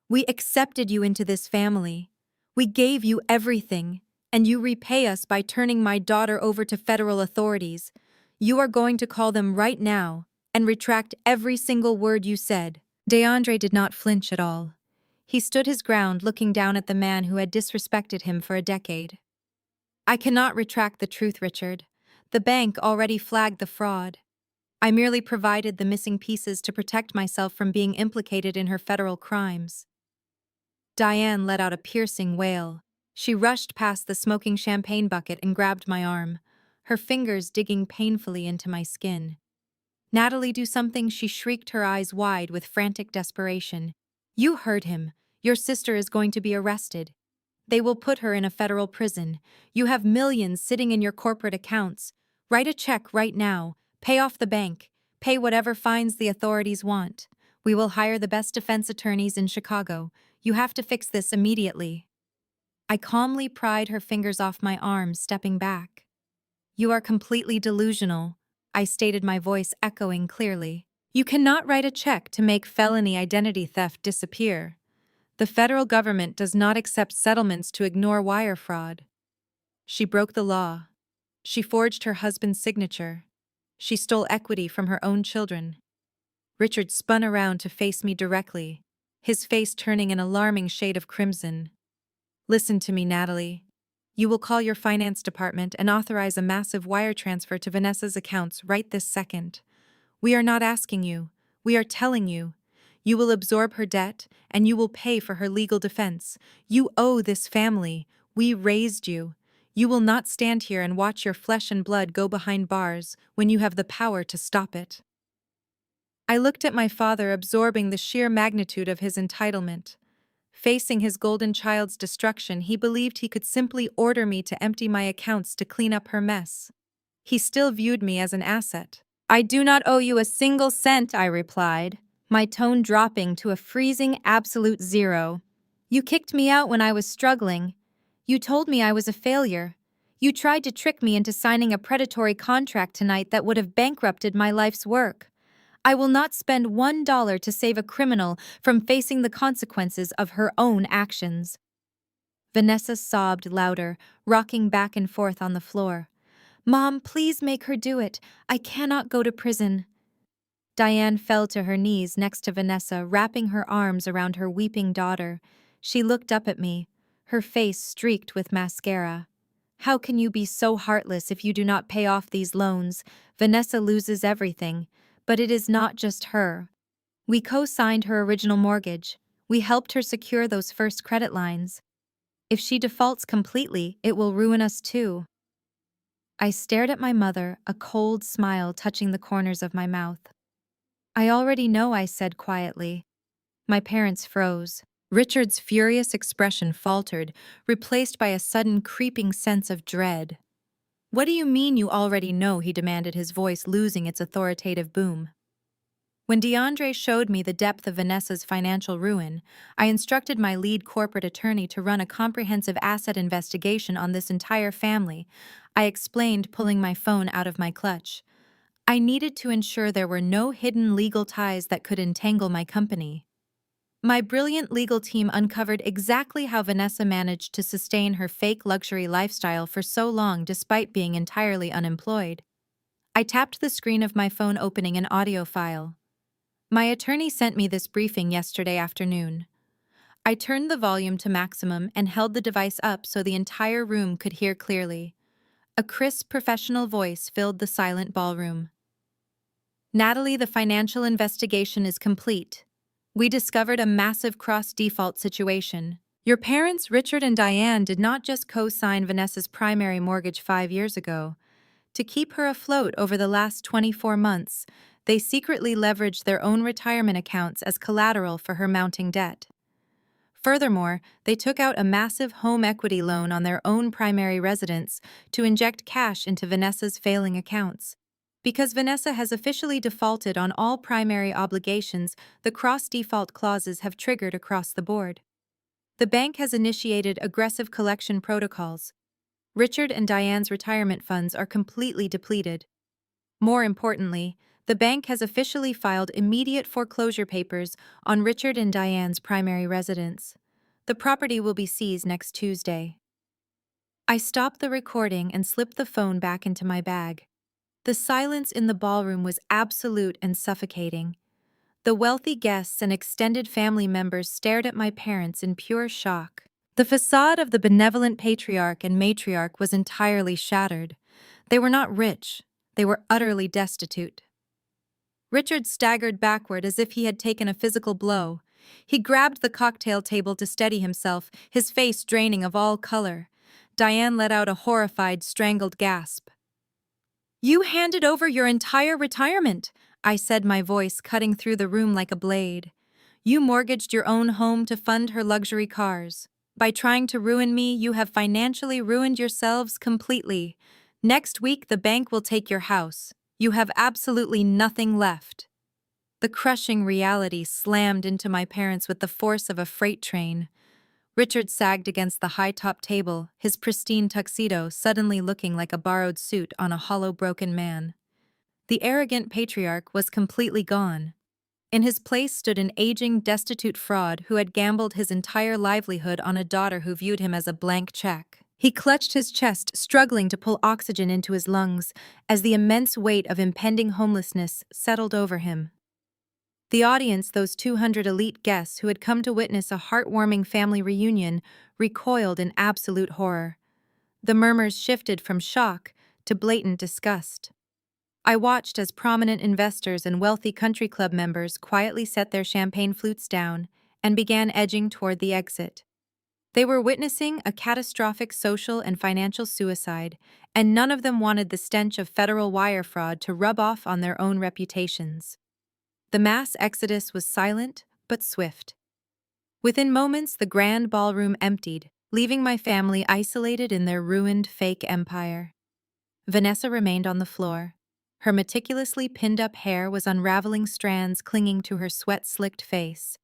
We accepted you into this family. We gave you everything, and you repay us by turning my daughter over to federal authorities. You are going to call them right now and retract every single word you said. DeAndre did not flinch at all. He stood his ground, looking down at the man who had disrespected him for a decade. I cannot retract the truth, Richard. The bank already flagged the fraud. I merely provided the missing pieces to protect myself from being implicated in her federal crimes. Diane let out a piercing wail. She rushed past the smoking champagne bucket and grabbed my arm, her fingers digging painfully into my skin. Natalie, do something, she shrieked, her eyes wide with frantic desperation. You heard him. Your sister is going to be arrested. They will put her in a federal prison. You have millions sitting in your corporate accounts. Write a check right now. Pay off the bank. Pay whatever fines the authorities want. We will hire the best defense attorneys in Chicago. You have to fix this immediately. I calmly pried her fingers off my arm, stepping back. You are completely delusional, I stated, my voice echoing clearly. You cannot write a check to make felony identity theft disappear. The federal government does not accept settlements to ignore wire fraud. She broke the law. She forged her husband's signature. She stole equity from her own children. Richard spun around to face me directly, his face turning an alarming shade of crimson. Listen to me, Natalie. You will call your finance department and authorize a massive wire transfer to Vanessa's accounts right this second. We are not asking you. We are telling you. You will absorb her debt, and you will pay for her legal defense. You owe this family. We raised you. You will not stand here and watch your flesh and blood go behind bars when you have the power to stop it. I looked at my father, absorbing the sheer magnitude of his entitlement. Facing his golden child's destruction, he believed he could simply order me to empty my accounts to clean up her mess. He still viewed me as an asset. I do not owe you a single cent, I replied, my tone dropping to a freezing absolute zero. You kicked me out when I was struggling. You told me I was a failure. You tried to trick me into signing a predatory contract tonight that would have bankrupted my life's work. I will not spend $1 to save a criminal from facing the consequences of her own actions. Vanessa sobbed louder, rocking back and forth on the floor. Mom, please make her do it. I cannot go to prison. Diane fell to her knees next to Vanessa, wrapping her arms around her weeping daughter. She looked up at me, her face streaked with mascara. How can you be so heartless if you do not pay off these loans? Vanessa loses everything. But it is not just her. We co-signed her original mortgage. We helped her secure those first credit lines. If she defaults completely, it will ruin us too. I stared at my mother, a cold smile touching the corners of my mouth. I already know, I said quietly. My parents froze. Richard's furious expression faltered, replaced by a sudden creeping sense of dread. What do you mean you already know? He demanded, his voice losing its authoritative boom. When DeAndre showed me the depth of Vanessa's financial ruin, I instructed my lead corporate attorney to run a comprehensive asset investigation on this entire family. I explained, pulling my phone out of my clutch. I needed to ensure there were no hidden legal ties that could entangle my company. My brilliant legal team uncovered exactly how Vanessa managed to sustain her fake luxury lifestyle for so long despite being entirely unemployed. I tapped the screen of my phone, opening an audio file. My attorney sent me this briefing yesterday afternoon. I turned the volume to maximum and held the device up so the entire room could hear clearly. A crisp, professional voice filled the silent ballroom. Natalie, the financial investigation is complete. We discovered a massive cross-default situation. Your parents, Richard and Diane, did not just co-sign Vanessa's primary mortgage 5 years ago. To keep her afloat over the last 24 months, they secretly leveraged their own retirement accounts as collateral for her mounting debt. Furthermore, they took out a massive home equity loan on their own primary residence to inject cash into Vanessa's failing accounts. Because Vanessa has officially defaulted on all primary obligations, the cross-default clauses have triggered across the board. The bank has initiated aggressive collection protocols. Richard and Diane's retirement funds are completely depleted. More importantly, the bank has officially filed immediate foreclosure papers on Richard and Diane's primary residence. The property will be seized next Tuesday. I stopped the recording and slipped the phone back into my bag. The silence in the ballroom was absolute and suffocating. The wealthy guests and extended family members stared at my parents in pure shock. The facade of the benevolent patriarch and matriarch was entirely shattered. They were not rich. They were utterly destitute. Richard staggered backward as if he had taken a physical blow. He grabbed the cocktail table to steady himself, his face draining of all color. Diane let out a horrified, strangled gasp. "You handed over your entire retirement," I said, my voice cutting through the room like a blade. "You mortgaged your own home to fund her luxury cars. By trying to ruin me, you have financially ruined yourselves completely. Next week, the bank will take your house. You have absolutely nothing left." The crushing reality slammed into my parents with the force of a freight train. Richard sagged against the high-top table, his pristine tuxedo suddenly looking like a borrowed suit on a hollow, broken man. The arrogant patriarch was completely gone. In his place stood an aging, destitute fraud who had gambled his entire livelihood on a daughter who viewed him as a blank check. He clutched his chest, struggling to pull oxygen into his lungs as the immense weight of impending homelessness settled over him. The audience, those 200 elite guests who had come to witness a heartwarming family reunion, recoiled in absolute horror. The murmurs shifted from shock to blatant disgust. I watched as prominent investors and wealthy country club members quietly set their champagne flutes down and began edging toward the exit. They were witnessing a catastrophic social and financial suicide, and none of them wanted the stench of federal wire fraud to rub off on their own reputations. The mass exodus was silent but swift. Within moments, the grand ballroom emptied, leaving my family isolated in their ruined fake empire. Vanessa remained on the floor. Her meticulously pinned-up hair was unraveling strands clinging to her sweat-slicked face.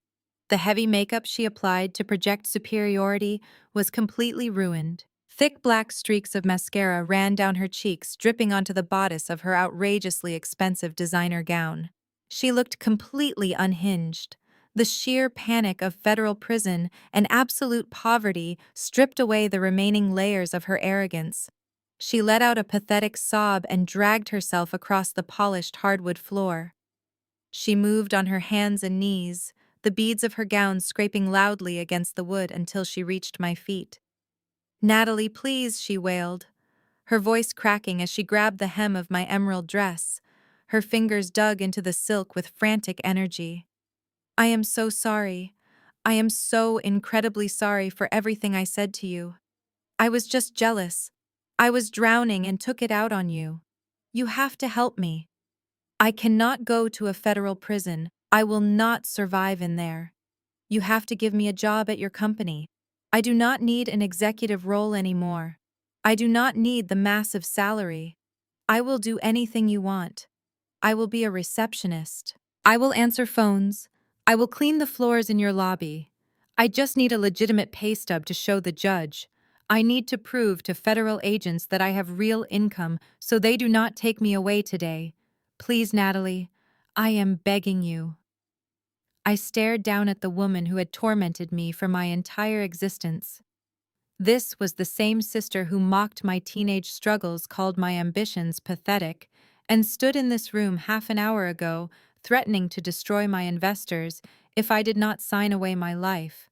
The heavy makeup she applied to project superiority was completely ruined. Thick black streaks of mascara ran down her cheeks, dripping onto the bodice of her outrageously expensive designer gown. She looked completely unhinged. The sheer panic of federal prison and absolute poverty stripped away the remaining layers of her arrogance. She let out a pathetic sob and dragged herself across the polished hardwood floor. She moved on her hands and knees, the beads of her gown scraping loudly against the wood until she reached my feet. "Natalie, please," she wailed, her voice cracking as she grabbed the hem of my emerald dress. Her fingers dug into the silk with frantic energy. "I am so sorry. I am so incredibly sorry for everything I said to you. I was just jealous. I was drowning and took it out on you. You have to help me. I cannot go to a federal prison. I will not survive in there. You have to give me a job at your company. I do not need an executive role anymore. I do not need the massive salary. I will do anything you want. I will be a receptionist. I will answer phones. I will clean the floors in your lobby. I just need a legitimate pay stub to show the judge. I need to prove to federal agents that I have real income so they do not take me away today. Please, Natalie, I am begging you." I stared down at the woman who had tormented me for my entire existence. This was the same sister who mocked my teenage struggles, called my ambitions pathetic, and stood in this room half an hour ago, threatening to destroy my investors if I did not sign away my life.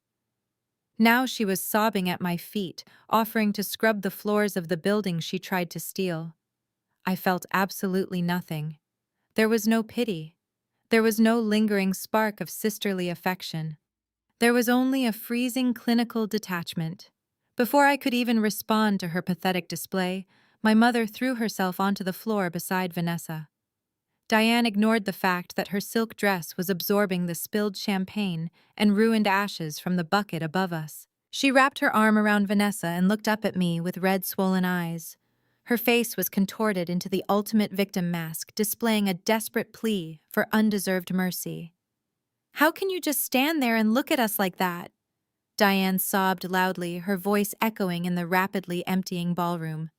Now she was sobbing at my feet, offering to scrub the floors of the building she tried to steal. I felt absolutely nothing. There was no pity. There was no lingering spark of sisterly affection. There was only a freezing clinical detachment. Before I could even respond to her pathetic display, my mother threw herself onto the floor beside Vanessa. Diane ignored the fact that her silk dress was absorbing the spilled champagne and ruined ashes from the bucket above us. She wrapped her arm around Vanessa and looked up at me with red, swollen eyes. Her face was contorted into the ultimate victim mask, displaying a desperate plea for undeserved mercy. "How can you just stand there and look at us like that?" Diane sobbed loudly, her voice echoing in the rapidly emptying ballroom.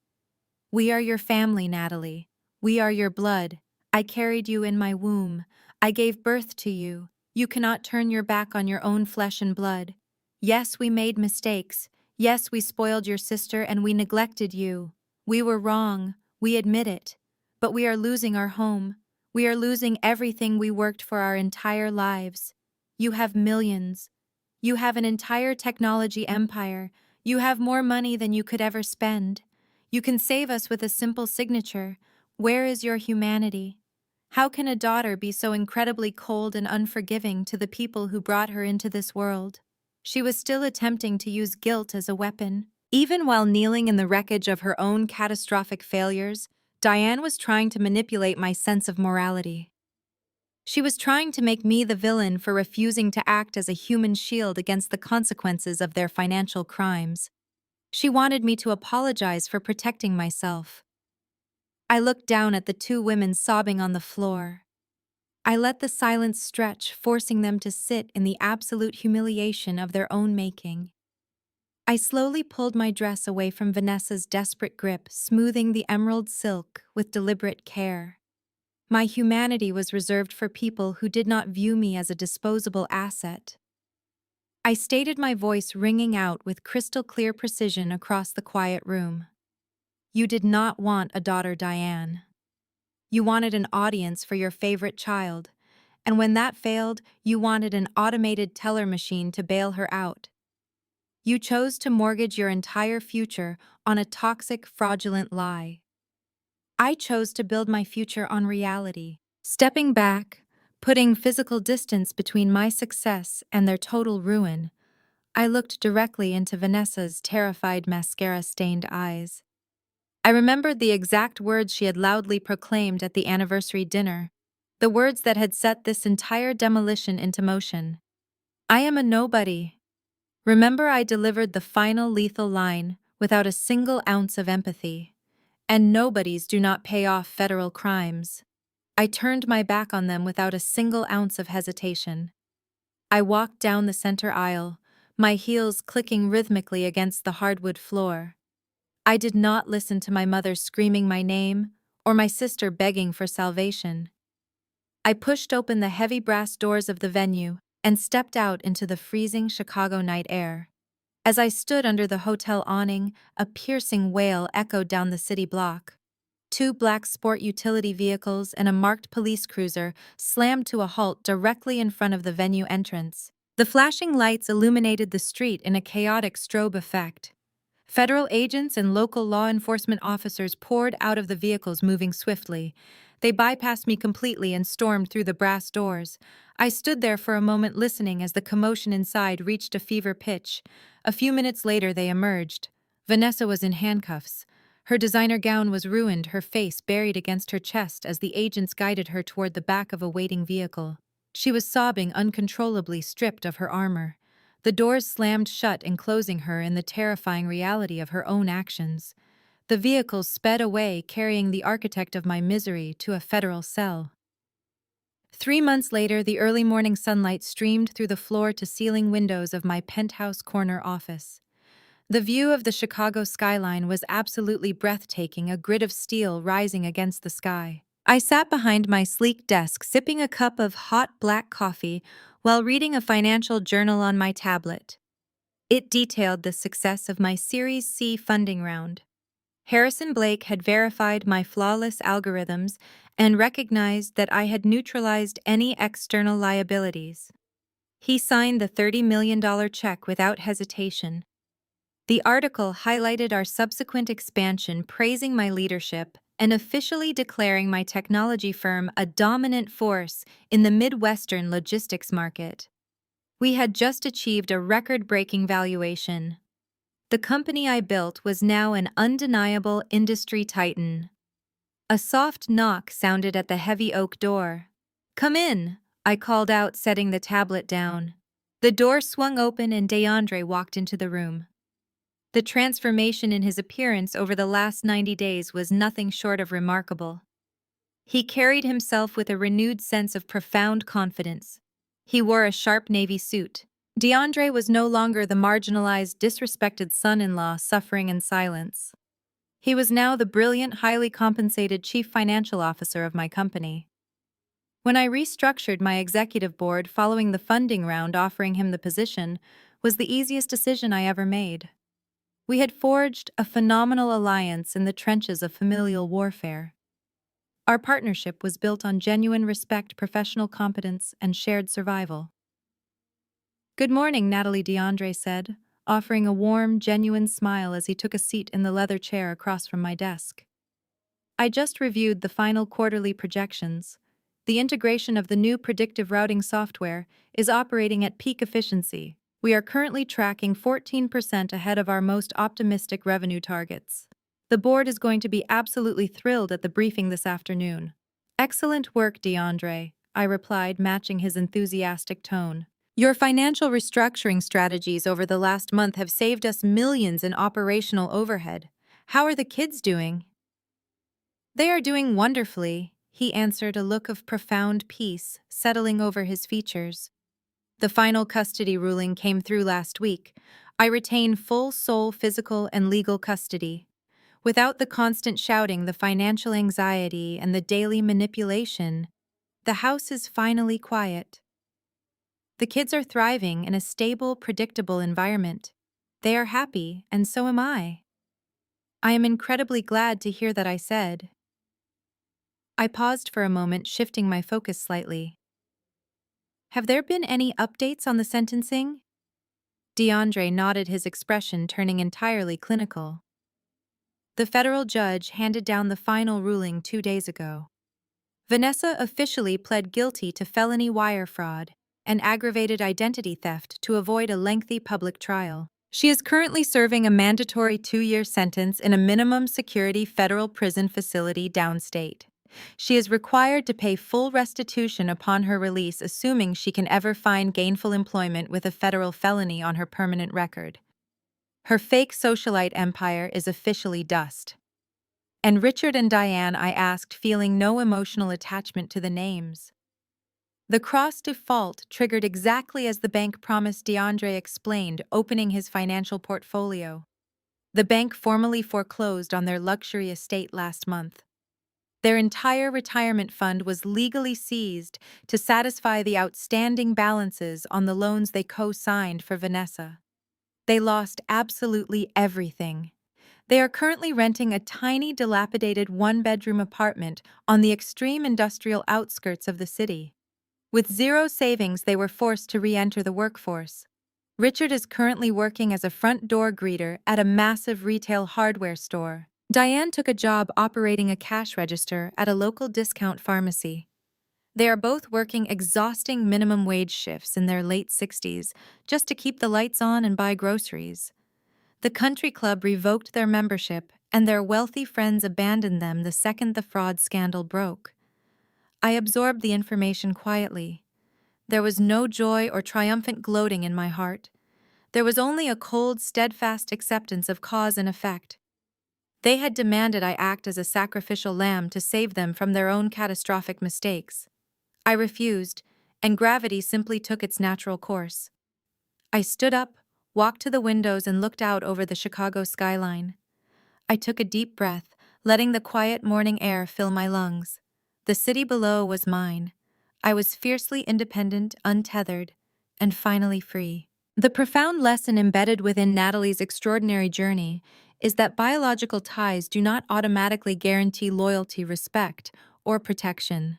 "We are your family, Natalie. We are your blood. I carried you in my womb. I gave birth to you. You cannot turn your back on your own flesh and blood. Yes, we made mistakes. Yes, we spoiled your sister and we neglected you. We were wrong. We admit it. But we are losing our home. We are losing everything we worked for our entire lives. You have millions. You have an entire technology empire. You have more money than you could ever spend. You can save us with a simple signature. Where is your humanity? How can a daughter be so incredibly cold and unforgiving to the people who brought her into this world?" She was still attempting to use guilt as a weapon. Even while kneeling in the wreckage of her own catastrophic failures, Diane was trying to manipulate my sense of morality. She was trying to make me the villain for refusing to act as a human shield against the consequences of their financial crimes. She wanted me to apologize for protecting myself. I looked down at the two women sobbing on the floor. I let the silence stretch, forcing them to sit in the absolute humiliation of their own making. I slowly pulled my dress away from Vanessa's desperate grip, smoothing the emerald silk with deliberate care. My humanity was reserved for people who did not view me as a disposable asset. I stated, my voice ringing out with crystal-clear precision across the quiet room. You did not want a daughter, Diane. You wanted an audience for your favorite child, and when that failed, you wanted an automated teller machine to bail her out. You chose to mortgage your entire future on a toxic, fraudulent lie. I chose to build my future on reality, stepping back, putting physical distance between my success and their total ruin. I looked directly into Vanessa's terrified, mascara-stained eyes. I remembered the exact words she had loudly proclaimed at the anniversary dinner, the words that had set this entire demolition into motion. "I am a nobody." Remember, I delivered the final lethal line without a single ounce of empathy. And nobodies do not pay off federal crimes. I turned my back on them without a single ounce of hesitation. I walked down the center aisle, my heels clicking rhythmically against the hardwood floor. I did not listen to my mother screaming my name or my sister begging for salvation. I pushed open the heavy brass doors of the venue and stepped out into the freezing Chicago night air. As I stood under the hotel awning, a piercing wail echoed down the city block. Two black sport utility vehicles and a marked police cruiser slammed to a halt directly in front of the venue entrance. The flashing lights illuminated the street in a chaotic strobe effect. Federal agents and local law enforcement officers poured out of the vehicles, moving swiftly. They bypassed me completely and stormed through the brass doors. I stood there for a moment, listening as the commotion inside reached a fever pitch. A few minutes later, they emerged. Vanessa was in handcuffs. Her designer gown was ruined, her face buried against her chest as the agents guided her toward the back of a waiting vehicle. She was sobbing uncontrollably, stripped of her armor. The doors slammed shut, enclosing her in the terrifying reality of her own actions. The vehicles sped away, carrying the architect of my misery to a federal cell. 3 months later, the early morning sunlight streamed through the floor-to-ceiling windows of my penthouse corner office. The view of the Chicago skyline was absolutely breathtaking, a grid of steel rising against the sky. I sat behind my sleek desk, sipping a cup of hot black coffee while reading a financial journal on my tablet. It detailed the success of my Series C funding round. Harrison Blake had verified my flawless algorithms and recognized that I had neutralized any external liabilities. He signed the $30 million check without hesitation. The article highlighted our subsequent expansion, praising my leadership and officially declaring my technology firm a dominant force in the Midwestern logistics market. We had just achieved a record-breaking valuation. The company I built was now an undeniable industry titan. A soft knock sounded at the heavy oak door. "Come in," I called out, setting the tablet down. The door swung open and DeAndre walked into the room. The transformation in his appearance over the last 90 days was nothing short of remarkable. He carried himself with a renewed sense of profound confidence. He wore a sharp navy suit. DeAndre was no longer the marginalized, disrespected son-in-law suffering in silence. He was now the brilliant, highly compensated chief financial officer of my company. When I restructured my executive board following the funding round offering him the position, was the easiest decision I ever made. We had forged a phenomenal alliance in the trenches of familial warfare. Our partnership was built on genuine respect, professional competence, and shared survival. "Good morning," Natalie DeAndre said, offering a warm, genuine smile as he took a seat in the leather chair across from my desk. "I just reviewed the final quarterly projections. The integration of the new predictive routing software is operating at peak efficiency. We are currently tracking 14% ahead of our most optimistic revenue targets. The board is going to be absolutely thrilled at the briefing this afternoon." "Excellent work, DeAndre," I replied, matching his enthusiastic tone. "Your financial restructuring strategies over the last month have saved us millions in operational overhead. How are the kids doing?" "They are doing wonderfully," he answered, a look of profound peace settling over his features. "The final custody ruling came through last week. I retain full sole physical and legal custody. Without the constant shouting, the financial anxiety, and the daily manipulation, the house is finally quiet. The kids are thriving in a stable, predictable environment. They are happy, and so am I." "I am incredibly glad to hear that," I said. I paused for a moment, shifting my focus slightly. "Have there been any updates on the sentencing?" DeAndre nodded, his expression turning entirely clinical. "The federal judge handed down the final ruling 2 days ago. Vanessa officially pled guilty to felony wire fraud and aggravated identity theft to avoid a lengthy public trial. She is currently serving a mandatory 2-year sentence in a minimum security federal prison facility downstate. She is required to pay full restitution upon her release, assuming she can ever find gainful employment with a federal felony on her permanent record. Her fake socialite empire is officially dust." "And Richard and Diane?" I asked, feeling no emotional attachment to the names. "The cross default triggered exactly as the bank promised," DeAndre explained, opening his financial portfolio. "The bank formally foreclosed on their luxury estate last month. Their entire retirement fund was legally seized to satisfy the outstanding balances on the loans they co-signed for Vanessa. They lost absolutely everything. They are currently renting a tiny, dilapidated one-bedroom apartment on the extreme industrial outskirts of the city. With zero savings, they were forced to re-enter the workforce. Richard is currently working as a front-door greeter at a massive retail hardware store. Diane took a job operating a cash register at a local discount pharmacy. They are both working exhausting minimum wage shifts in their late 60s just to keep the lights on and buy groceries. The country club revoked their membership, and their wealthy friends abandoned them the second the fraud scandal broke. I absorbed the information quietly. There was no joy or triumphant gloating in my heart. There was only a cold, steadfast acceptance of cause and effect. They had demanded I act as a sacrificial lamb to save them from their own catastrophic mistakes. I refused, and gravity simply took its natural course. I stood up, walked to the windows, and looked out over the Chicago skyline. I took a deep breath, letting the quiet morning air fill my lungs. The city below was mine. I was fiercely independent, untethered, and finally free. The profound lesson embedded within Natalie's extraordinary journey is that biological ties do not automatically guarantee loyalty, respect, or protection.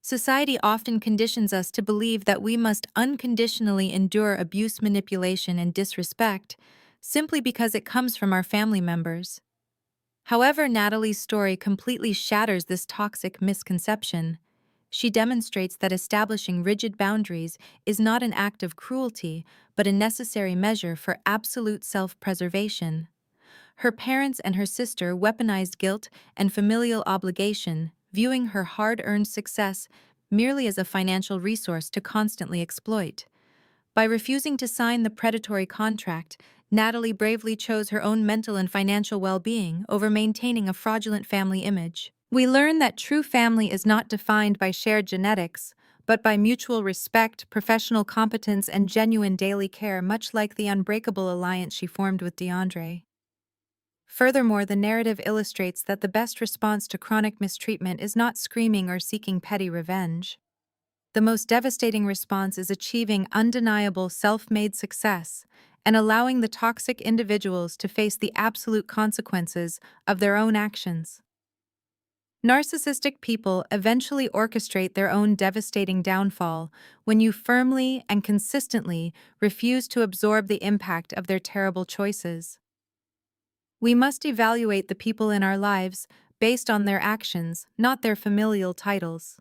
Society often conditions us to believe that we must unconditionally endure abuse, manipulation, and disrespect simply because it comes from our family members. However, Natalie's story completely shatters this toxic misconception. She demonstrates that establishing rigid boundaries is not an act of cruelty, but a necessary measure for absolute self-preservation. Her parents and her sister weaponized guilt and familial obligation, viewing her hard-earned success merely as a financial resource to constantly exploit. By refusing to sign the predatory contract, Natalie bravely chose her own mental and financial well-being over maintaining a fraudulent family image. We learn that true family is not defined by shared genetics, but by mutual respect, professional competence, and genuine daily care, much like the unbreakable alliance she formed with DeAndre. Furthermore, the narrative illustrates that the best response to chronic mistreatment is not screaming or seeking petty revenge. The most devastating response is achieving undeniable self-made success and allowing the toxic individuals to face the absolute consequences of their own actions. Narcissistic people eventually orchestrate their own devastating downfall when you firmly and consistently refuse to absorb the impact of their terrible choices. We must evaluate the people in our lives based on their actions, not their familial titles.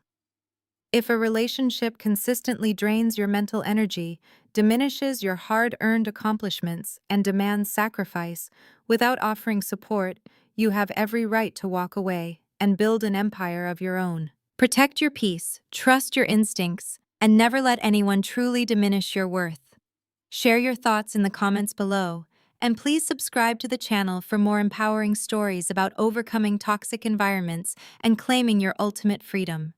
If a relationship consistently drains your mental energy, diminishes your hard-earned accomplishments, and demands sacrifice without offering support, you have every right to walk away and build an empire of your own. Protect your peace, trust your instincts, and never let anyone truly diminish your worth. Share your thoughts in the comments below, and please subscribe to the channel for more empowering stories about overcoming toxic environments and claiming your ultimate freedom.